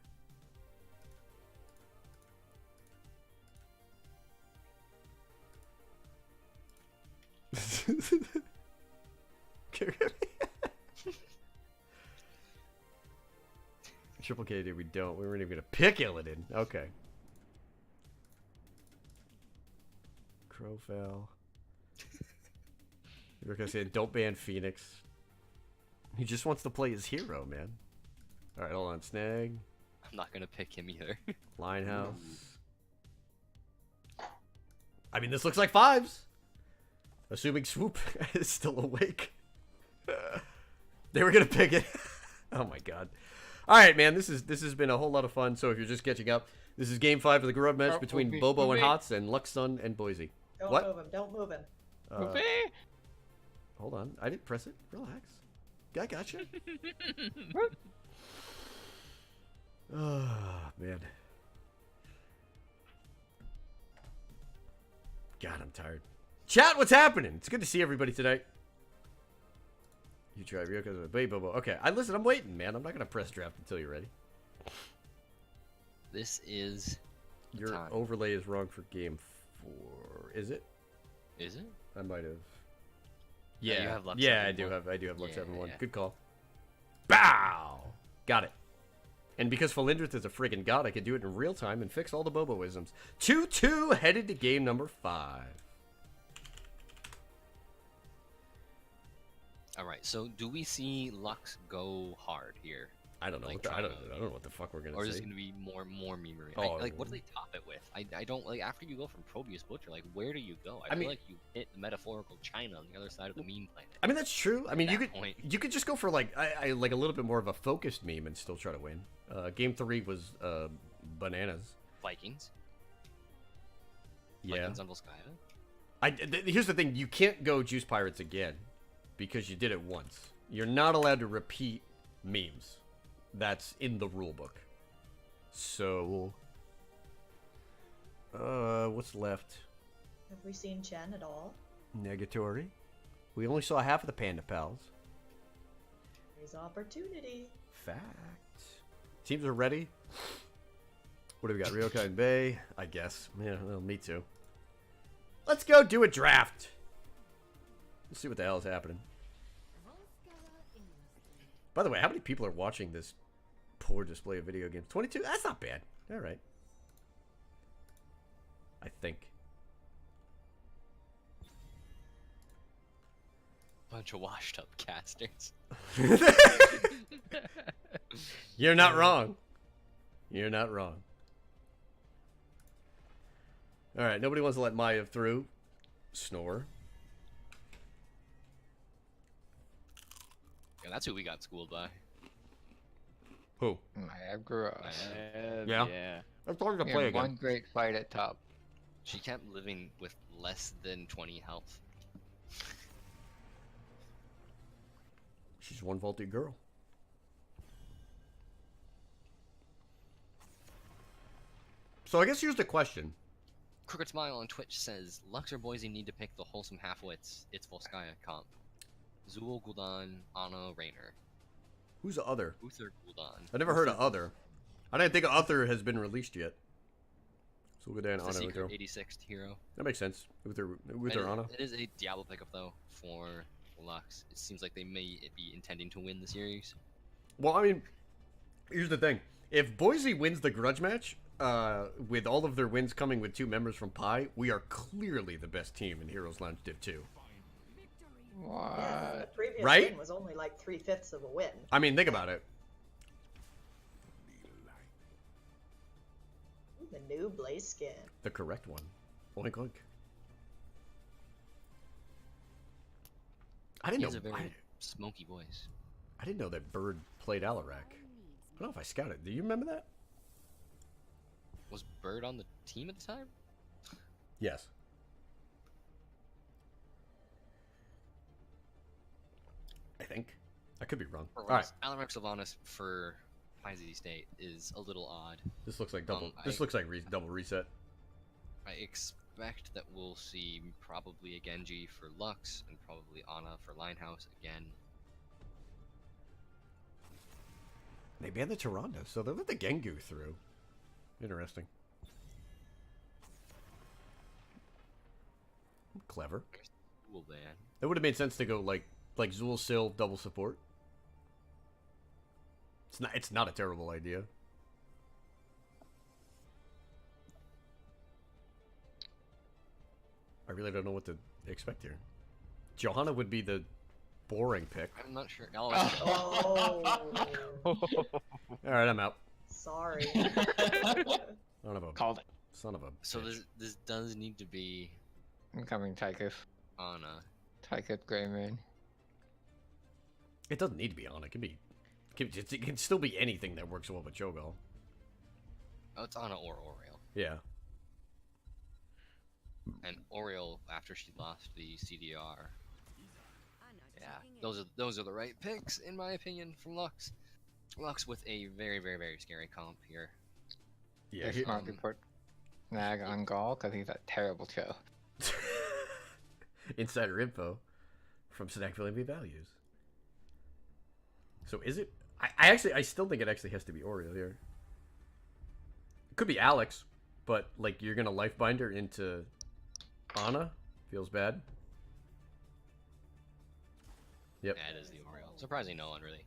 Triple K, dude, we don't. We weren't even going to pick Illidan. Okay. Crowfell. You're going to say, don't ban Phoenix. He just wants to play his hero, man. Alright, hold on. Snag. I'm not gonna pick him either. Linehouse. I mean, this looks like 5s. Assuming Swoop is still awake. They were going to pick it. Oh my god. Alright, man. This has been a whole lot of fun. So if you're just catching up, this is game 5 of the grub match between Bobo and Hots and Lux Sun and Boise. Don't What? move him. Don't move him. Hold on. I didn't press it. Relax. I gotcha. Oh, man. God, I'm tired. Chat, what's happening? It's good to see everybody tonight. You try Ryoka's Baby Bobo. Okay, listen, I'm waiting, man. I'm not going to press draft until you're ready. This is Your time. overlay is wrong for game 4. Is it? Is it? I might have. Yeah, Yeah, you have Lux yeah, I 7-1. do have Lux Yeah, 7-1. yeah. Good call. Bow! Got it. And because Felindrith is a friggin' god, I could do it in real time and fix all the Boboisms. 2-2 headed to game number 5. All right. So do we see Lux go hard here? I don't know. Like, I don't know what the fuck we're gonna Or is say. it gonna be more memery? Oh, Like, what do they top it with? I don't like after you go from Probius Butcher. Like, where do you go? I mean- feel like you hit the metaphorical China on the other side of the meme planet. I mean, that's true. I mean, you that could point. you could just go for like I like a little bit more of a focused meme and still try to win. Game 3 was bananas. Vikings. Yeah. Vikings on Volskaya. Here's the thing: you can't go Juice Pirates again because you did it once. You're not allowed to repeat memes. That's in the rule book. So, what's left? Have we seen Chen at all? Negatory. We only saw half of the Panda Pals. There's opportunity. Fact. Teams are ready. What do we got? Ryokai and Bay, I guess. Yeah, well, me too. Let's go do a draft. Let's see what the hell is happening. By the way, how many people are watching this poor display of video games? 22? That's not bad. All right. I think. Bunch of washed up casters. You're not wrong. You're not wrong. All right, nobody wants to let Maya through. Snore. Yeah, that's who we got schooled by. Who? I have Grudge. Yeah. Yeah. That's hard to We play had again. one great fight at top. She kept living with less than 20 health. She's one faulty girl. So I guess here's the question. Crooked Smile on Twitch says, Lux or Boise need to pick the wholesome half-wits. It's Volskaya comp. Zool, Gul'dan, Ana, Raynor. Who's the other? Uther, Gul'dan. I never heard of Other. I didn't think Other has been released yet. So we'll go down It's the Ana. secret Uther. 86th hero. That makes sense. Uther And Ana. it is a Diablo pickup, though, for Lux. It seems like they may be intending to win the series. Well, I mean, here's the thing. If Boise wins the Grudge match, with all of their wins coming with 2 members from Pi, we are clearly the best team in HLounge Div 2. Yeah, the previous Right? win was only like 3/5 of a win. I mean, think about it. Ooh, the new Blaze skin. The correct one. Oink oink. I He didn't has know. a very smoky voice. I didn't know that Bird played Alarak. I don't know if I scouted. Do you remember that? Was Bird on the team at the time? Yes. I think. I could be wrong. Or All right. Alarak Sylvanas for Boise State is a little odd. This looks like double. This looks like double reset. I expect that we'll see probably a Genji for Lux and probably Ana for Linehouse again. They banned the Toronto, so they let the Gengu through. Interesting. Clever. Cool ban. It would have made sense to go like Zul Sil double support. It's not a terrible idea. I really don't know what to expect here. Johanna would be the boring pick. I'm not sure. Oh. Alright, I'm out. Sorry. Son of a Called it. son of a So bitch. this does need to be Incoming Tychus. Ana. Tychus Grey Moon. It doesn't need to be on. It can still be anything that works well with Cho'Gall. Oh, it's Ana or Oriole. Yeah. And Oriole after she lost the CDR. Yeah, those are the right picks in my opinion from Lux. Lux with a very scary comp here. Yeah. It's smart to put Nag on Gaul because he's a terrible show. Insider info from Snackville MV Values. So is it? I still think it actually has to be Oriole here. It could be Alex, but like you're gonna life bind her into Ana. Feels bad. Yep. Yeah, it is the Oriole. Surprisingly, no one really.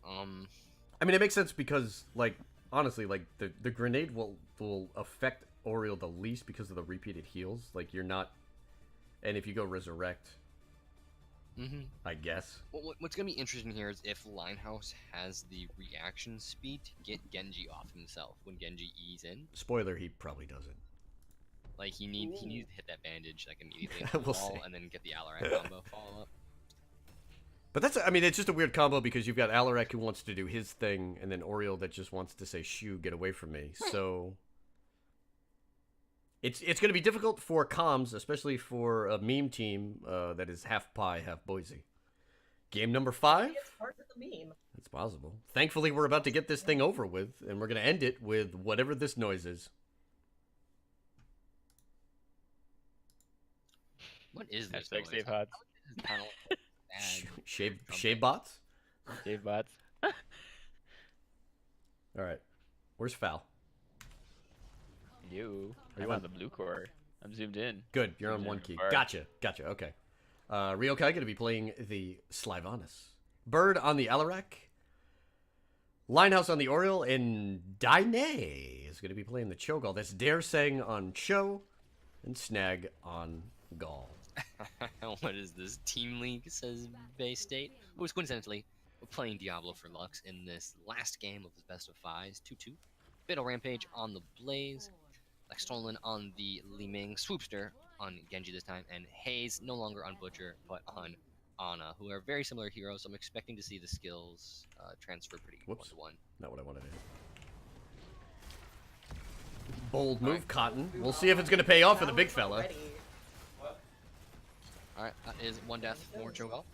I mean, it makes sense because, like, honestly, like the grenade will affect Oriole the least because of the repeated heals. Like you're not, and if you go resurrect, I guess. What's gonna be interesting here is if Linehouse has the reaction speed to get Genji off himself when Genji E's in. Spoiler: he probably doesn't. Like he needs to hit that bandage like immediately We'll fall, see. and then get the Alarak combo follow up. But that's, I mean, it's just a weird combo because you've got Alarak who wants to do his thing, and then Oriole that just wants to say, "Shoo, get away from me." So it's going to be difficult for comms, especially for a meme team that is half Pi, half Boise. Game number 5. It's part of the meme. It's possible. Thankfully, we're about to get this thing over with, and we're going to end it with whatever this noise is. What is this Hashtag noise? save HOTS. This is kinda bad. Shave bots. Save bots. All right, where's Foul? You. Are you I'm on? on the blue core. I'm zoomed in. Good, you're on Zoomed one in key. far. Gotcha. Okay. Ryokai going to be playing the Slivanas. Bird on the Alarak. Linehouse on the Oriole, and Daine is going to be playing the Cho'Gall. That's Daresang on Cho, and Snag on Gall. What is this? Team League, says Bay State. Who was coincidentally playing Diablo for Lux in this last game of the best of 5s, 2-2. Fatal Rampage on the Blaze. Stolen on the Li Ming. Swoopster on Genji this time. And Hayes no longer on Butcher, but on Ana, who are very similar heroes. So I'm expecting to see the skills transfer pretty Whoops. one-to-one. Not what I wanted to do. Bold move, Cotton. We'll see if it's going to pay off for the big fella. Already. Alright, that is one death for Cho'Gall.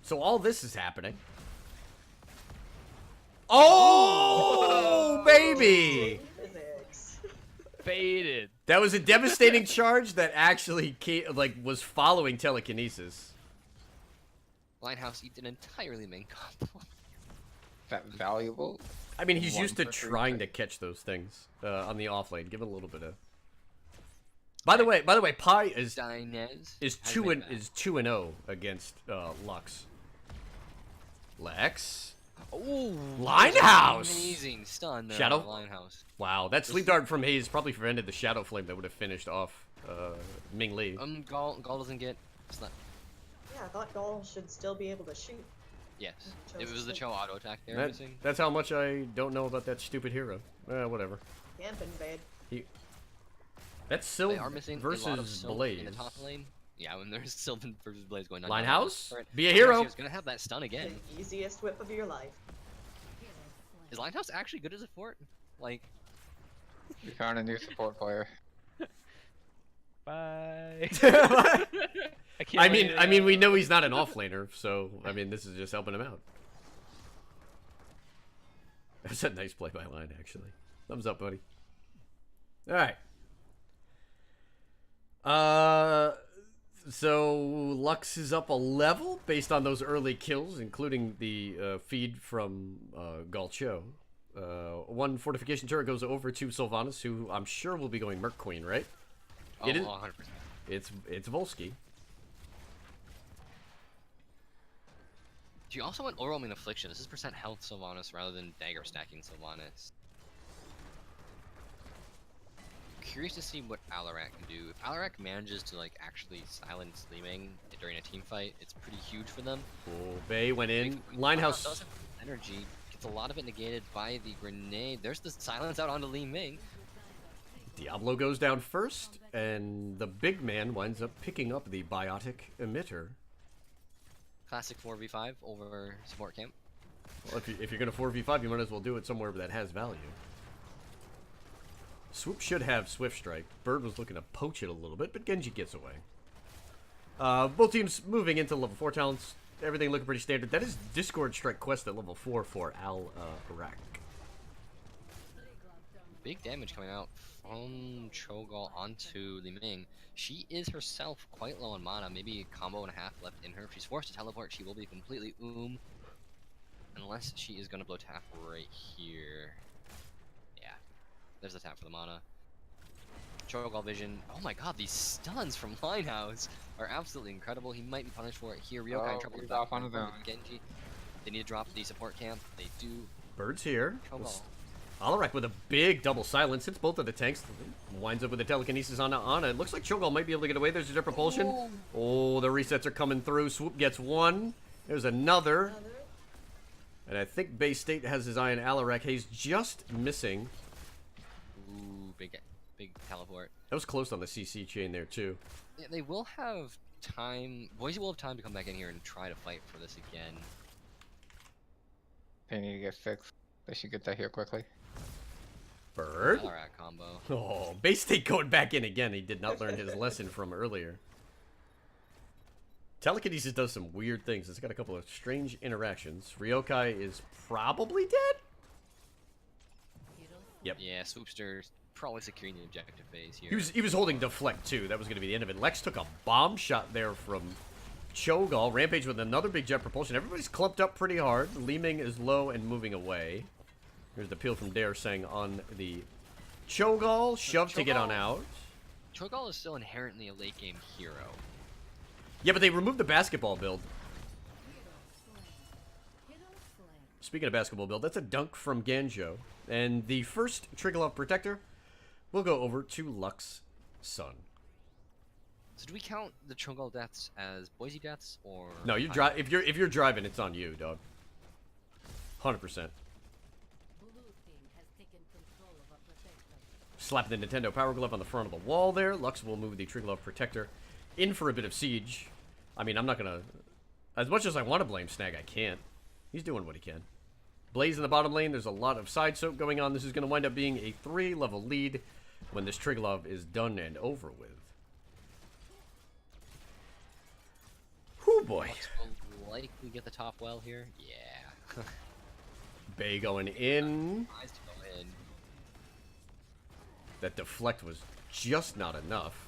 So all this is happening. Oh, baby! Physics. Faded. That was a devastating charge that actually was following telekinesis. Linehouse eats an entirely main combo. Is that valuable? I mean, he's used to 1 for 3 trying to catch those things on the offlane. Give it a little bit of. By the way, Pi is Dinez is has 2-0 against Lux. Lex. Oh, Linehouse! Amazing stun there Shadow? on Linehouse. Wow, that sleep dart from Hayes probably prevented the Shadow Flame that would have finished off Ming Li. Gall doesn't get slept. Yeah, I thought Gaul should still be able to shoot. Yes, Chose it was the to- Cho auto attack they were missing. That's how much I don't know about that stupid hero. Whatever. Camp invade. That's They Sylv are missing a lot of versus Sylv Blaze. in the top lane. Yeah, when there's Sylvan versus Blaze going on. Linehouse? Right. Be a Linehouse hero. is gonna have that stun again. The easiest whip of your life. Is Linehouse actually good as a fort? Like, We found a new support player. Bye. I can't mean, we know he's not an offlaner, so I mean, this is just helping him out. That's a nice play by line, actually. Thumbs up, buddy. All right. So Lux is up a level based on those early kills, including the feed from Galcho. One fortification turret goes over to Sylvanas, who I'm sure will be going Merc Queen, right? Oh, It is. 100%. It's Volsky. Do you also want Overwhelming Affliction? This is percent health Sylvanas rather than dagger stacking Sylvanas. Curious to see what Alarak can do. If Alarak manages to like actually silence Leeming during a team fight, it's pretty huge for them. Oh, Bay went in. Does Linehouse. have energy. Gets a lot of it negated by the grenade. There's the silence out onto Leeming. Diablo goes down first, and the big man winds up picking up the biotic emitter. Classic 4v5 over support camp. Well, if you're going to 4v5, you might as well do it somewhere that has value. Swoop should have Swift Strike. Bird was looking to poach it a little bit, but Genji gets away. Both teams moving into level 4 talents. Everything looking pretty standard. That is Discord Strike quest at level 4 for Alarak. Big damage coming out from Cho'Gall onto Li Ming. She is herself quite low on mana, maybe a combo and a half left in her. If she's forced to teleport, she will be completely unless she is going to blow tap right here. Yeah, there's the tap for the mana. Cho'Gall vision. Oh my god, these stuns from Linehouse are absolutely incredible. He might be punished for it here. Ryokai in trouble with off on his own. Genji. They need to drop the support camp. They do. Bird's here. Cho'Gall. Alarak with a big double silence hits both of the tanks. Winds up with the telekinesis on Ana. It looks like Cho'Gall might be able to get away. There's a propulsion. Oh, the resets are coming through. Swoop gets one. There's another. And I think Bay State has his eye on Alarak. He's just missing. Ooh, big teleport. That was close on the CC chain there, too. Yeah, they will have time. Boise will have time to come back in here and try to fight for this again. They need to get fixed. They should get that here quickly. Bird. Alarak combo. Oh, Bay State going back in again. He did not learn his lesson from earlier. Telekinesis does some weird things. It's got a couple of strange interactions. Ryokai is probably dead? Yep. Yeah, Swoopster probably securing the objective phase here. He was holding deflect too. That was going to be the end of it. Lex took a bomb shot there from Cho'Gall. Rampage with another big jet propulsion. Everybody's clumped up pretty hard. Leeming is low and moving away. Here's the peel from Dare saying on the Cho'Gall. Shove to get on out. Cho'Gall is still inherently a late game hero. Yeah, but they removed the basketball build. Speaking of basketball build, that's a dunk from Ganjo. And the first Triglav Protector will go over to Lux Sun. So do we count the Cho'Gall deaths as Boise deaths or? No, you drive. If you're driving, it's on you, dog. 100%. Slapping the Nintendo Power Glove on the front of the wall there. Lux will move the Triglav Protector in for a bit of siege. I mean, I'm not gonna. As much as I want to blame Snag, I can't. He's doing what he can. Blaze in the bottom lane. There's a lot of side soak going on. This is going to wind up being a 3-level lead when this Triglav is done and over with. Whew, boy. Lux will likely get the top well here. Yeah. Bay going in. Tries to go in. That deflect was just not enough.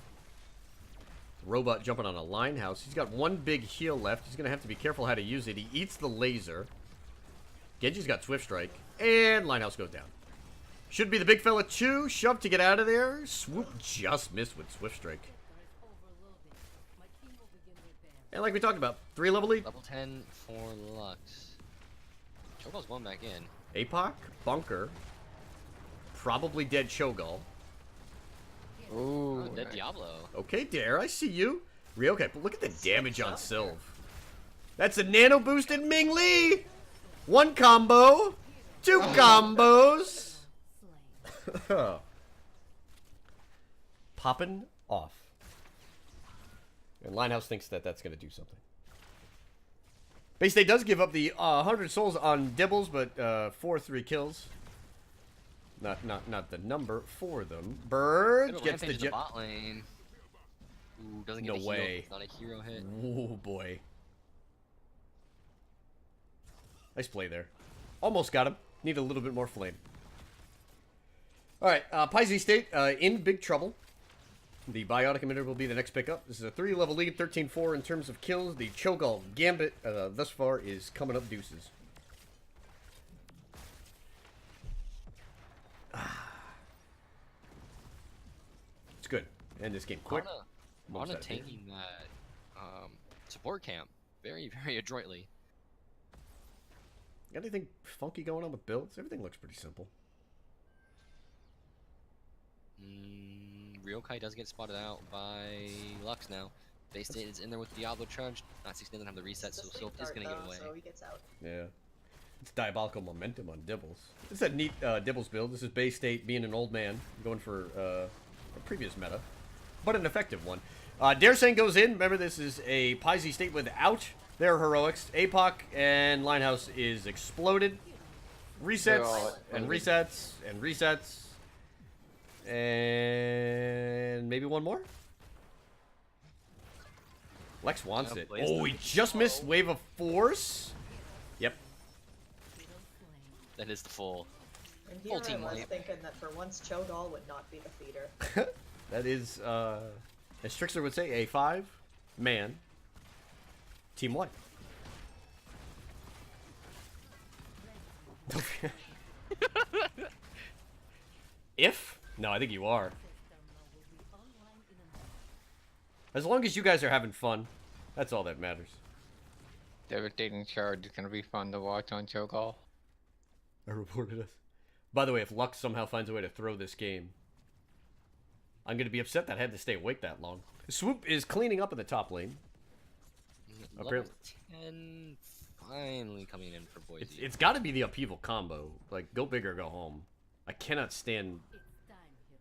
Robot jumping on a Linehouse. He's got one big heal left. He's going to have to be careful how to use it. He eats the laser. Genji's got Swift Strike. And Linehouse goes down. Should be the big fella too. Shove to get out of there. Swoop just missed with Swift Strike. And like we talked about, 3-level lead. Level 10 for Lux. Cho'Gall's one back in. APOC, Bunker. Probably dead Cho'Gall. Ooh. Oh, dead Diablo. Okay, Dare, I see you. Ryokai, but look at the damage on Sylv. That's a nano boosted Ming Lee. 1 combo. 2 combos. Popping off. And Linehouse thinks that that's going to do something. Bay State does give up the 100 souls on Dibbles, but 4-3 kills. Not the number for them. Bird gets the jet. Bot lane. Ooh, doesn't No get a way. Heal. It's not a hero hit. Oh boy. Nice play there. Almost got him. Need a little bit more flame. Alright, Boise State in big trouble. The Biotic Emitter will be the next pickup. This is a 3-level lead, 13-4 in terms of kills. The Cho'Gall Gambit thus far is coming up deuces. It's good. End this game quick. Ana taking that support camp very, very adroitly. Got anything funky going on with builds? Everything looks pretty simple. Ryokai does get spotted out by Lux now. Bay State is in there with Diablo charged. Not 16 doesn't have the reset, so Silk is going to get away. So he gets out. Yeah. It's diabolical momentum on Dibbles. This is a neat Dibbles build. This is Bay State being an old man, going for a previous meta, but an effective one. Daresang goes in. Remember, this is a Boise State without their heroics. APOC and Linehouse is exploded. Resets and resets and resets. And maybe one more? Lex wants it. Oh, he just missed Wave of Force. Yep. That is the full. And Full here team I was wipe. thinking that for once Cho'Gall would not be the feeder. That is, as Trixter would say, a 5-man team wipe. If? No, I think you are. As long as you guys are having fun, that's all that matters. Devastating charge is gonna be fun to watch on Cho'Gall. I reported us. By the way, if Lux somehow finds a way to throw this game, I'm going to be upset that I had to stay awake that long. Swoop is cleaning up in the top lane. Level 10 finally coming in for Boise. It's got to be the upheaval combo. Like, go big or go home. I cannot stand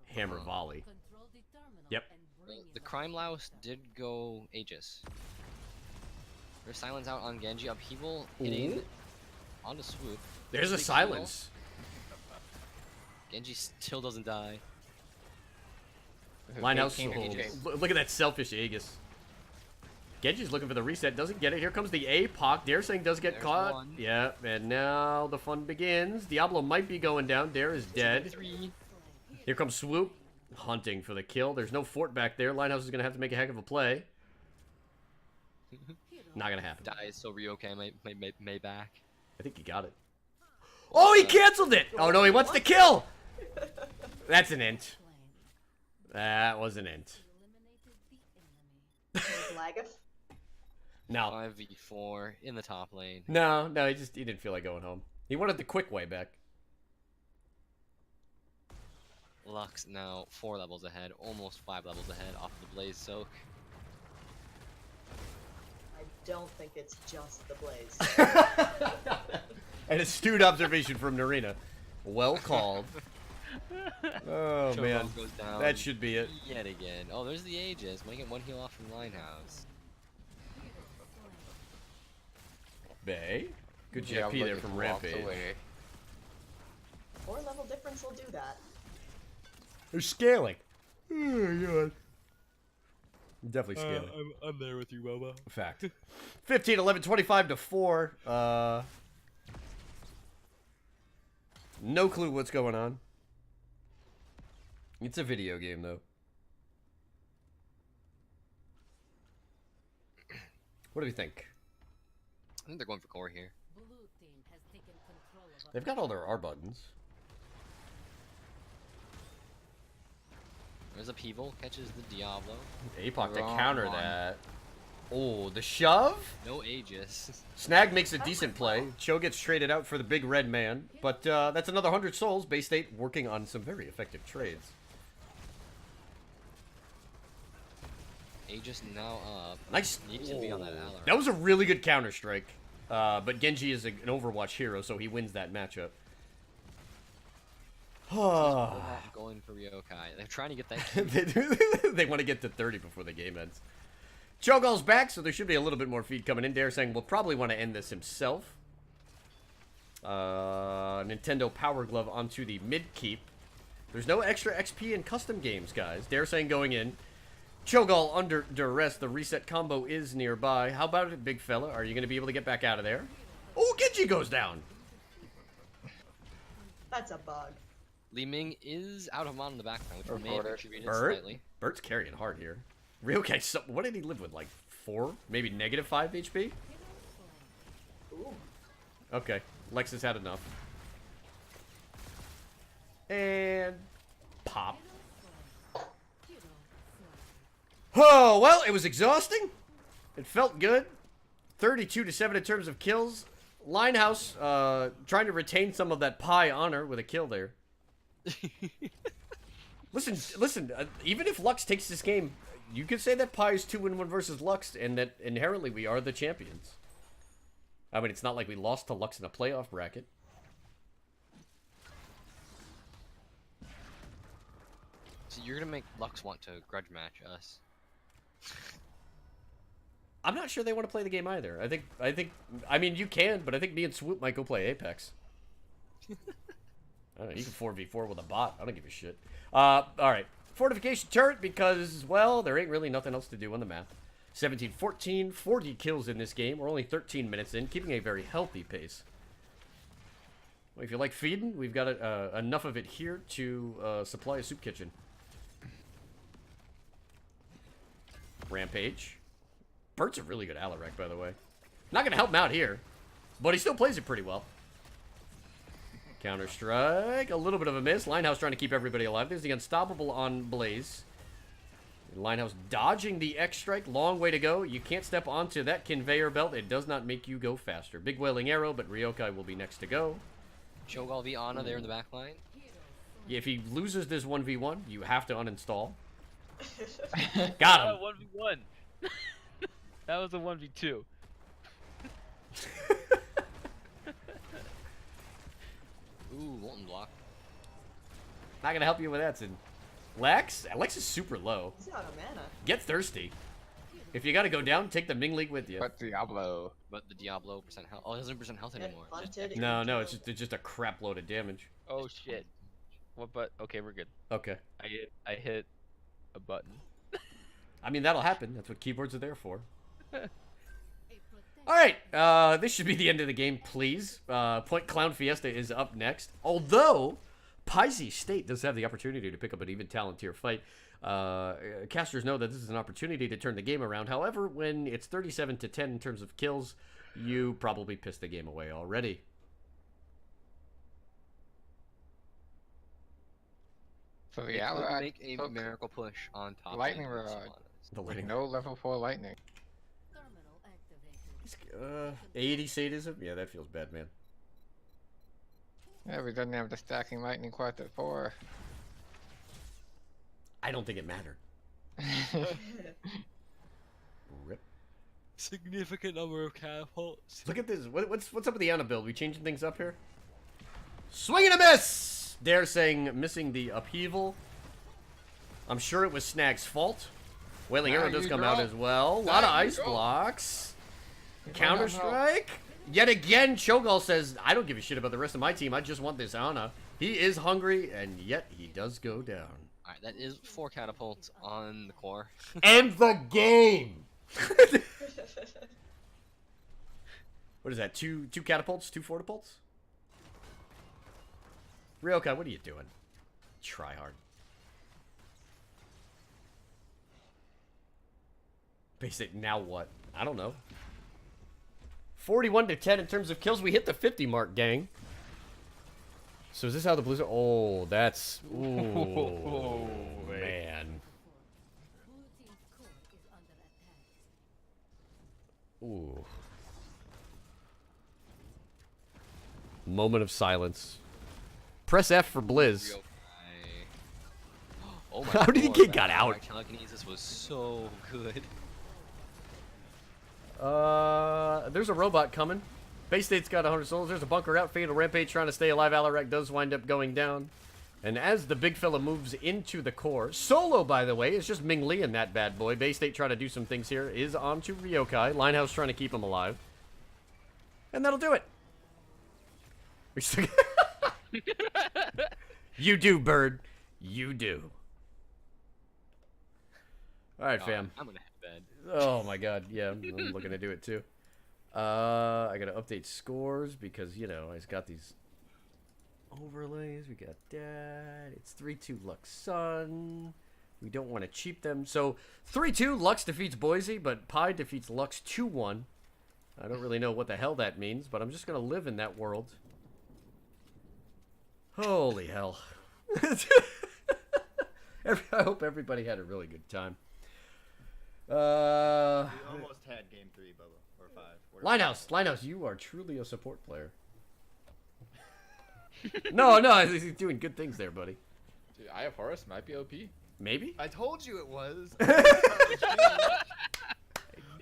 hammer volley. Yep. The Crime Louse did go Aegis. There's silence out on Genji. Upheaval hitting onto Swoop. There's a silence. Genji still doesn't die. Linehouse. Aegis. Look at that selfish Aegis. Genji's looking for the reset. Doesn't get it. Here comes the APOC. Daresang does get caught. One. Yeah, and now the fun begins. Diablo might be going down. Dare is dead. 3. Here comes Swoop. Hunting for the kill. There's no fort back there. Linehouse is going to have to make a heck of a play. Not going to happen. Dies, so Ryokai may back. I think he got it. Oh, he canceled it! Oh, no, he wants to kill! That's an int. That was an int. Lageth. No. 5v4 in the top lane. No, he didn't feel like going home. He wanted the quick way back. Lux now 4 levels ahead, almost 5 levels ahead off the Blaze Soak. I don't think it's just the Blaze. An astute observation from Narina. Well called. Oh, Cho'Gall man. goes down That should be it. yet again. Oh, there's the Aegis. Might get 1 heal off from Linehouse. Bay. Good Yeah, GFP there look, from it walks Rampage. away. 4 level difference will do that. They're scaling. Oh, God. Definitely scaling. I'm there with you, Boba. Fact. 15, 11, 25 to 4. No clue what's going on. It's a video game, though. What do you think? I think they're going for core here. They've got all their R buttons. There's Upheaval, catches the Diablo. APOC to Wrong counter one. that. Oh, the shove? No Aegis. Snag makes a decent play. Cho gets traded out for the big red man. But that's another 100 souls. Bay State working on some very effective trades. Aegis now up. Nice. Needs to be on that Valor. That was a really good counter strike. But Genji is an Overwatch hero, so he wins that matchup. Going for Ryokai. They're trying to get that. They want to get to 30 before the game ends. Cho'Gall's back, so there should be a little bit more feed coming in. Daresang will probably want to end this himself. Nintendo Power Glove onto the mid keep. There's no extra XP in custom games, guys. Daresang going in. Cho'Gall under duress. The reset combo is nearby. How about it, big fella? Are you going to be able to get back out of there? Oh, Genji goes down. That's a bug. Li Ming is out of mana in the background, which may have Reported. contributed slightly. Bert's carrying hard here. Ryokai, so, what did he live with? Like 4? Maybe -5 HP? Ooh. Okay. Lex has had enough. And... pop. Oh, well, it was exhausting. It felt good. 32-7 in terms of kills. Linehouse trying to retain some of that pie honor with a kill there. Listen. Even if Lux takes this game, you could say that pie is 2-1 versus Lux, and that inherently we are the champions. I mean, it's not like we lost to Lux in a playoff bracket. So you're gonna make Lux want to grudge match us. I'm not sure they want to play the game either. I mean, you can, but I think me and Swoop might go play Apex. I don't know, you can 4v4 with a bot. I don't give a shit. Alright. Fortification turret because, well, there ain't really nothing else to do on the map. 17-14, 40 kills in this game. We're only 13 minutes in, keeping a very healthy pace. Well, if you like feeding, we've got enough of it here to supply a soup kitchen. Rampage. Bert's a really good Alarak, by the way. Not gonna help him out here, but he still plays it pretty well. Counter-strike. A little bit of a miss. Linehouse trying to keep everybody alive. There's the unstoppable on Blaze. Linehouse dodging the X-strike. Long way to go. You can't step onto that conveyor belt. It does not make you go faster. Big wailing arrow, but Ryokai will be next to go. Cho'Gall v Ana there in the back line. If he loses this 1v1, you have to uninstall. Got him. 1v1. That was a 1v2. Ooh, Molten Block. Not gonna help you with that, Sin. Lex is super low. He's out of mana. Get thirsty. If you gotta go down, take the Ming League with you. But Diablo. But the Diablo % health. Oh, it doesn't % health anymore. Just Bunted No, it's just a crap load of damage. Oh shit. What? But okay, we're good. Okay. I hit a button. I mean, that'll happen. That's what keyboards are there for. Alright, this should be the end of the game, please. Point Clown Fiesta is up next. Although, Boise State does have the opportunity to pick up an even talent tier fight. Casters know that this is an opportunity to turn the game around. However, when it's 37-10 in terms of kills, you probably pissed the game away already. So They the could Alarak make a took miracle push on top. lightning lane with rod. Sylvanas. The lightning. No level 4 lightning. 80 sadism? Yeah, that feels bad, man. Yeah, we didn't have the stacking lightning quite at 4. I don't think it mattered. Rip. Significant number of catapults. Look at this. What's up with the Ana build? We changing things up here? Swing and a miss! Dare saying missing the upheaval. I'm sure it was Snag's fault. Wailing Arrow does come out as well. A lot of ice blocks. Counter-strike. Yet again, Cho'Gall says, I don't give a shit about the rest of my team. I just want this Ana. He is hungry, and yet he does go down. Alright, that is 4 catapults on the core. End the game! What is that? Two catapults? 2 fortipults? Ryokai, what are you doing? Try hard. Basic, now what? I don't know. 41-10 in terms of kills. We hit the 50 mark, gang. So is this how the Blues are? Oh, that's... Ooh, man. Ooh. Moment of silence. Press F for Blizz. Oh my How did he lord, get that got out? direct telekinesis was so good. There's a robot coming. Bay State's got 100 souls. There's a bunker out. Fatal Rampage trying to stay alive. Alarak does wind up going down. And as the big fella moves into the core, solo, by the way, is just Ming Li in that bad boy. Bay State trying to do some things here. Is on to Ryokai. Linehouse trying to keep him alive. And that'll do it. You do, bird. You do. All right, fam. I'm gonna head bed. Oh my god, yeah, I'm looking to do it too. I gotta update scores because you know I just got these overlays. We got that. It's 3-2 Lux Sun. We don't want to cheap them. So 3-2 Lux defeats Boise, but Pi defeats Lux 2-1. I don't really know what the hell that means, but I'm just gonna live in that world. Holy hell. I hope everybody had a really good time. We almost had game 3, Bubba, or 5. Linehouse, you are truly a support player. No, he's doing good things there, buddy. Dude, I have Horus might be OP. Maybe? I told you it was. I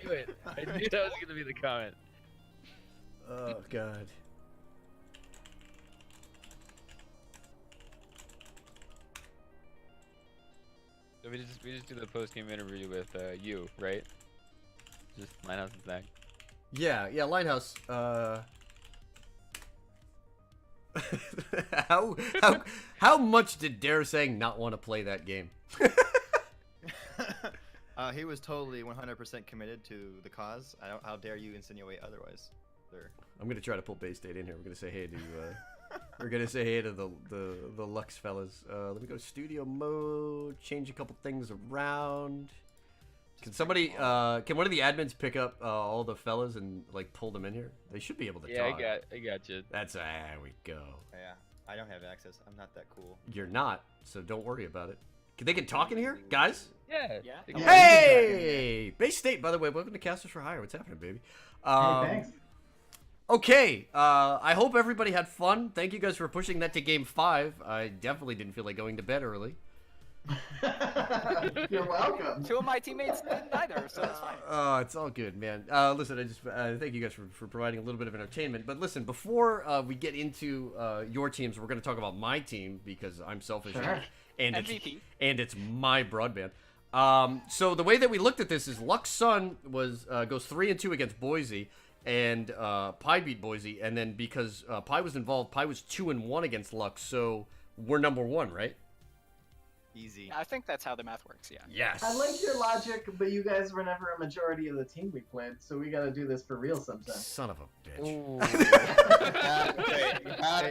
knew it. I knew that was gonna be the comment. Oh, God. So we just do the post game interview with you, right? Just Linehouse and Zach. Yeah, Linehouse. How much did Dare Sang not want to play that game? He was totally 100% committed to the cause. How dare you insinuate otherwise, sir? I'm gonna try to pull Bay State in here. We're gonna say hey to we're gonna say hey to the Lux fellas. Let me go to studio mode. Change a couple things around. Can somebody can one of the admins pick up all the fellas and like pull them in here? They should be able to Yeah, talk. I got you. There we go. Yeah, I don't have access. I'm not that cool. You're not, so don't worry about it. They can talk in here, guys? Yeah. Hey! Bay State, by the way, welcome to Casters for Hire. What's happening, baby? Hey, thanks. Okay, I hope everybody had fun. Thank you guys for pushing that to Game 5. I definitely didn't feel like going to bed early. You're welcome. 2 of my teammates didn't either, so it's fine. Oh, it's all good, man. Listen, I just thank you guys for providing a little bit of entertainment. But listen, before we get into your teams, we're going to talk about my team because I'm selfish. Sure. And MVP. it's my broadband. So the way that we looked at this is Lux Sun goes 3-2 against Boise, and Pi beat Boise, and then because Pi was involved, Pi was 2-1 against Lux, so we're number 1, right? Easy. I think that's how the math works, yeah. Yes. I like your logic, but you guys were never a majority of the team we played, so we gotta do this for real sometime. Son of a bitch.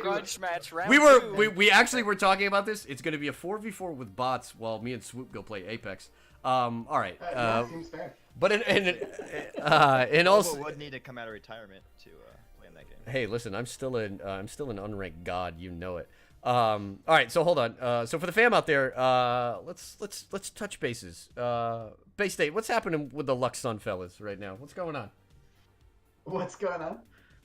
Grudge match round We 2. we actually were talking about this. It's going to be a 4v4 with bots while me and Swoop go play Apex. All right. Yeah, seems fair. But in also, Boba would need to come out of retirement to play in that game. hey, listen, I'm still an unranked god. You know it. All right, so hold on. So for the fam out there, let's touch bases. Bay State, what's happening with the Lux Sun fellas right now? What's going on? What's going on?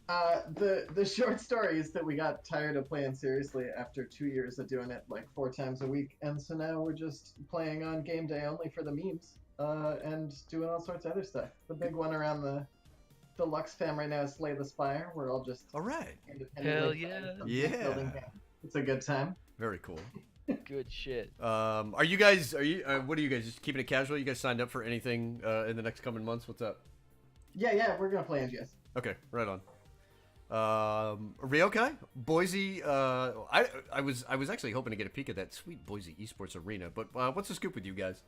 The short story is that we got tired of playing seriously after 2 years of doing it like 4 times a week, and so now we're just playing on game day only for the memes, and doing all sorts of other stuff. The big one around the Lux fam right now is Slay the Spire. We're all just All right. independently Hell yeah. playing Yeah. building game. It's a good time. Very cool. Good shit. Are you guys? What are you guys? Just keeping it casual? You guys signed up for anything in the next coming months? What's up? Yeah, we're gonna play NGS. Okay, right on. Ryokai, Boise. I was actually hoping to get a peek at that sweet Boise esports arena, but what's the scoop with you guys?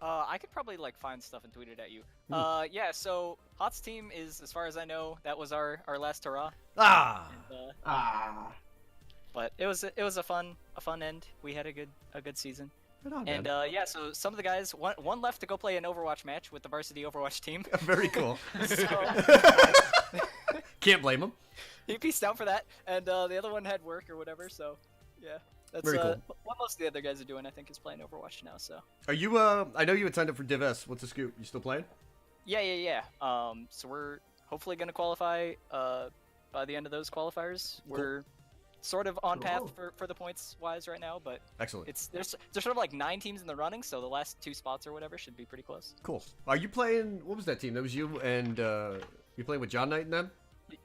I could probably like find stuff and tweet it at you. Yeah, so Hot's team is, as far as I know, that was our last hurrah. Ah, And, but it was a fun end. We had a good season. right on, And man. yeah, so some of the guys, one left to go play an Overwatch match with the varsity Overwatch team. Very cool. So Can't blame him. he pieced out for that, and the other one had work or whatever. So yeah, that's Very cool. what most of the other guys are doing. I think is playing Overwatch now. So Are you? I know you had signed up for Div S. What's the scoop? You still playing? yeah. So we're hopefully gonna qualify by the end of those qualifiers. We're sort of on path for the points wise right now, but Excellent. there's sort of like 9 teams in the running, so the last 2 spots or whatever should be pretty close. Cool. Are you playing? What was that team? That was you and you playing with John Knight and them?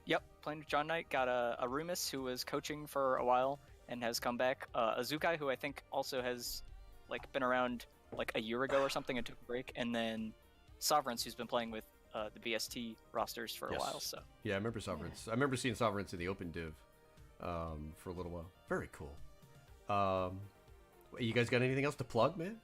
Yep, playing with John Knight. Got a Rumus who was coaching for a while and has come back. Azukai, who I think also has like been around like a year ago or something and took a break, and then Sovereigns, who's been playing with the BST rosters for a while. So Yeah, I remember Sovereigns. I remember seeing Sovereigns in the open div for a little while. Very cool. You guys got anything else to plug, man?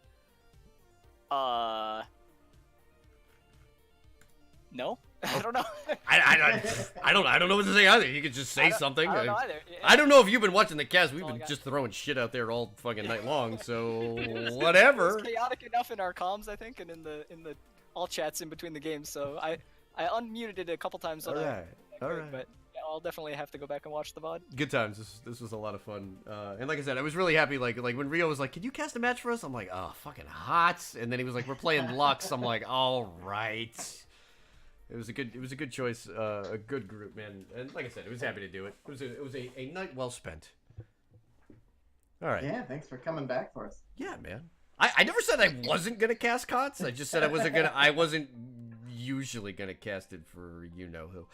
No, I don't know. I don't know what to say either. You could just say something. I don't know either. I don't know if you've been watching the cast. We've all I been got. just throwing shit out there all fucking night long. So whatever. It's chaotic enough in our comms, I think, and in the all chats in between the games. So I unmuted it a couple times. All right. But yeah, I'll definitely have to go back and watch the VOD. Good times. This was a lot of fun. And like I said, I was really happy. Like when Rio was like, "Can you cast a match for us?" I'm like, "Oh, fucking hot." And then he was like, "We're playing Lux." I'm like, "All right." It was a good choice. A good group, man. And like I said, I was happy to do it. It was a night well spent. All right. Yeah, thanks for coming back for us. Yeah, man. I never said I wasn't gonna cast COTS. I just said I wasn't usually gonna cast it for you know who.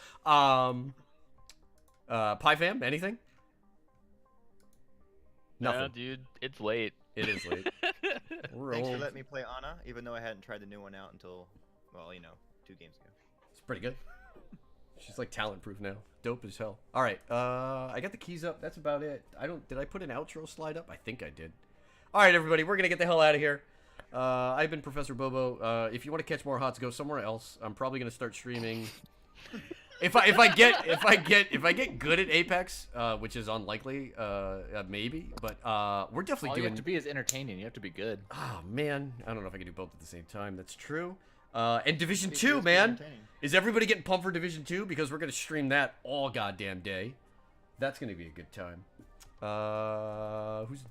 Pie fam, anything? Nothing. No, dude, it's late. It is late. We're Thanks for old. letting me play Ana, even though I hadn't tried the new one out until, well, 2 games ago. It's pretty good. She's like talent proof now. Dope as hell. All right. I got the keys up. That's about it. Did I put an outro slide up? I think I did. All right, everybody. We're gonna get the hell out of here. I've been Professor Bobo. If you want to catch more HOTS, go somewhere else. I'm probably gonna start streaming. If I get good at Apex, which is unlikely, maybe, but we're definitely All doing. you have to be is entertaining. You have to be good. Oh man, I don't know if I can do both at the same time. That's true. And Division 2, man. Is everybody getting pumped for Division 2? Because we're gonna stream that all goddamn day. That's gonna be a good time.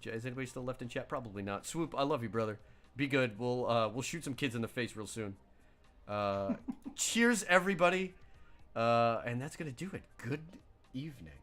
Is anybody still left in chat? Probably not. Swoop, I love you, brother. Be good. We'll shoot some kids in the face real soon. Cheers, everybody. And that's gonna do it. Good evening.